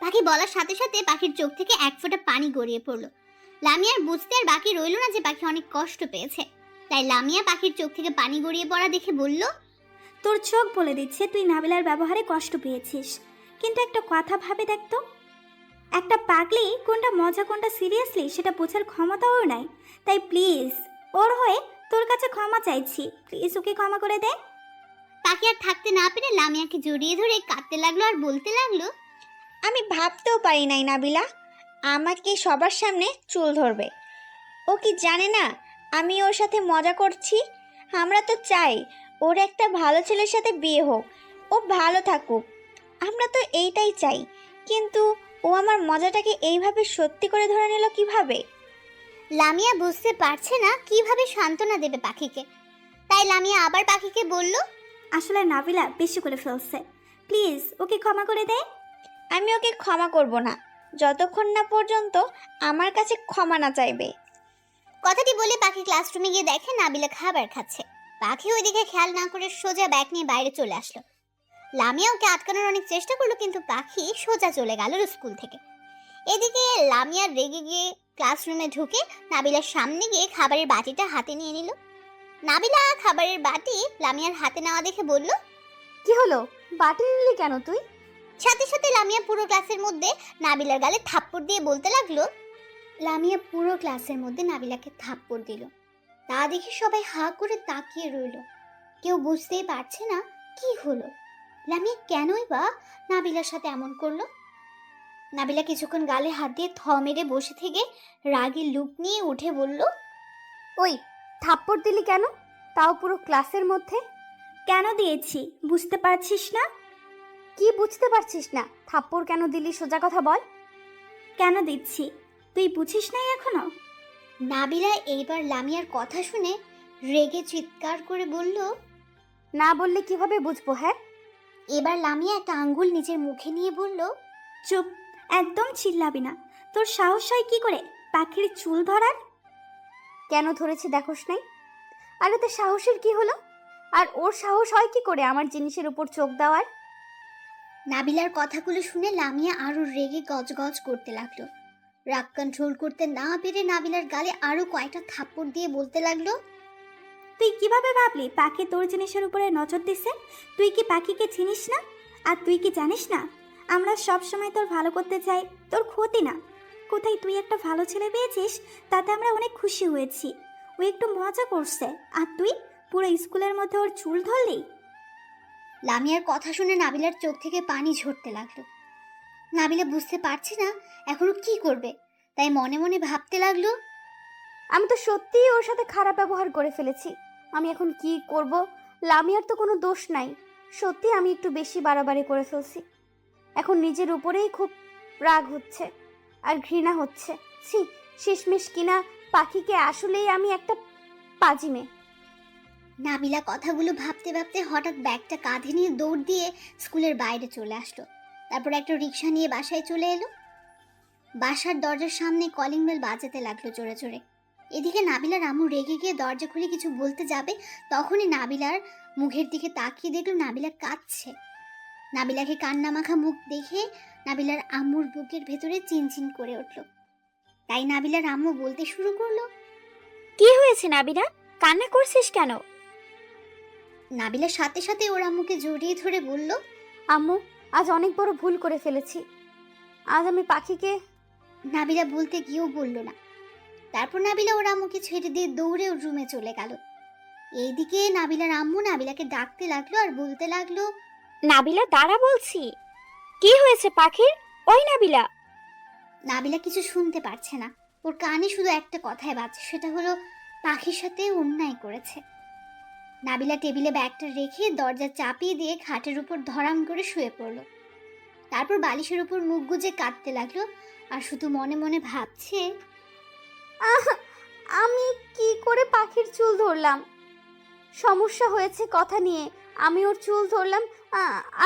পাখি বলার সাথে সাথে পাখির চোখ থেকে এক ফোঁটা পানি গড়িয়ে পড়ল। লামিয়ার বুঝতে আর বাকি রইল না যে পাখি অনেক কষ্ট পেয়েছে। তাই লামিয়া পাখির চোখ থেকে পানি গড়িয়ে পড়া দেখে বলল, তোর চোখ বলে দিচ্ছে তুই নাবিলার ব্যবহারে কষ্ট পেয়েছিস, কিন্তু একটা কথা ভাবে দেখতো, একটা পাগলি কোনটা মজা কোনটা সিরিয়াসলি সেটা বোঝার ক্ষমতা ওর নাই। তাই প্লিজ ওর হয়ে তোর কাছে ক্ষমা চাইছি, প্লিজ ওকে ক্ষমা করে দে। পাখি আর থাকতে না পেরে লামিয়াকে জড়িয়ে ধরে কাঁদতে লাগলো আর বলতে লাগলো, আমি ভাবতেও পারি নাই নাবিলা আমাকে সবার সামনে চুল ধরবে। ও কি জানে না আমি ওর সাথে মজা করছি? আমরা তো চাই ওর একটা ভালো ছেলের সাথে বিয়ে হোক, ও ভালো থাকুক, আমরা তো এইটাই চাই। কিন্তু ও আমার মজাটাকে এইভাবে সত্যি করে ধরে নিল কিভাবে? লামিয়া বুঝতে পারছে না কিভাবে সান্ত্বনা দেবে পাখিকে, তাই লামিয়া আবার পাখিকে বলল, আসলে নাবিলা বেশি করে ফেলছে, প্লিজ ওকে ক্ষমা করে দে। আমি ওকে ক্ষমা করব না যতক্ষণ না পর্যন্ত আমার কাছে ক্ষমা না চাইবে। কথাটি বলে পাখি ক্লাসরুমে গিয়ে দেখে নাবিলা খাবার খাচ্ছে। পাখি ওইদিকে খেয়াল না করে সোজা ব্যাগ নিয়ে বাইরে চলে আসলো। লামিয়া ওকে আটকানোর অনেক চেষ্টা করলো, কিন্তু পাখি সোজা চলে গেল স্কুল থেকে। এদিকে লামিয়া রেগে গিয়ে ক্লাসরুমে ঢুকে নাবিলার সামনে গিয়ে খাবারের বাটিটা হাতে নিয়ে নিল। নাবিলা খাবারের বাটি লামিয়ার হাতে নেওয়া দেখে বলল, কি হলো, বাটি নিলি কেন তুই? সাথে সাথে লামিয়া পুরো ক্লাসের মধ্যে নাবিলার গালে থাপ্পড় দিয়ে বলতে লাগলো, লামিয়া পুরো ক্লাসের মধ্যে নাবিলাকে থাপ্পড় দিল। তা দেখে সবাই হা করে তাকিয়ে রইল, কেউ বুঝতেই পারছে না কি হলো, লামিয়া কেনই বা নাবিলার সাথে এমন করলো। নাবিলা কিছুক্ষণ গালে হাত দিয়ে থ মেরে বসে থেকে রাগী লুক নিয়ে উঠে বলল, ওই থাপ্পড় দিলি কেন, তাও পুরো ক্লাসের মধ্যে? কেন দিয়েছি বুঝতে পারছিস না? কি বুঝতে পারছিস না? থাপ্পড় কেন দিলি সোজা কথা বল। কেন দিচ্ছি তুই বুঝিস নাই এখনো? নাবিলা এইবার লামিয়ার কথা শুনে রেগে চিৎকার করে বলল, না বললে কিভাবে বুঝবো? হ্যাঁ, এবার লামিয়া একটা আঙ্গুল নিজের মুখে নিয়ে বলল, চুপ, একদম চিল্লাবি না। তোর সাহস হয় কি করে পাখির চুল ধরার? কেন ধরেছি দেখোস নাই? আর ওতে সাহসের কি হলো? আর ওর সাহস হয় কি করে আমার জিনিসের উপর চোখ দেওয়ার? নাবিলার কথাগুলো শুনে লামিয়া আরো রেগে গজগজ করতে লাগলো। রাগ কন্ট্রোল করতে না পেরে নাবিলার গালে আরো কয়েকটা থাপ্পড় দিয়ে বলতে লাগলো, তুই কিভাবে ভাবলি পাখি তোর জিনিসের উপরে নজর দিছে? তুই কি পাখিকে চিনিস না? আর তুই কি জানিস না আমরা সব সময় তোর ভালো করতে চাই, তোর ক্ষতি না। কোথায় তুই একটা ভালো ছেলে পেয়েছিস, তাতে আমরা অনেক খুশি হয়েছি। ও একটু মজা করছে, আর তুই পুরো স্কুলের মধ্যে ওর চুল ধরলি। লামিয়ার কথা শুনে নাবিলার চোখ থেকে পানি ঝরতে লাগলো। নাবিলা বুঝতে পারছে না এখনো কি করবে, তাই মনে মনে ভাবতে লাগলো, আমি তো সত্যিই ওর সাথে খারাপ ব্যবহার করে ফেলেছি। আমি এখন কি করব? লামিয়ার তো কোনো দোষ নাই। সত্যি আমি একটু বেশি বাড়াবাড়ি করে ফেলছি। এখন নিজের উপরেই খুব রাগ হচ্ছে আর ঘৃণা হচ্ছে। ছি, শেষমেশ কিনা পাখিকে আসলেই আমি একটা পাজি মেয়ে। নাবিলা কথাগুলো ভাবতে ভাবতে হঠাৎ ব্যাগটা কাঁধে নিয়ে দৌড় দিয়ে স্কুলের বাইরে চলে আসলো। তারপর একটা রিক্সা নিয়ে বাসায় চলে এলো। বাসার দরজার সামনে কলিং বেল বাজাতে লাগলো জোরে জোরে। এদিকে নাবিলার আম্মু রেগে গিয়ে দরজা খুলে কিছু বলতে যাবে, তখনই নাবিলার মুখের দিকে তাকিয়ে দেখলো নাবিলা কাঁদছে। নাবিলাকে কান্না মাখা মুখ দেখে নাবিলার আম্মুর বুকের ভেতরে চিনচিন করে উঠল। তাই নাবিলার আম্মু বলতে শুরু করলো, কি হয়েছে নাবিলা, কান্না করছিস কেন? নাবিলার সাথে সাথে ওর আম্মুকে জড়িয়ে ধরে বলল, আম্মু, আজ অনেক বড় ভুল করে ফেলেছি। আজ আমি পাখিকে... নাবিলা বলতে গিয়েও বলল না। তারপর নাবিলা ওর আম্মুকে ছেড়ে দিয়ে দৌড়ে ওর রুমে চলে গেল। এইদিকে নাবিলার আম্মু নাবিলাকে ডাকতে লাগলো আর বলতে লাগলো, নাবিলা দাঁড়া বলছি। কি হয়েছে পাখির? ওই নাবিলা। নাবিলা কিছু শুনতে পারছে না। ওর কানে শুধু একটা কথাই বাজছে, সেটা হলো পাখির সাথে অন্যায় করেছে। নাবিলা টেবিলে ব্যাগটা রেখে দরজা চাপিয়ে দিয়ে খাটের উপর ধরাম করে শুয়ে পড়ল। তারপর বালিশের উপর মুখ গুজে কাঁদতে লাগলো আর শুধু মনে মনে ভাবছে, আমি কি করে পাখির চুল ধরলাম? সমস্যা হয়েছে কথা নিয়ে, আমি ওর চুল ধরলাম।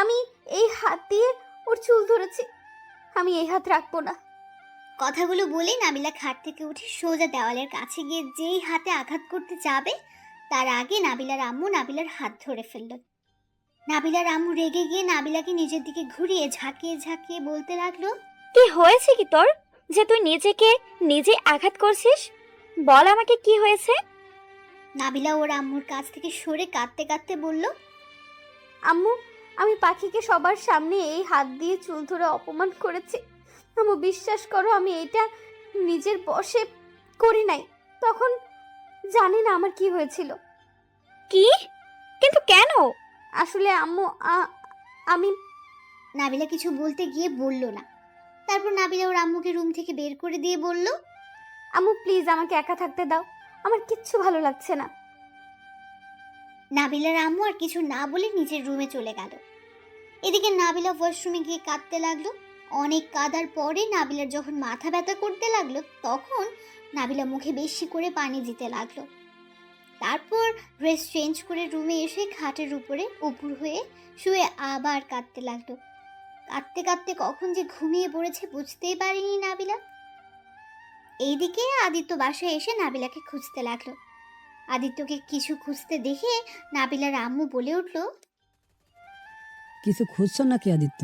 আমি এই হাত দিয়ে ওর চুল ধরেছি। আমি এই হাত রাখবো না। কথাগুলো বলে নাবিলা খাট থেকে উঠে সোজা দেওয়ালের কাছে গিয়ে যেই হাতে আঘাত করতে যাবে, তার আগে নাবিলার আম্মু নাবিলার হাত ধরে ফেলল। নাবিলার আম্মু রেগে গিয়ে নাবিলাকে নিজের দিকে ঘুরিয়ে ঝাঁকিয়ে ঝাঁকিয়ে বলতে লাগলো, কি হয়েছে কি তোর, যে তুই নিজেকে নিজে আঘাত করছিস? বল আমাকে কি হয়েছে? নাবিলা ওর আম্মুর কাছ থেকে সরে কাঁদতে কাঁদতে বলল, আম্মু, আমি পাখিকে সবার সামনে এই হাত দিয়ে চুল ধরে অপমান করেছি। আম্মু, বিশ্বাস করো, আমি এটা নিজের বশে করি নাই। তখন জানি না আমার কি হয়েছিল। কি? কিন্তু কেন? আসলে আম্মু, আমি... নাবিলা কিছু বলতে গিয়ে বলল না। তারপর নাবিলা ওর আম্মুকে রুম থেকে বের করে দিয়ে বলল, আম্মু প্লিজ আমাকে একা থাকতে দাও, আমার কিচ্ছু ভালো লাগছে না। নাবিলার আম্মু আর কিছু না বলে নিজের রুমে চলে গেল। এদিকে নাবিলা ওয়াশরুমে গিয়ে কাঁদতে লাগলো। অনেক কাদার পরে নাবিলার যখন মাথা ব্যথা করতে লাগলো, তখন নাবিলা মুখে বেশি করে পানি দিতে লাগলো। তারপর ড্রেস চেঞ্জ করে রুমে এসে খাটের উপরে উপুর হয়ে শুয়ে আবার কাঁদতে লাগলো। কাঁদতে কাঁদতে কখন যে ঘুমিয়ে পড়েছে বুঝতেই পারেনি নাবিলা। এইদিকে আদিত্য বাসায় এসে নাবিলাকে খুঁজতে লাগলো। আদিত্যকে কিছু খুঁজতে দেখে নাবিলার আম্মু বলে উঠল। কিছু খুঁজছো নাকি আদিত্য?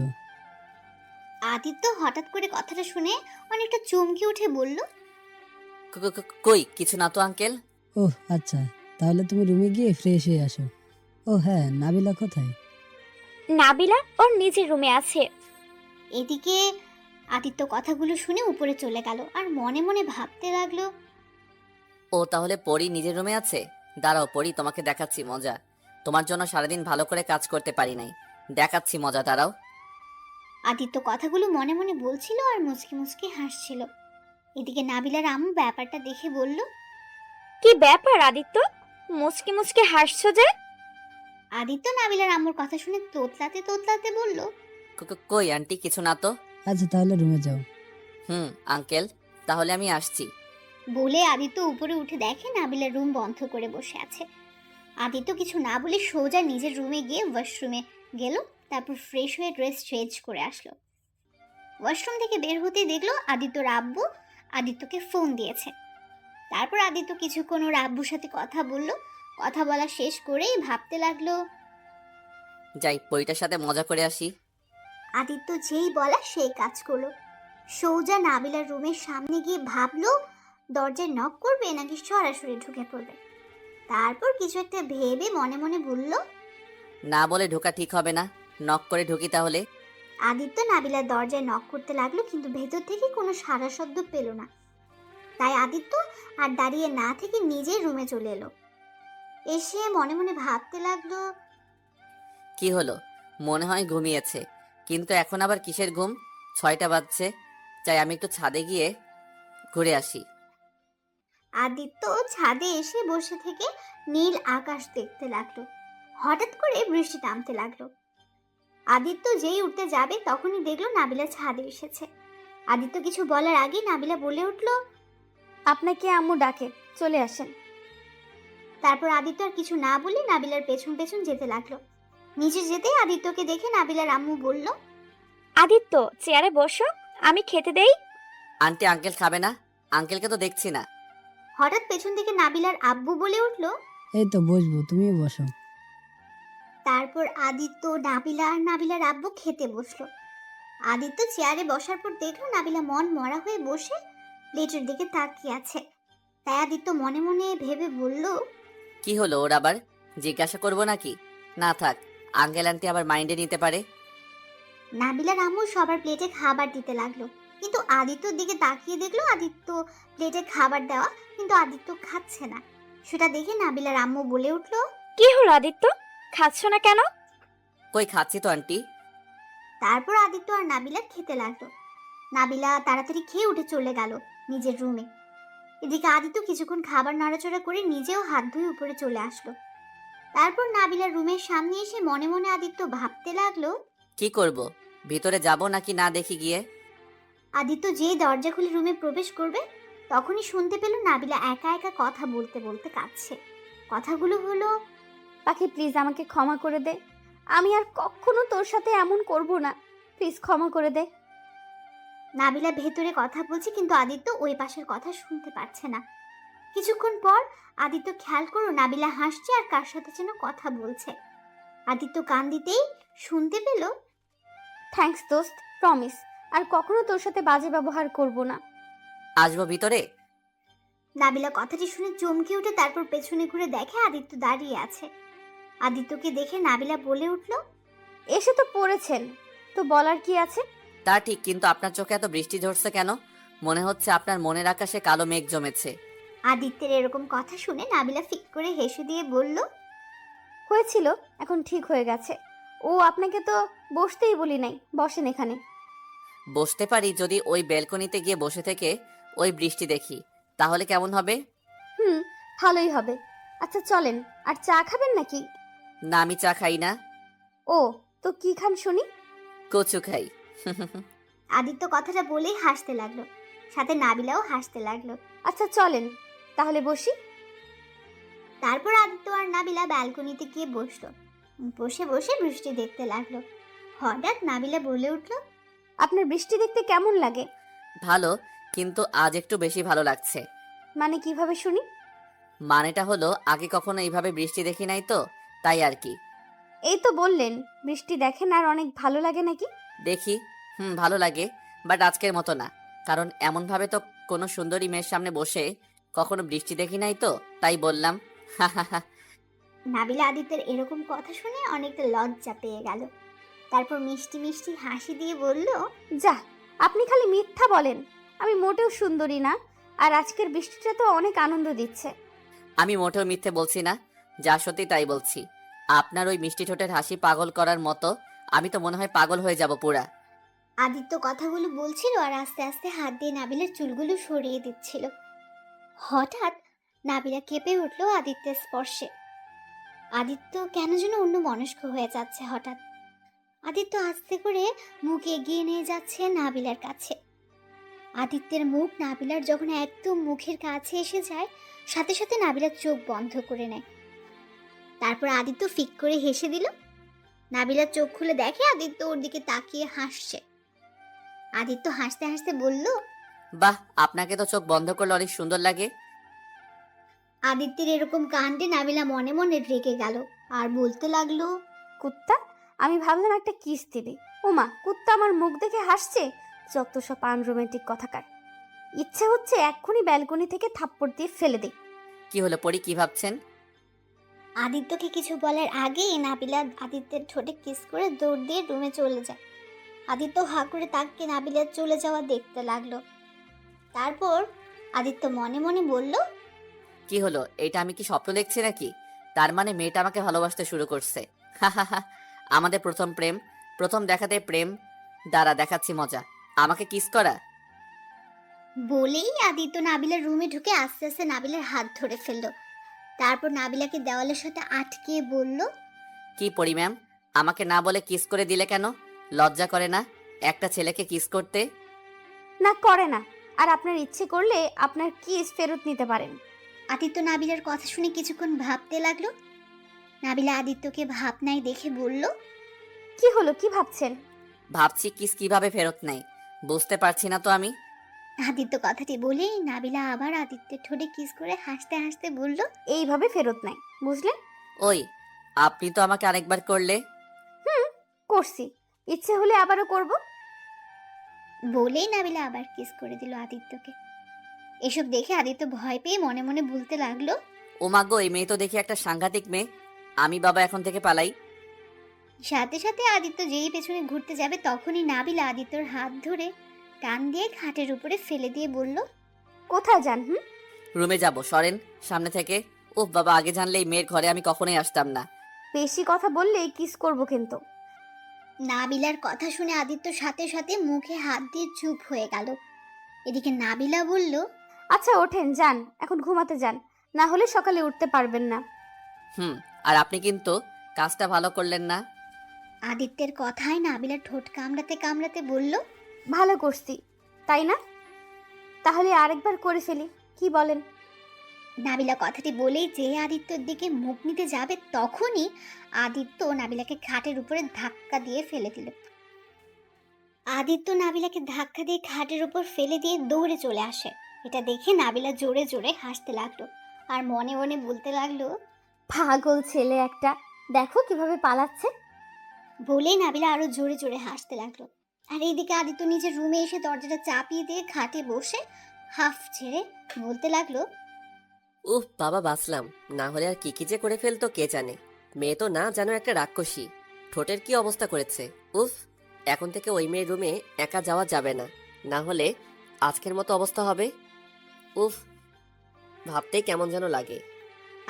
আদিত্য হঠাৎ করে কথাটা শুনে অনেকটা চমকে উঠে বলল, কই কিছু না তো আঙ্কেল। ওহ আচ্ছা, তাহলে তুমি রুমে গিয়ে ফ্রেশ হয়ে আসো। ও হ্যাঁ, নাবিলা কোথায়? নাবিলা ওর নিজের রুমে আছে। এদিকে আদিত্য কথাগুলো শুনে উপরে চলে গেল আর মনে মনে ভাবতে লাগলো, ও তাহলে পরি নিজের রুমে আছে। দাঁড়াও পরি, তোমাকে দেখাচ্ছি মজা। তোমার জন্য সারাদিন ভালো করে কাজ করতে পারি নাই, দেখাচ্ছি মজা, দাঁড়াও। আদিত্য কথাগুলো মনে মনে বলছিল আর মুচকি মুচকি হাসছিল। এদিকে নাবিলার আম্মু ব্যাপারটা দেখে বলল, কি ব্যাপার আদিত্য, মুচকি মুচকি হাসছো যে? আদিত্য নাবিলার আম্মুর কথা শুনে তোতলাতে তোতলাতে বলল, কই আন্টি কিছু না তো। আচ্ছা তাহলে রুমে যাও। আঙ্কেল তাহলে আমি আসছি। বলে আদিত্য উপরে উঠে দেখে নাবিলার রুম বন্ধ করে বসে আছে। আদিত্য কিছু না বলে সোজা নিজের রুমে গিয়ে ওয়াশরুমে গেল। তারপর ফ্রেশ হয়ে ড্রেস চেঞ্জ করে আসলো। ওয়াশরুম থেকে বের হতেই দেখলো আদিত্যর আব্বু আদিত্যকে ফোন দিয়েছে। তারপর আদিত্য কিছুক্ষণ ওর আব্বুর সাথে কথা বলল। কথা বলা শেষ করেই ভাবতে লাগলো, যাই পরিটার সাথে মজা করে আসি। আদিত্য যেই বলা সেই কাজ করলো। সৌজা নাবিলার রুমের সামনে গিয়ে ভাবলো দরজায় নক করবে নাকি সরাসরি ঢুকে পড়বে। তারপর কিছু একটা ভেবে মনে মনে বলল, না বলে ঢোকা ঠিক হবে না, নক করে ঢুকি তাহলে। আদিত্য নাবিলার দরজায় নক করতে লাগলো, কিন্তু ভেতর থেকে কোনো সাড়া শব্দ পেল না। তাই আদিত্য আর দাঁড়িয়ে না থেকে নিজের রুমে চলে এলো। এসে মনে মনে ভাবতে লাগলো, কি হলো, মনে হয় ঘুমিয়েছে, কিন্তু এখন আবার কিসের ঘুম? 6টা বাজছে, চাই আমি একটু ছাদে গিয়ে ঘুরে আসি। আদিত্য ছাদে এসে বসে থেকে নীল আকাশ দেখতে লাগলো। হঠাৎ করে বৃষ্টি নামতে লাগলো। আদিত্য যেই উঠতে যাবে তখনই দেখলো নাবিলা ছাদে এসেছে। আদিত্য কিছু বলার আগে নাবিলা বলে উঠল, আপনাকে আম্মু ডাকে, চলে আসেন। তারপর আদিত্য আর কিছু না বলে নাবিলার পেছন পেছন যেতে লাগলো। নিচে যেতেই আদিত্যকে দেখে নাবিলার আম্মু বলল, আদিত্য চেয়ারে বসো, আমি খেতে দেই। আন্টি আঙ্কেল খাবে না? আঙ্কেলকে তো দেখছি না। হঠাৎ পেছন থেকে নাবিলার আব্বু বলে উঠল। এই তো বসবো, তুমিও বসো। তারপর আদিত্য, নাবিলা আর নাবিলার আব্বু খেতে বসলো। আদিত্য চেয়ারে বসার পর দেখলো নাবিলা মন মরা হয়ে বসে প্লেটের দিকে তাকিয়ে আছে। তাই আদিত্য মনে মনে ভেবে বলল, কি হলো ওর আবার? জিজ্ঞাসা করবো নাকি? না থাক, আঙ্কেল আন্টি আবার মাইন্ডে নিতে পারে। নাবিলার আম্মু সবার প্লেটে খাবার দিতে লাগলো, কিন্তু আদিত্যর দিকে তাকিয়ে দেখলো আদিত্য প্লেটে খাবার দেওয়া, কিন্তু আদিত্য খাচ্ছে না। সেটা দেখে নাবিলার আম্মু বলে উঠল, কি হলো আদিত্য, খাচ্ছ না কেন? কই খাচ্ছি তো আন্টি। তারপর আদিত্য আর নাবিলা খেতে লাগলো। নাবিলা তাড়াতাড়ি খেয়ে উঠে চলে গেল নিজের রুমে। এদিকে আদিত্য কিছুক্ষণ খাবার নাড়াচড়া করে নিজেও হাত ধুয়ে উপরে চলে আসলো। তারপর নাবিলার রুমের সামনে এসে মনে মনে আদিত্য ভাবতে লাগলো, কি করব, ভিতরে যাব নাকি না দেখি গিয়ে। আদিত্য যে দরজা খুলে রুমে প্রবেশ করবে তখনই শুনতে পেল নাবিলা একা একা কথা বলতে বলতে কাঁদছে। কথাগুলো হলো, পাখি প্লিজ আমাকে ক্ষমা করে দে, আমি আর কখনো তোর সাথে এমন করব না, প্লিজ ক্ষমা করে দে। নাবিলা ভেতরে কথা বলছে, কিন্তু আদিত্য ওই পাশের কথা শুনতে পাচ্ছে না। কিছুক্ষণ পর আদিত্য খেয়াল করলো নাবিলা হাসছে আর কার সাথে যেন কথা বলছে। আদিত্য কান দিতেই শুনতে পেল, থ্যাঙ্কস দোস্ত, প্রমিস আর কখনো তোর সাথে বাজে ব্যবহার করব না। আসবো ভিতরে? নাবিলা কথাটি শুনে চমকে উঠে তারপর পেছনে ঘুরে দেখে আদিত্য দাঁড়িয়ে আছে। আদিত্যকে দেখে নাবিলা বলে উঠল, এসে তো পড়েছেন, তো বলার কি আছে? তা ঠিক, কিন্তু আপনার চোখে এত বৃষ্টি ঝরছে কেন? মনে হচ্ছে আপনার মনের আকাশে কালো মেঘ জমেছে। আদিত্যের এরকম কথা শুনে নাবিলা ফিক করে হেসে দিয়ে বলল, হয়েছিল, এখন ঠিক হয়ে গেছে। ও আপনাকে তো বসতেই বলি নাই, বসেন এখানে। বসতে পারি যদি ওই ব্যালকনিতে গিয়ে বসে থেকে ওই বৃষ্টি দেখি, তাহলে কেমন হবে? ভালোই হবে। আচ্ছা চলেন, আর চা খাবেন নাকি? না আমি চা খাই না। ও, তো কি খান শুনি? কচু খাই। আদিত্য কথাটা বলেই হাসতে লাগলো, সাথে নাবিলাও হাসতে লাগলো। আচ্ছা চলেন তাহলে বসি। তারপর আদিত্য আর নাবিলা ব্যালকনিতে গিয়ে বসলো। বসে বসে বৃষ্টি দেখতে লাগলো। হঠাৎ নাবিলা বলে উঠল, আপনার বৃষ্টি দেখতে কেমন লাগে? ভালো, কিন্তু আজ একটু বেশি ভালো লাগছে। মানে কিভাবে শুনি? মানেটা হলো আগে কখনো এইভাবে বৃষ্টি দেখি নাই তো, তাই আর কি। এই তো বললেন বৃষ্টি দেখেন আর অনেক ভালো লাগে নাকি? দেখি, ভালো লাগে, বাট আজকের মতো না। কারণ এমনভাবে তো কোনো সুন্দরী মেয়ের সামনে বসে কখনো বৃষ্টি দেখি নাই তো, তাই বললাম। হা হা হা। নাবিলা আদিত্যের এরকম কথা শুনে অনেকটা লজ্জা পেয়ে গেল। তারপর মিষ্টি মিষ্টি হাসি দিয়ে বলল, যা, আপনি খালি মিথ্যা বলেন। আমি মোটেও সুন্দরী না, আর আজকের বৃষ্টিটা তো অনেক আনন্দ দিচ্ছে। আমি মোটেও মিথ্যে বলছি না, যা সত্যি তাই বলছি। আপনার ওই মিষ্টি ঠোঁটের হাসি পাগল করার মতো। আমি তো মনে হয় পাগল হয়ে যাব পুরা। আদিত্য কথাগুলো বলছিল আর আস্তে আস্তে হাত দিয়ে নাবিলার চুলগুলো সরিয়ে দিচ্ছিল। হঠাৎ নাবিলা কেঁপে উঠলো আদিত্যের স্পর্শে। আদিত্য কেন যেন অন্য মনস্ক হয়ে যাচ্ছে হঠাৎ। আদিত্য আস্তে করে মুখ এগিয়ে নিয়ে যাচ্ছে নাবিলার কাছে। আদিত্যের মুখ নাবিলার যখন একদম মুখের কাছে এসে যায়, সাথে সাথে নাবিলার চোখ বন্ধ করে নেয়। তারপর আদিত্য ফিক করে হেসে দিল। নাবিলার চোখ খুলে দেখে আদিত্য ওর দিকে তাকিয়ে হাসছে। আদিত্য হাসতে হাসতে বলল, বাহ, আপনাকে তো চোখ বন্ধ করলে অনেক সুন্দর লাগে। আদিত্যের এরকম কাণ্ডে নাবিলা মনে মনে রেগে গেল আর বলতে লাগলো, কুত্তা, আমি ভাবলাম একটা কিস দিবি। ওমা, কুত্তা আমার মুখ দেখে হাসছে। যত সব আনরোম্যান্টিক কথাকার। ইচ্ছে হচ্ছে এক্ষুনি ব্যালকনি থেকে থাপ্পড় দিয়ে ফেলে দে। কি হলো পরি, কি ভাবছেন? আদিত্যকে কিছু বলার আগেই নাবিলা আদিত্যের ঠোঁটে কিস করে দৌড় দিয়ে রুমে চলে যায়। আদিত্য হা করে তাকে নাবিলার চলে যাওয়া দেখতে লাগলো। তারপর আদিত্য মনে মনে বলল, কি হলো, এটা আমি কি স্বপ্ন দেখছি নাকি? তার মানে মেয়েটা আমাকে ভালোবাসতে শুরু করছে। হা হা হা। আমাদের প্রথম প্রেম, প্রথম দেখাতে প্রেম। দাঁড়া, দেখাচ্ছি মজা। আমাকে কিস করা। বলেই আদিত্য নাবিলার রুমে ঢুকে আস্তে আস্তে নাবিলার হাত ধরে ফেললো। তারপর নাবিলাকে দেওয়ালের সাথে আটকে বলল, কি পরি ম্যাম, আমাকে না বলে কিস করে দিলে কেন? লজ্জা করে না একটা ছেলেকে কিস করতে? না, করে না। আর আপনার ইচ্ছে করলে আপনার কিস ফেরত নিতে পারেন। আদিত্য নাবিলার কথা শুনে কিছুক্ষণ ভাবতে লাগলো। নাবিলা আদিত্যকে ভাবনায় দেখে বলল, কি হলো, কি ভাবছেন? ভাবছি কিস কিভাবে ফেরত নেয়, বুঝতে পারছি না তো আমি। আদিত্য কথাটি বলেই নাবিলা আবার আদিত্যের ঠোঁটে কিস করে হাসতে হাসতে বলল, এইভাবে ফেরত নেয়, বুঝলেন? ওই, আপনি তো আমাকে আরেকবার করলে। করছি, ইচ্ছে হলে আবারও করব। বলেই নাবিলা আবার কিস করে দিল আদিত্যকে। এসব দেখে আদিত্য ভয় পেয়ে মনে মনে বলতে লাগলো, ও মাগো, এই মেয়ে তো দেখি একটা সাংঘাতিক মেয়ে। আমি বাবা এখন থেকে পালাই। সাথে সাথে আদিত্য যেই পেছনে ঘুরতে যাবে তখনই নাবিলা আদিত্যর হাত ধরে টান দিয়ে খাটের উপরে ফেলে দিয়ে বলল, কোথায় যান? রুমে যাব, সরেন সামনে থেকে। ওহ বাবা, আগে জানলে এই মেয়ের ঘরে আমি কখনোই আসতাম না। বেশি কথা বললেই কিস করব কিন্তু। নাবিলার কথা শুনে আদিত্য সাথে সাথে মুখে হাত দিয়ে চুপ হয়ে গেল। এদিকে নাবিলা বলল, আচ্ছা ওঠেন, যান, এখন ঘুমাতে যান, না হলে সকালে উঠতে পারবেন না। আর আপনি কিন্তু কাজটা ভালো করলেন না। আদিত্যের কথায় নাবিলা ঠোঁট কামড়াতে কামড়াতে বলল, ভালো করছি, তাই না? তাহলে আরেকবার করে ফেলি, কি বলেন? নাবিলা কথাটি বলেই যে আদিত্যর দিকে মুখ নিতে যাবে তখনই আদিত্য নাবিলাকে খাটের উপরে ধাক্কা দিয়ে ফেলে দিল। আদিত্য নাবিলাকে ধাক্কা দিয়ে খাটের উপর ফেলে দিয়ে দৌড়ে চলে আসে। এটা দেখে নাবিলা জোরে জোরে হাসতে লাগলো আর মনে মনে বলতে লাগলো, পাগল ছেলে একটা, দেখো কিভাবে পালাচ্ছে। বলেই নাবিলা আরো জোরে জোরে হাসতে লাগলো। আর এইদিকে আদিত্য নিজের রুমে এসে দরজাটা চাপিয়ে দিয়ে খাটে বসে হাফ ছেড়ে বলতে লাগলো, উফ বাবা, বাঁচলাম। না হলে আর কি কি যে করে ফেলতো কে জানে। মেয়ে তো না যেন একটা রাক্ষসী। ঠোঁটের কি অবস্থা করেছে। উফ, এখন থেকে ওই মেয়ের রুমে একা যাওয়া যাবে না, না হলে আজকের মতো অবস্থা হবে। উফ, ভাবতেই কেমন যেন লাগে।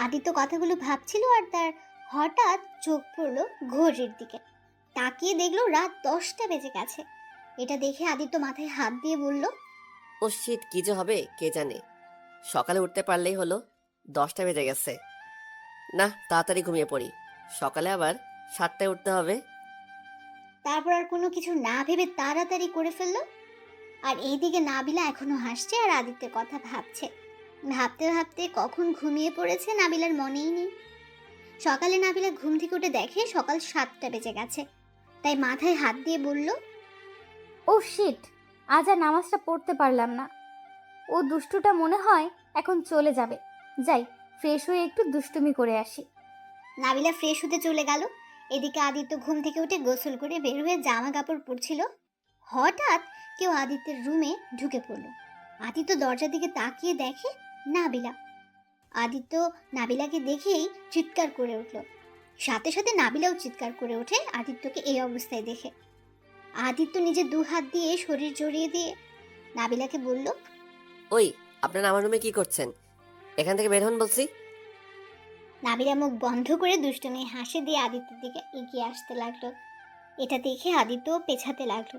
আদিত্য কথাগুলো ভাবছিল আর তার হঠাৎ চোখ পড়লো ঘড়ির দিকে। তাকিয়ে দেখলো রাত 10টা বেজে গেছে। এটা দেখে আদিত্য মাথায় হাত দিয়ে বলল, ও শিট, কি যে হবে কে জানে। সকালে উঠতে পারলেই হলো। 10টা বেজে গেছে। না, তাড়াতাড়ি ঘুমিয়ে পড়ি, সকালে আবার 7টায় উঠতে হবে। তারপর আর কোনো কিছু না ভেবে তাড়াতাড়ি করে ফেললো। আর এইদিকে নাবিলা এখনো হাসছে আর আদিত্যের কথা ভাবছে। ভাবতে ভাবতে কখন ঘুমিয়ে পড়েছে নাবিলার মনেই নেই। সকালে নাবিলা ঘুম থেকে উঠে দেখে সকাল 7টা বেজে গেছে। তাই মাথায় হাত দিয়ে বলল, ও শিট, আজ আর নামাজটা পড়তে পারলাম না। ও দুষ্টুটা মনে হয় এখন চলে যাবে। যাই, ফ্রেশ হয়ে একটু দুষ্টুমি করে আসি। নাবিলা ফ্রেশ হতে চলে গেল। এদিকে আদিত্য ঘুম থেকে উঠে গোসল করে বের হয়ে জামা কাপড় পরছিল। হঠাৎ কেউ আদিত্যের রুমে ঢুকে পড়ল। আদিত্য দরজার দিকে তাকিয়ে দেখে নাবিলা। আদিত্য নাবিলাকে দেখেই চিৎকার করে উঠল। সাথে সাথে নাবিলাও চিৎকার করে ওঠে আদিত্যকে এই অবস্থায় দেখে। আদিত্য নিজে 2 হাত দিয়ে শরীর জড়িয়ে দিয়ে নাবিলাকে বলল, ওই, আপনারা আমার রুমে কি করছেন? এখান থেকে বের হন বলছি। নাবিলা মুখ বন্ধ করে দুষ্টুমি হাসি দিয়ে আদিত্যের দিকে এগিয়ে আসতে লাগলো। এটা দেখে আদিত্য পেছাতে লাগলো।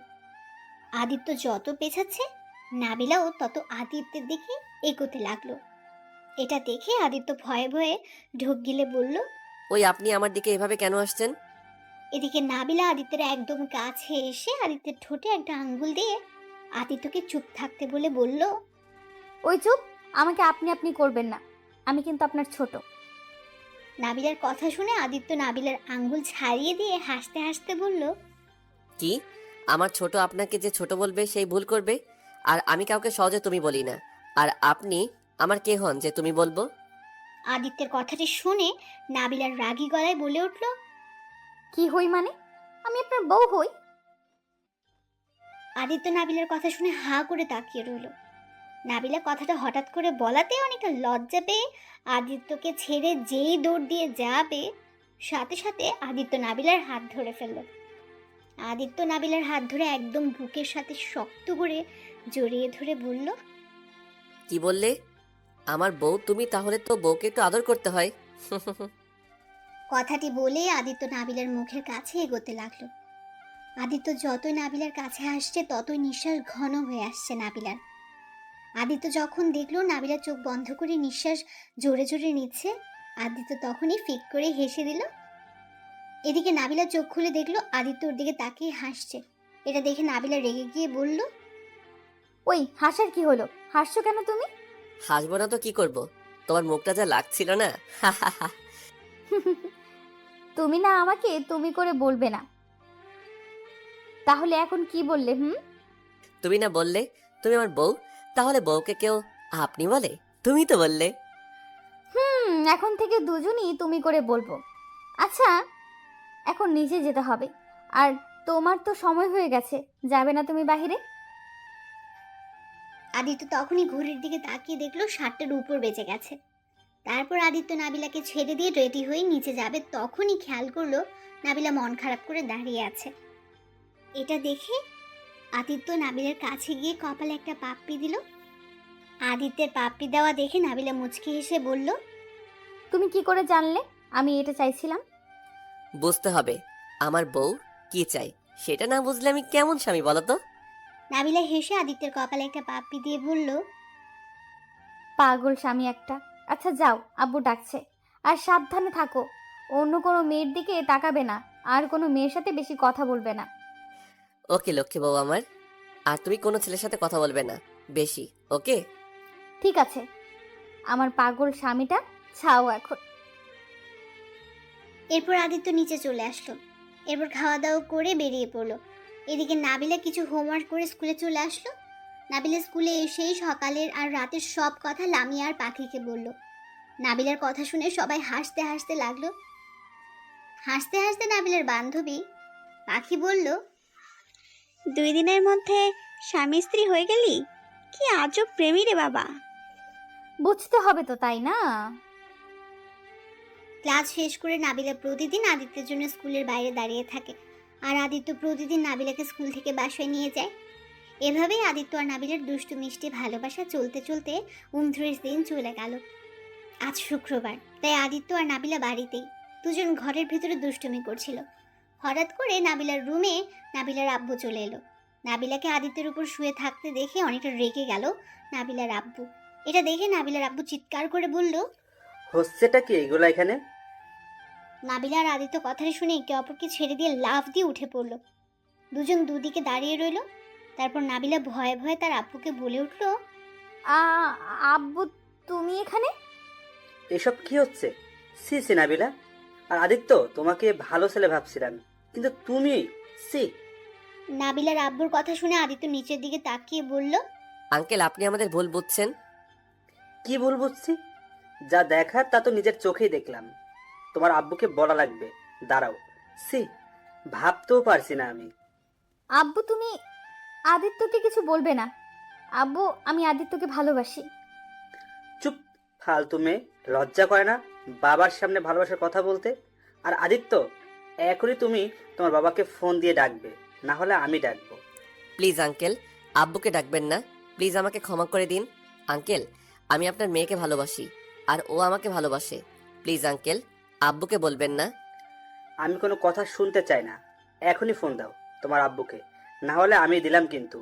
আদিত্য যত পেছাচ্ছে নাবিলাও তত আদিত্যের দিকে এগোতে লাগলো। এটা দেখে আদিত্য ভয়ে ভয়ে ঢোক গিলে বলল, ওই, আপনি আমার দিকে এভাবে কেন আসছেন? এদিকে নাবিলা আদিত্যের একদম কাছে এসে আদিত্যের ঠোঁটে একটা আঙ্গুল দিয়ে আদিত্যকে চুপ থাকতে বলে বলল, ওই চুপ, আমাকে আপনি আপনি করবেন না, আমি কিন্তু আপনার ছোট। নাবিলার কথা শুনে আদিত্য নাবিলার আঙ্গুল ছাড়িয়ে দিয়ে হাসতে হাসতে বলল, কি? আমার ছোট আপনাকে যে ছোট বলবে সেই ভুল করবে? আর আমি কাউকে সহজে তুমি বলি না। আর আপনি আমার কে হন যে তুমি বলবো? আদিত্যের কথাটি শুনে নাবিলার রাগী গলায় বলে উঠল, কি হই মানে? আমি আপনার বউ হই? আদিত্য নাবিলার কথা শুনে হাঁ করে তাকিয়ে রইল। নাবিলা কথাটা হঠাৎ করে বলাতে অনেকটা লজ্জা পেয়ে আদিত্যকে ছেড়ে যেই দৌড় দিয়ে যাবে, সাথে সাথে আদিত্য নাবিলার হাত ধরে ফেলল। আদিত্য নাবিলার হাত ধরে একদম বুকের সাথে শক্ত করে জড়িয়ে ধরে বলল, কি বললে? আমার বউ তুমি? তাহলে তো বউকে একটু আদর করতে হয়। কথাটি বলে আদিত্য নাবিলার মুখের কাছে এগোতে লাগলো। আদিত্য যতই নাবিলার কাছে আসছে ততই নিঃশ্বাস ঘন হয়ে আসছে নাবিলার। আদিত্য যখন দেখলো নাবিলা চোখ বন্ধ করে নিঃশ্বাস জোরে জোরে নিচ্ছে, আদিত্য তখনই ফিক করে হেসে দিল। এদিকে নাবিলা চোখ খুলে দেখলো আদিত্য ওর দিকে তাকিয়ে হাসছে। এটা দেখে নাবিলা রেগে গিয়ে বলল, ওই, হাসার কি হলো? হাসছো কেন তুমি? হাসবো না তো কি করব? তোমার মুখটা যা লাগছিল না। তুমি না আমাকে তুমি করে বলবে না, তাহলে এখন কি বললে? তুমি না বললে তুমি আমার বউ, তাহলে বউকে কেউ আপনি বলে? তুমি তো বললে। এখন থেকে দুজনই তুমি করে বলবো। আচ্ছা, এখন নিচে যেতে হবে, আর তোমার তো সময় হয়ে গেছে, যাবে না তুমি বাহিরে? আদিত্য তখনই ঘড়ির দিকে তাকিয়ে দেখলো 7টার উপর বেজে গেছে। তারপর আদিত্য নাবিলাকে ছেড়ে দিয়ে রেডি হয়ে নিচে যাবে, তখনই খেয়াল করলো নাবিলা মন খারাপ করে দাঁড়িয়ে আছে। এটা দেখে আদিত্য নাবিলার কাছে গিয়ে কপালে একটা পাপ্পি দিল। আদিত্যের পাপ্পি দেওয়া দেখে নাবিলা মুচকি হেসে বলল, তুমি কি করে জানলে আমি এটা চাইছিলাম? বুঝতে হবে আমার বউ কি চাই, সেটা না বুঝলে আমি কেমন স্বামী বলো তো? নাবিলা হেসে আদিত্যের কপালে একটা পাপ্পি দিয়ে বলল, পাগল স্বামী একটা। আচ্ছা যাও, আব্বু ডাকছে। আর সাবধানে থাকো, অন্য কোনো মেয়ের দিকে তাকাবে না, আর কোনো মেয়ের সাথে বেশি কথা বলবে না। ওকে লক্ষ্মী বউ আমার। আর তুমি কোনো ছেলের সাথে কথা বলবে না বেশি, ওকে? ঠিক আছে, আমার পাগল স্বামীটা ছাও এখন। এরপর আদিত্য নিচে চলে আসলো। এরপর খাওয়া দাওয়া করে বেরিয়ে পড়লো। এদিকে নাবিলা কিছু হোমওয়ার্ক করে স্কুলে চলে আসলো। নাবিলা স্কুলে এসেই সকালের আর রাতের সব কথা লামিয়া আর পাখিকে বলল। নাবিলার কথা শুনে সবাই হাসতে হাসতে লাগলো। হাসতে হাসতে নাবিলার বান্ধবী পাখি বলল, 2 দিনের মধ্যে স্বামী স্ত্রী হয়ে গেলি? কি আজব প্রেমী রে বাবা। বুঝতে হবে তো, তাই না? ক্লাস শেষ করে নাবিলা প্রতিদিন আদিত্যের জন্য স্কুলের বাইরে দাঁড়িয়ে থাকে, আর আদিত্য প্রতিদিন নাবিলাকে স্কুল থেকে বাসায় নিয়ে যায়। এভাবেই আদিত্য আর নাবিলার দুষ্টু মিষ্টি ভালোবাসা চলতে চলতে 29 দিন চলে গেল। আজ শুক্রবার, তাই আদিত্য আর নাবিলা বাড়িতেই। দুজন ঘরের ভিতরে দুষ্টুমি করছিল। হঠাৎ করে নাবিলার রুমে নাবিলার আব্বু চলে এলো। নাবিলাকে আদিত্যের উপর শুয়ে থাকতে দেখে অনেকটা রেগে গেল নাবিলার আব্বু। এটা দেখে নাবিলার আব্বু চিৎকার করে বলল, হচ্ছেটা কি এগুলো এখানে? নাবিলা আর আদিত্য কথাটা শুনে একে অপরকে ছেড়ে দিয়ে লাফ দিয়ে উঠে পড়ল। দুজন দুদিকে দাঁড়িয়ে রইল। তারপর নাবিলা ভয়ে ভয়ে তার আব্বুকে বলে উঠল, আব্বু তুমি এখানে? এসব কি হচ্ছে? সি সি নাবিলা আর আদিত্য, তোমাকে ভালো ছেলে ভাবছিলাম, কিন্তু তুমি সি। নাবিলার আব্বুর কথা শুনে আদিত্য নিচের দিকে তাকিয়ে বলল, আঙ্কেল, আপনি আমাদের ভুল বুঝছেন। কি ভুল বুঝছি? যা দেখার তা তো নিজের চোখেই দেখলাম। তোমার আব্বুকে বলা লাগবে। দাঁড়াও, সি, ভাবতেও পারছি না আমি। আব্বু তুমি আদিত্যকে কিছু বলবে না। আব্বু, আমি আদিত্যকে ভালোবাসি। চুপ, ফালতু মেয়ে, লজ্জা করে না বাবার সামনে ভালোবাসার কথা বলতে? আর আদিত্য, এখনই তুমি তোমার বাবাকে ফোন দিয়ে ডাকবে, না হলে আমি ডাকবো। প্লিজ আঙ্কেল, আব্বুকে ডাকবেন না। প্লিজ আমাকে ক্ষমা করে দিন। আঙ্কেল, আমি আপনার মেয়েকে ভালোবাসি আর ও আমাকে ভালোবাসে। প্লিজ আঙ্কেল, আব্বুকে বলবেন না। আমি কোনো কথা শুনতে চাই না। এখনই ফোন দাও তোমার আব্বুকে, না হলে আমি দিলাম কিন্তু।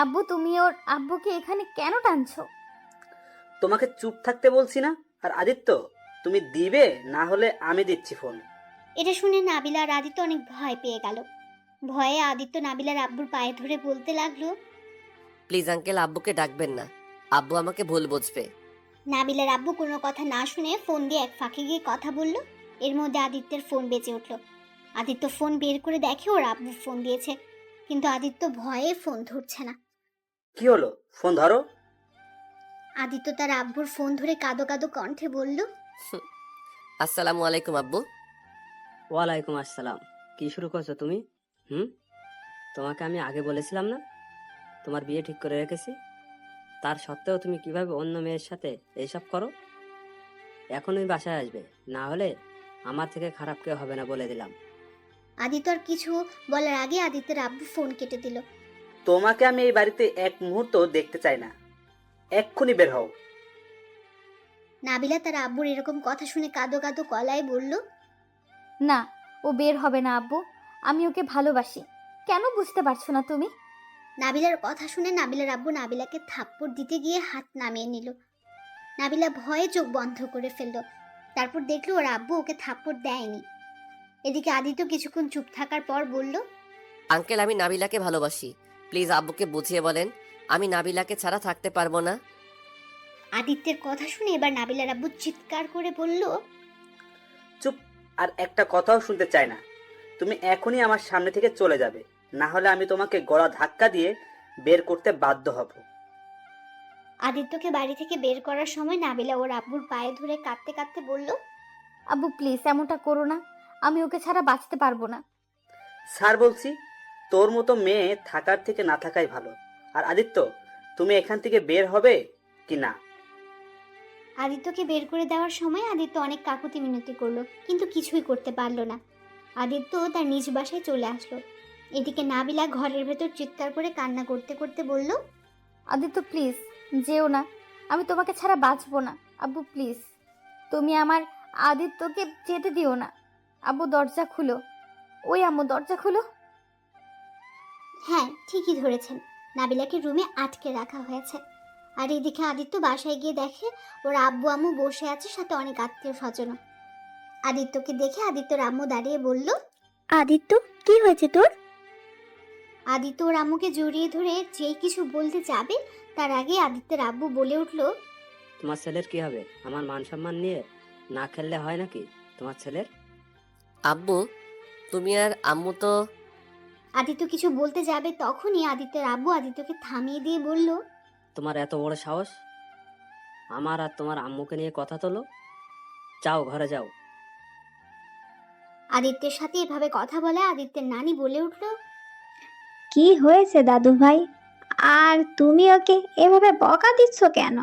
আব্বু, তুমি ওর আব্বুকে এখানে কেন টানছো? তোমাকে চুপ থাকতে বলছি না? আর আদিত্য, তুমি দিবে, না হলে আমি দিচ্ছি ফোন। এটা শুনে নাবিলা আর আদিত্য অনেক ভয় পেয়ে গেল। ভয়ে আদিত্য নাবিলার আব্বুর পায়ে ধরে বলতে লাগলো, প্লিজ আঙ্কেল, আব্বুকে ডাকবেন না। আব্বু আমাকে ভুল বুঝবে। নাবিলার আব্বু কোনো কথা না শুনে ফোন দিয়ে এক ফাঁকে গিয়ে কথা বলল। এর মধ্যে আদিত্যের ফোন বেজে উঠল। আদিত্য ফোন বের করে দেখে ওর আব্বু ফোন দিয়েছে, কিন্তু আদিত্য ভয়ে ফোন ধরছে না। কি হলো? ফোন ধরো। আদিত্য তার আব্বুর ফোন ধরে কাঁদো কাঁদো কণ্ঠে বলল, আসসালামু আলাইকুম আব্বু। ওয়ালাইকুম আসসালাম। কি শুরু করছো তুমি? তোমাকে আমি আগে বলেছিলাম না তোমার বিয়ে ঠিক করে রেখেছি? তার সত্ত্বেও তুমি কিভাবে অন্য মেয়ের সাথে এইসব করো? এখনই বাসায় আসবে, না হলে আমার থেকে খারাপ কেউ হবে না বলে দিলাম। আদিত্য আর কিছু বলার আগে আদিত্যের আব্বু ফোন কেটে দিল। তোমাকে আমি এই বাড়িতে এক মুহূর্ত দেখতে চাই না। এক্ষুনি বের হও। নাবিলা তার আব্বুর এরকম কথা শুনে কাঁদো কাঁদো গলায় বলল, না, ও বের হবে না আব্বু। আমি ওকে ভালোবাসি। কেন বুঝতে পারছো না তুমি? নাবিলার কথা শুনে নাবিলার আব্বু নাবিলাকে থাপ্পড় দিতে গিয়ে হাত নামিয়ে নিল। নাবিলা ভয়ে চোখ বন্ধ করে ফেলল। তারপর দেখলো ওর আব্বু ওকে থাপ্পড় দেয়নি। এদিকে আদিত্য কিছুক্ষণ চুপ থাকার পর বলল, আঙ্কেল, আমি নাবিলাকে ভালোবাসি। প্লিজ আব্বুকে বুঝিয়ে বলেন আমি নাবিলাকে ছাড়া থাকতে পারবো না। আদিত্যের কথা শুনে এবার নাবিলার আব্বু চিৎকার করে বলল, চুপ, আর একটা কথাও শুনতে চাই না। তুমি এখনই আমার সামনে থেকে চলে যাবে, না হলে আমি তোমাকে গলা ধাক্কা দিয়ে বের করতে বাধ্য হব। আদিত্যকে বাড়ি থেকে বের করার সময় নাবিলা ওর আব্বুর পায়ে ধরে কাঁদতে কাঁদতে বলল, আব্বু প্লিজ এমনটা করো না। আমি ওকে ছাড়া বাঁচতে পারবো না। স্যার বলছি, তোর মতো মেয়ে থাকার থেকে না থাকাই ভালো। আর আদিত্য, তুমি এখান থেকে বের হবে কি না? আদিত্যকে বের করে দেওয়ার সময় আদিত্য অনেক কাকুতি মিনতি করলো, কিন্তু কিছুই করতে পারলো না। আদিত্য তার নিজ বাসায় চলে আসলো। এদিকে নাবিলা ঘরের ভেতর চিৎকার করে কান্না করতে করতে বলল, আদিত্য প্লিজ যেও না। আমি তোমাকে ছাড়া বাঁচবো না। আব্বু প্লিজ, তুমি আমার আদিত্যকে যেতে দিও না। আব্বু দরজা খুলো। ওই আম্মু দরজা খুলো। হ্যাঁ, ঠিকই ধরেছেন, নাবিলাকে রুমে আটকে রাখা হয়েছে। আর এদিকে আদিত্য বাসায় গিয়ে দেখে ওর আব্বু আম্মু বসে আছে, সাথে অনেক আত্মীয় স্বজনও। আদিত্যকে দেখে আদিত্যর আম্মু দাঁড়িয়ে বলল, আদিত্য, কি হয়েছে তোর? আদিত্য ওর আম্মুকে জড়িয়ে ধরে যেই কিছু বলতে যাবে তার আগে আদিত্যের আব্বু বলে উঠল, তোমার ছেলের কি হবে? আমার মান সম্মান নিয়ে না খেললে হয় নাকি তোমার ছেলের? আব্বু, তুমি আর আম্মু তো। আদিত্য কিছু বলতে যাবে তখনই আদিত্যের আব্বু আদিত্যকে থামিয়ে দিয়ে বলল, তোমার এত বড় সাহস আমার আর তোমার আম্মুকে নিয়ে কথা তোলো? যাও, ঘরে যাও। আদিত্যের সাথে এভাবে কথা বলে আদিত্যের নানি বলে উঠল, কি হয়েছে দাদু ভাই? আর তুমি ওকে এভাবে বকা দিচ্ছ কেন?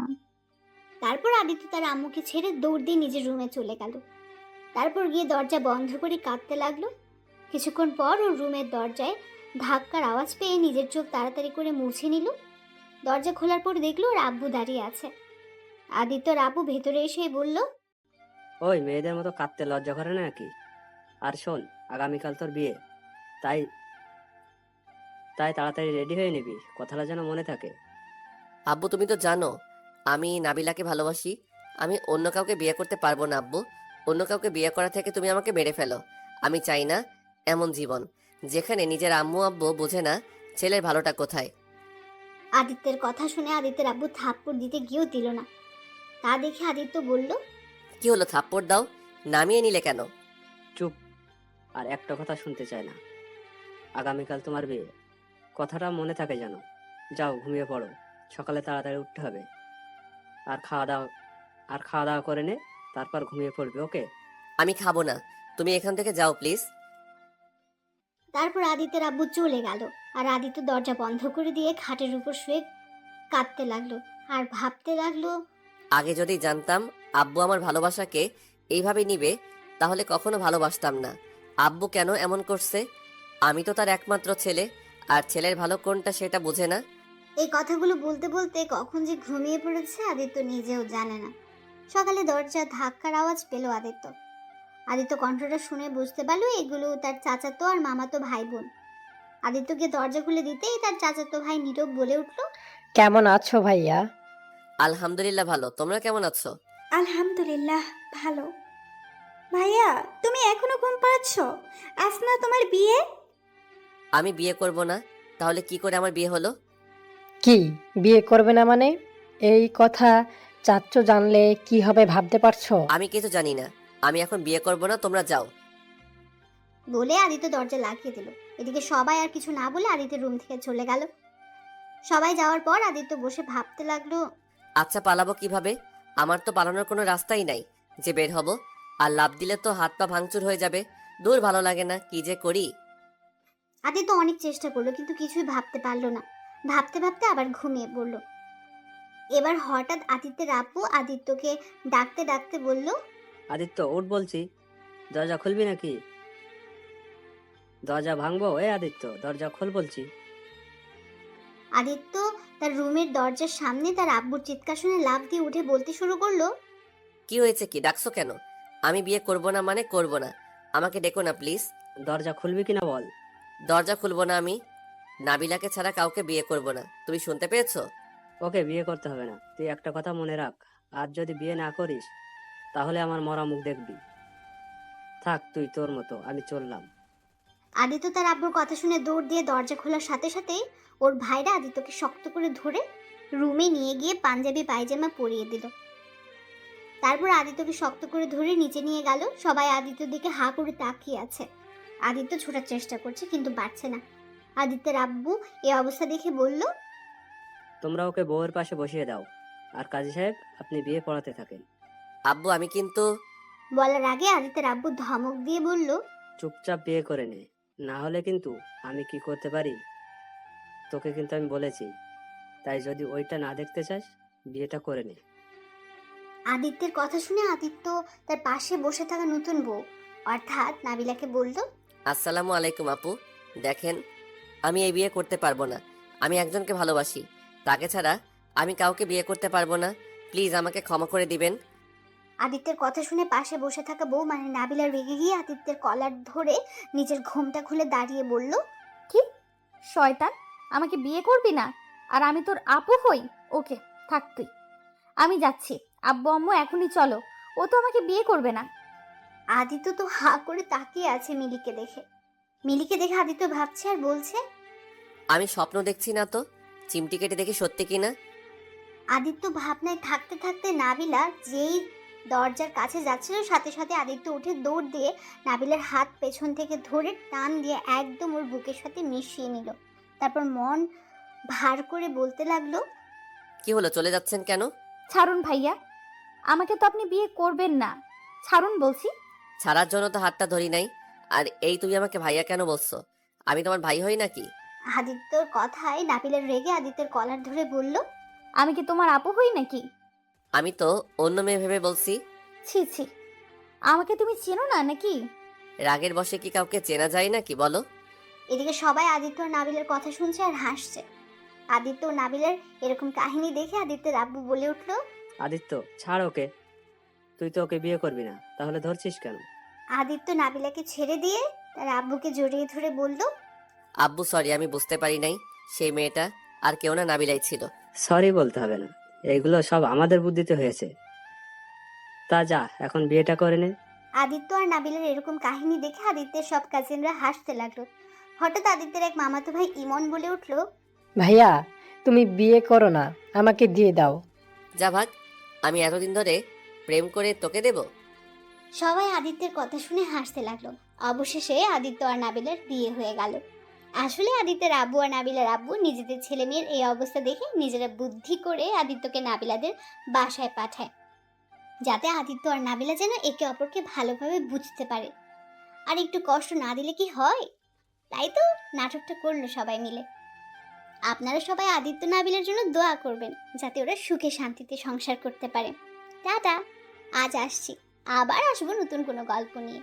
তারপর আদিত্য তার আম্মুকে ছেড়ে দৌড় দিয়ে নিজের রুমে চলে গেল। তারপর গিয়ে দরজা বন্ধ করে কাঁদতে লাগলো। কিছুক্ষণ পর ওর রুমের দরজায় ধাক্কার আওয়াজ পেয়ে নিজের চোখ তাড়াতাড়ি করে মুছে নিল। দরজা খোলার পর দেখলো ওর আব্বু দাঁড়িয়ে আছে। আদিত্যর আব্বু ভেতরে এসে বলল, ওই মেয়েদের মতো কাঁদতে লজ্জা করে না নাকি? আর শোন, আগামীকাল তোর বিয়ে, তাই তাই তাড়াতাড়ি রেডি হয়ে নিবি, কথাটা যেন মনে থাকে। আব্বু, তুমি তো জানো আমি নাবিলাকে ভালোবাসি। আমি অন্য কাউকে বিয়ে করতে পারবো না আব্বু। অন্য কাউকে বিয়ে করা থেকে তুমি আমাকে মেরে ফেলো। আমি চাই না এমন জীবন। যেখানে নিজের আম্মু আব্বু বোঝে না ছেলের ভালোটা কোথায়। আদিত্যের কথা শুনে আদিত্যের আব্বু থাপ্পড় দিতে গিয়েও দিল না। তা দেখে আদিত্য বলল, কি হলো, থাপ্পড় দাও, নামিয়ে নিলে কেন? চুপ, আর একটা কথা শুনতে চায় না। আগামীকাল তোমার বিয়ে, কথাটা মনে থাকে যেন। যাও ঘুমিয়ে পড়ো, সকালে তাড়াতাড়ি উঠতে হবে। আর খাওয়া দাওয়া করে নে, তারপর ঘুমিয়ে পড়বে, ওকে? আমি খাবো না, তুমি এখান থেকে যাও প্লিজ। তারপর আদিত্যের আব্বু চলে গেল। আর আদিত্য দরজা বন্ধ করে দিয়ে খাটের উপর শুয়ে কাঁদতে লাগলো আর ভাবতে লাগলো, আগে যদি জানতাম আব্বু আমার ভালোবাসাকে এইভাবে নিবে, তাহলে কখনো ভালোবাসতাম না। আব্বু কেন এমন করছে? আমি তো তার একমাত্র ছেলে, আর ছেলের ভালো কোনটা সেটা বোঝে না। এই কথাগুলো বলতে বলতে কখন যে ঘুমিয়ে পড়েছে আদিত্য নিজেও জানে না। সকালে দরজা ধাক্কার আওয়াজ পেল আদিত্য। আদিত্য কণ্ঠটা শুনে বুঝতে পারলো এগুলো তার চাচাতো আর মামাতো ভাই বোন। আদিত্যকে দরজা খুলে দিতেই তার চাচাতো ভাই নীরব বলে উঠল, কেমন আছো ভাইয়া? আলহামদুলিল্লাহ ভালো, তোমরা কেমন আছো? আলহামদুলিল্লাহ ভালো। ভাইয়া, তুমি এখনো ঘুম পাচ্ছ? আজ না তোমার বিয়ে? আমি বিয়ে করব না, তাহলে কি করে আমার বিয়ে হলো? কি বিয়ে করবে না মানে? এই কথা চাচ্চু জানলে কি হবে ভাবতে পারছো? আমি কিছু জানি না, আমি এখন বিয়ে করব না, তোমরা যাও। বলে আদিত্য দরজা লাগিয়ে দিল। এদিকে সবাই আর কিছু না বলে আদিত্যের রুম থেকে চলে গেল। সবাই যাওয়ার পর আদিত্য বসে ভাবতে লাগলো, আচ্ছা পালাবো কিভাবে? আমার তো পালানোর কোনো রাস্তাই নাই যে বের হব। আর লাভ দিলে তো হাত পা ভাঙচুর হয়ে যাবে। দূর, ভালো লাগে না, কি যে করি। আদিত্য অনেক চেষ্টা করলো কিন্তু কিছুই ভাবতে পারলো না। ভাবতে ভাবতে আবার ঘুমিয়ে পড়ল। এবার হঠাৎ আদিত্যের আব্বু আদিত্যকে ডাকতে ডাকতে বলল, আদিত্য উঠ বলছি, দরজা খুলবি নাকি? দরজা ভাঙবো? আদিত্য, দরজা খোল বলছি। আদিত্য তার রুমের দরজার সামনে তার আব্বুর চিৎকার শুনে লাফ দিয়ে উঠে বলতে শুরু করলো, কি হয়েছে, কি ডাকছো কেন? আমি বিয়ে করব না মানে করব না, আমাকে ডেকো না প্লিজ। দরজা খুলবি কিনা বল। দরজা খুলবো না আমি। নাবিলাকে ছাড়া কাউকে বিয়ে করব না, তুমি শুনতে পেয়েছো? ওকে বিয়ে করতে হবে না। তুই একটা কথা মনে রাখ, আজ যদি বিয়ে না করিস তাহলে আমার মরা মুখ দেখবি। থাক তুই তোর মতো, আমি চললাম। আদিত্য তার আব্বুর কথা শুনে দৌড় দিয়ে দরজা খোলার সাথে সাথেই ওর ভাইরা আদিত্যকে শক্ত করে ধরে রুমে নিয়ে গিয়ে পাঞ্জাবি পায়জামা পরিয়ে দিল। তারপর আদিত্যকে শক্ত করে ধরে নিচে নিয়ে গেল। সবাই আদিত্যর দিকে হা করে তাকিয়ে আছে। আদিত্য ছোটার চেষ্টা করছে কিন্তু পারছে না। আদিত্যের আব্বু এই অবস্থা দেখে বলল, তোমরা ওকে বউয়ের পাশে বসিয়ে দাও, আর কাজী সাহেব আপনি বিয়ে পড়াতে থাকেন। আব্বু আমি কিন্তু। বলার আগে আদিত্যের আব্বু ধমক দিয়ে বলল, চুপচাপ বিয়ে করে নে, না হলে কিন্তু আমি কি করতে পারি তোকে কিন্তু আমি বলেছি। তাই যদি ওইটা না দেখতে চাস বিয়েটা করে নে। আদিত্যের কথা শুনে আদিত্য তার পাশে বসে থাকা নতুন বউ অর্থাৎ নাবিলাকে বলল, আসসালামু আলাইকুম আপু, দেখেন আমি এই বিয়ে করতে পারবো না। আমি একজনকে ভালোবাসি, তাকে ছাড়া আমি কাউকে বিয়ে করতে পারবো না। প্লিজ আমাকে ক্ষমা করে দিবেন। আদিত্যের কথা শুনে পাশে বসে থাকা বউ মানে নাবিলা রেগে গিয়ে আদিত্যের কলার ধরে নিজের ঘোমটা খুলে দাঁড়িয়ে বলল, কি শয়তান, আমাকে বিয়ে করবি না? আর আমি তোর আপু হই? ওকে থাক তুই, আমি যাচ্ছি। আব্বু আম্মু এখনই চলো, ও তো আমাকে বিয়ে করবে না। আদিত্য তো হা করে তাকিয়ে আছে মিলিকে দেখে। মিলিকে দেখে আদিত্য ভাবছে আর বলছে, আমি স্বপ্ন দেখছি না তো, চিমটি কেটে দেখি সত্যি কিনা। আদিত্য ভাবনায় থাকতে থাকতে নাবিলা যেই দরজার কাছে যাচ্ছিল সাথে সাথে আদিত্য উঠে দৌড় দিয়ে নাবিলার হাত পেছন থেকে ধরে টান দিয়ে একদম ওর বুকের সাথে মিশিয়ে নিল। তারপর মন ভার করে বলতে লাগলো, কি হলো, চলে যাচ্ছেন কেন? ছাড়ুন ভাইয়া, আমাকে তো আপনি বিয়ে করবেন না, ছাড়ুন বলছি। ছাড়ার জন্য তো হাতটা ধরি নাই। আর এই তুমি আমাকে ভাইয়া কেন বলছো? আমি তোমার ভাই হই নাকি? আদিত্যর কথায় নাবিলার রেগে আদিত্যের কলার ধরে বলল, আমি কি তোমার আপু হই নাকি? আমি তো অন্য মেয়ে ভেবে বলছি। ছি ছি, আমাকে তুমি চেনো না নাকি? রাগের বশে কি কাউকে চেনা যায় নাকি বলো? এদিকে সবাই আদিত্য ও নাবিলার কথা শুনছে আর হাসছে। আদিত্য ও নাবিলার এরকম কাহিনী দেখে আদিত্যের আব্বু বলে উঠল, আদিত্য ছাড় ওকে, তুই তো ওকে বিয়ে করবি না, তাহলে ধরছিস কেন? আদিত্য নাবিলাকে ছেড়ে দিয়ে তার আব্বুকে জড়িয়ে ধরে বলল, আব্বু সরি, আমি বুঝতে পারি নাই সেই মেয়েটা আর কেউ না, নাবিলাই ছিল। সরি বলতে হবে না, এগুলো সব আমাদের বুদ্ধিতে হয়েছে। তা যা এখন বিয়েটা করে নে। আদিত্য আর নাবিলার এরকম কাহিনী দেখে আদিত্যের সব কাজিনরা হাসতে লাগলো। হঠাৎ আদিত্যের এক মামাতো ভাই ইমন বলে উঠল, ভাইয়া তুমি বিয়ে করো না, আমাকে দিয়ে দাও। যা ভাগ, আমি এতদিন ধরে প্রেম করে তোকে দেব? সবাই আদিত্যের কথা শুনে হাসতে লাগলো। অবশেষে আদিত্য আর নাবিলার বিয়ে হয়ে গেল। আসলে আদিত্যের আব্বু আর নাবিলার আব্বু নিজেদের ছেলে মেয়ের এই অবস্থা দেখে নিজেরা বুদ্ধি করে আদিত্যকে নাবিলাদের বাসায় পাঠায়, যাতে আদিত্য আর নাবিলা যেন একে অপরকে ভালোভাবে বুঝতে পারে। আর একটু কষ্ট না দিলে কি হয়? তাই তো নাটকটা করলো সবাই মিলে। আপনারা সবাই আদিত্য নাবিলার জন্য দোয়া করবেন, যাতে ওরা সুখে শান্তিতে সংসার করতে পারে। টাটা, আজ আসছি, আবার আসবো নতুন কোনো গল্প নিয়ে।